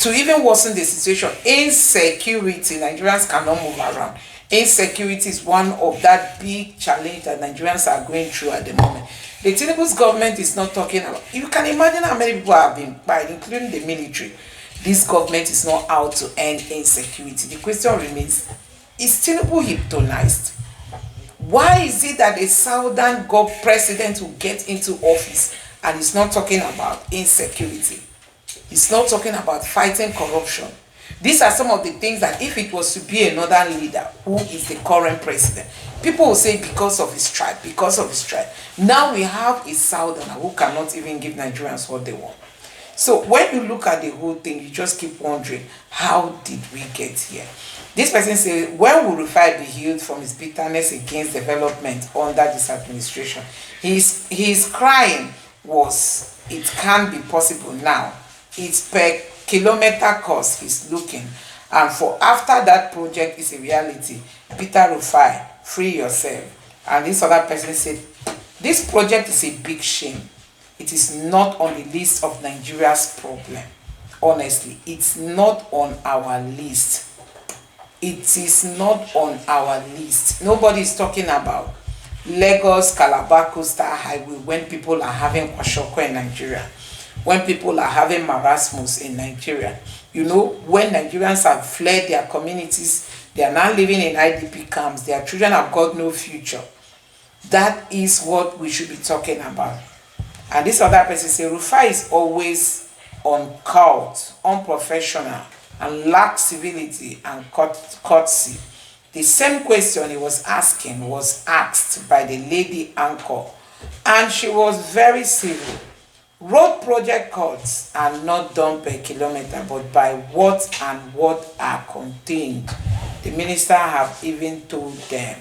to even worsen the situation, insecurity, Nigerians cannot move around. Insecurity is one of that big challenge that Nigerians are going through at the moment. The Tinubu's government is not talking about. You can imagine how many people have been fired, including the military. This government is not out to end insecurity. The question remains, is Tinubu hypnotized? Why is it that a southern god president will get into office and he's not talking about insecurity? He's not talking about fighting corruption. These are some of the things that if it was to be another leader who is the current president, people will say because of his tribe, because of his tribe. Now we have a southerner who cannot even give Nigerians what they want. So when you look at the whole thing, you just keep wondering, how did we get here? This person says, when will Rufai be healed from his bitterness against development under this administration? His crying was, it can't be possible now. It's per kilometer cost he's looking. And for after that project is a reality, Peter Rufai, free yourself. And this other person said, this project is a big shame. It is not on the list of Nigeria's problem. Honestly, it's not on our list. It is not on our list. Nobody is talking about Lagos Calabar Coastal Highway when people are having kwashoko in Nigeria, when people are having marasmus in Nigeria. You know, when Nigerians have fled their communities, they are now living in IDP camps, their children have got no future. That is what we should be talking about. And this other person say Rufai is always uncouth, unprofessional, and lacks civility and courtesy. The same question he was asking was asked by the lady anchor, and she was very civil. Road project costs are not done per kilometer, but by what and what are contained. The minister have even told them.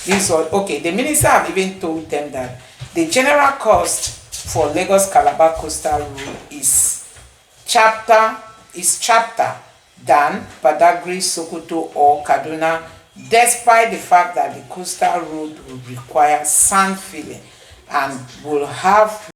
This was okay. The minister have even told them that the general cost for Lagos Calabar Coastal Road is chapter than Badagry, Sokoto, or Kaduna, despite the fact that the coastal road will require sand filling and will have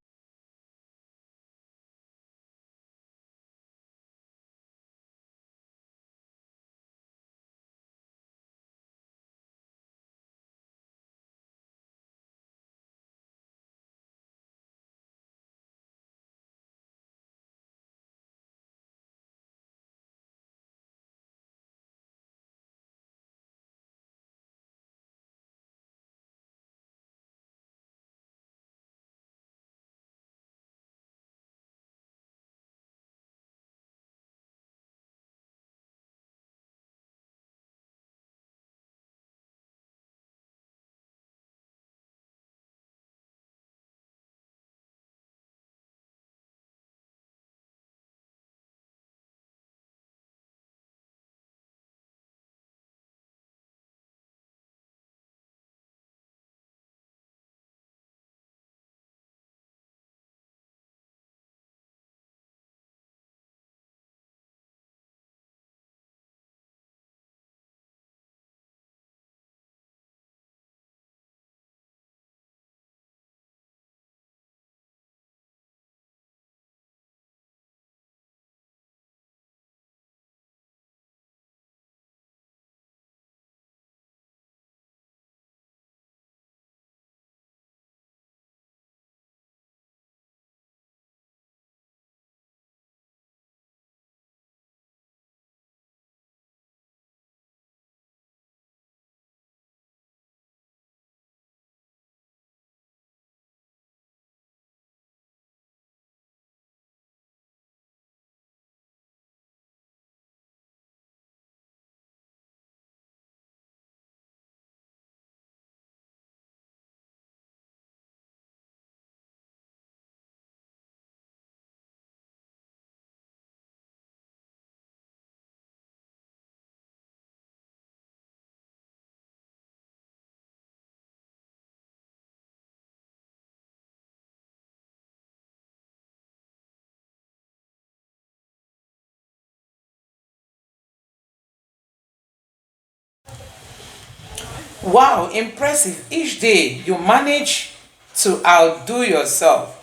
wow, impressive. Each day you manage to outdo yourself.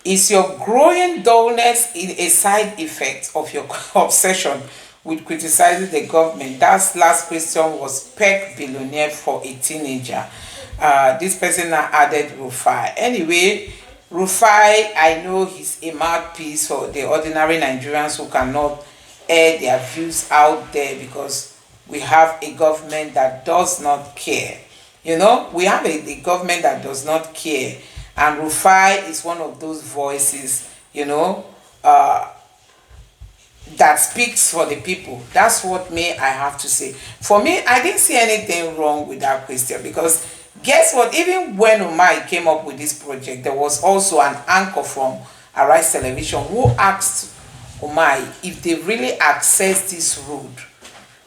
Is your growing dullness a side effect of your obsession with criticizing the government? That last question was peck billionaire for a teenager. This person now added Rufai. Anyway, Rufai, I know he's a mouthpiece for the ordinary Nigerians who cannot air their views out there because we have a government that does not care. You know, we have a government that does not care, and Rufai is one of those voices, you know, that speaks for the people. That's what I have to say. For me, I didn't see anything wrong with that question, because guess what? Even when Umai came up with this project, there was also an anchor from Arise Television who asked Umai if they really access this road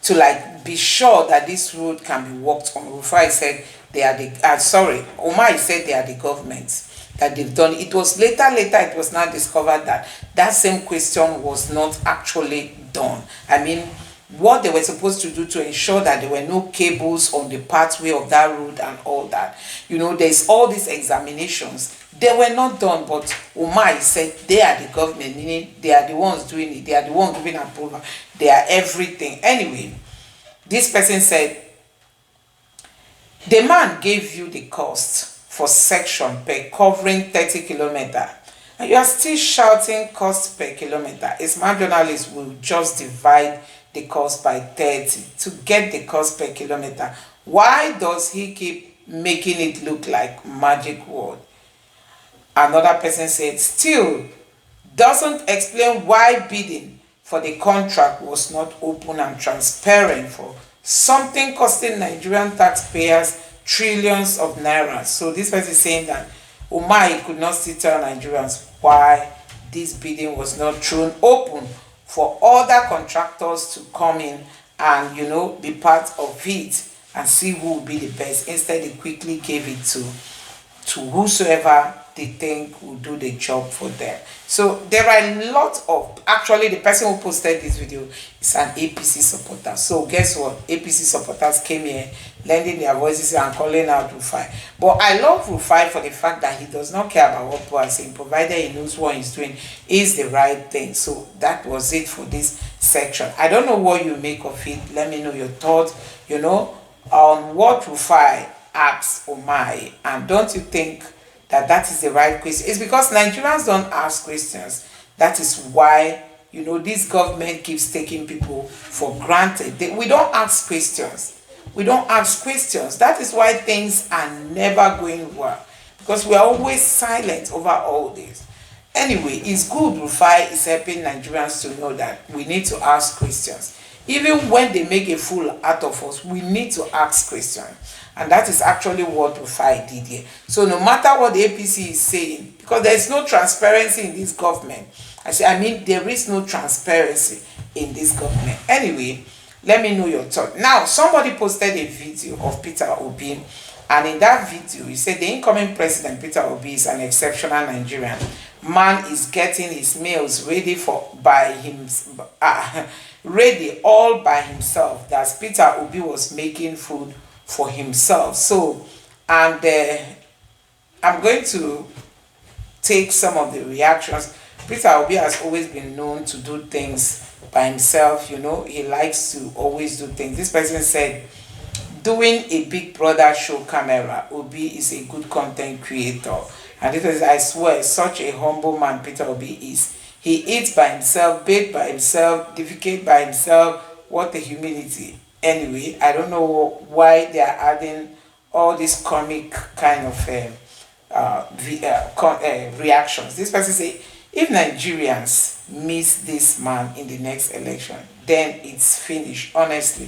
to like be sure that this road can be worked on. Rufai said they are the Umai said they are the government, that they've done. It was later it was now discovered that that same question was not actually done. I mean, what they were supposed to do to ensure that there were no cables on the pathway of that road and all that, you know, there's all these examinations, they were not done. But Umai said they are the government, meaning they are the ones doing it, they are the ones giving approval, they are everything. Anyway, this person said the man gave you the cost for section per covering 30 kilometers, and you are still shouting cost per kilometer. A smart journalist will just divide the cost by 30 to get the cost per kilometer. Why does he keep making it look like magic word? Another person said, still doesn't explain why bidding for the contract was not open and transparent for something costing Nigerian taxpayers trillions of naira. So this person is saying that Umai could not still tell Nigerians why this bidding was not thrown open for other contractors to come in and, you know, be part of it and see who will be the best. Instead, they quickly gave it to whosoever they think will do the job for them. So there are a lot of, actually the person who posted this video is an APC supporter. So guess what? APC supporters came here lending their voices and calling out Rufai. But I love Rufai for the fact that he does not care about what people are saying, provided he knows what he's doing is the right thing. So that was it for this section. I don't know what you make of it. Let me know your thoughts, you know, on what Rufai asks Umai, and don't you think that is the right question? It's because Nigerians don't ask questions. That is why, you know, this government keeps taking people for granted. We don't ask questions. We don't ask questions. That is why things are never going well, because we are always silent over all this. Anyway, it's good Rufai is helping Nigerians to know that we need to ask questions. Even when they make a fool out of us, we need to ask questions. And that is actually what Rufai did here. So no matter what the APC is saying, because there is no transparency in this government. I mean, there is no transparency in this government. Anyway, let me know your thought. Now, somebody posted a video of Peter Obi, and in that video, he said the incoming president, Peter Obi, is an exceptional Nigerian. Man is getting his meals ready ready all by himself. That Peter Obi was making food for himself. So, and I'm going to take some of the reactions. Peter Obi has always been known to do things by himself, you know, he likes to always do things. This person said, doing a Big Brother show camera, Obi is a good content creator. And this is, I swear, such a humble man Peter Obi is. He eats by himself, bathes by himself, defecates by himself. What a humility. Anyway, I don't know why they are adding all these comic kind of reactions. This person say, if Nigerians miss this man in the next election, then it's finished. Honestly,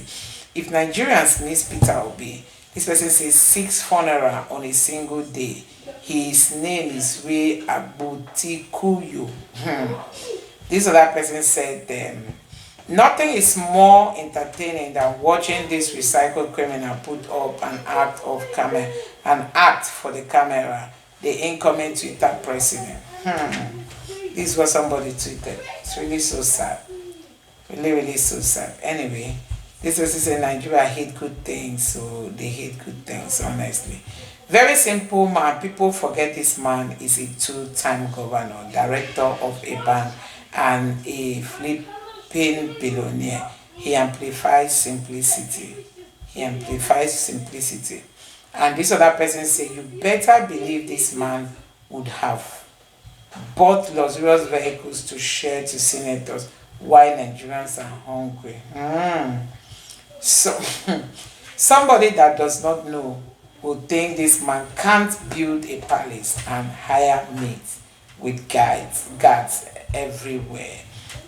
if Nigerians miss Peter Obi, this person says 6 funerals on a single day. His name is Ray Abutikuyo. This other person said, nothing is more entertaining than watching this recycled criminal put up an act for the camera, the incoming Twitter president. This is what somebody tweeted. It's really so sad. Really, really so sad. Anyway, this was saying Nigeria hate good things, so they hate good things, honestly. Very simple man. People forget this man is a 2-time governor, director of a bank, and a flipping billionaire. He amplifies simplicity. He amplifies simplicity. And this other person said, you better believe this man would have bought luxurious vehicles to share to senators while Nigerians are hungry. So, somebody that does not know would think this man can't build a palace and hire maids with guards everywhere.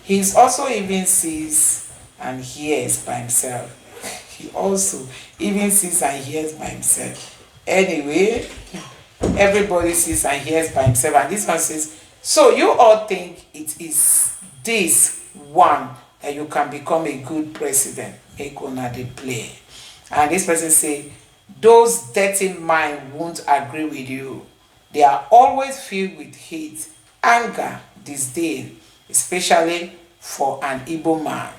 He's also even sees and hears by himself. He also even sees and hears by himself. Anyway, everybody sees and hears by himself. And this one says, so you all think it is this one that you can become a good president? Make una dey play. And this person say, those dirty minds won't agree with you. They are always filled with hate, anger, disdain, especially for an Igbo man,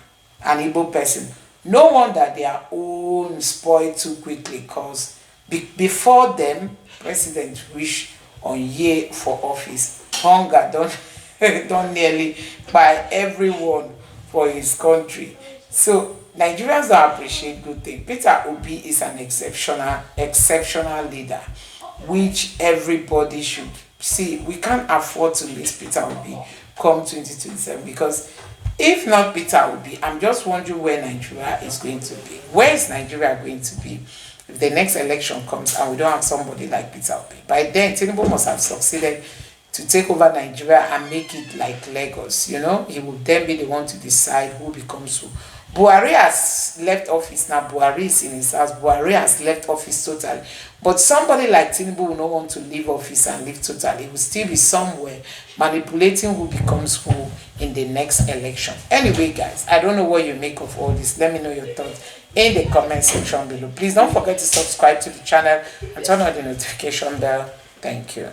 an Igbo person. No wonder their own spoil too quickly, because before them, president reach on year for office. Hunger don't nearly buy everyone for his country. So Nigerians don't appreciate good things. Peter Obi is an exceptional leader, which everybody should see. We can't afford to lose Peter Obi come 2027, because if not Peter Obi, I'm just wondering where Nigeria is going to be. Where is Nigeria going to be if the next election comes and we don't have somebody like Peter Obi? By then, Tinubu must have succeeded to take over Nigeria and make it like Lagos. You know, he will then be the one to decide who becomes who. Buhari has left office now. Buhari is in his house. Buhari has left office totally. But somebody like Tinubu will not want to leave office and leave totally. He will still be somewhere manipulating who becomes who in the next election. Anyway, guys, I don't know what you make of all this. Let me know your thoughts in the comment section below. Please don't forget to subscribe to the channel and turn on the notification bell. Thank you.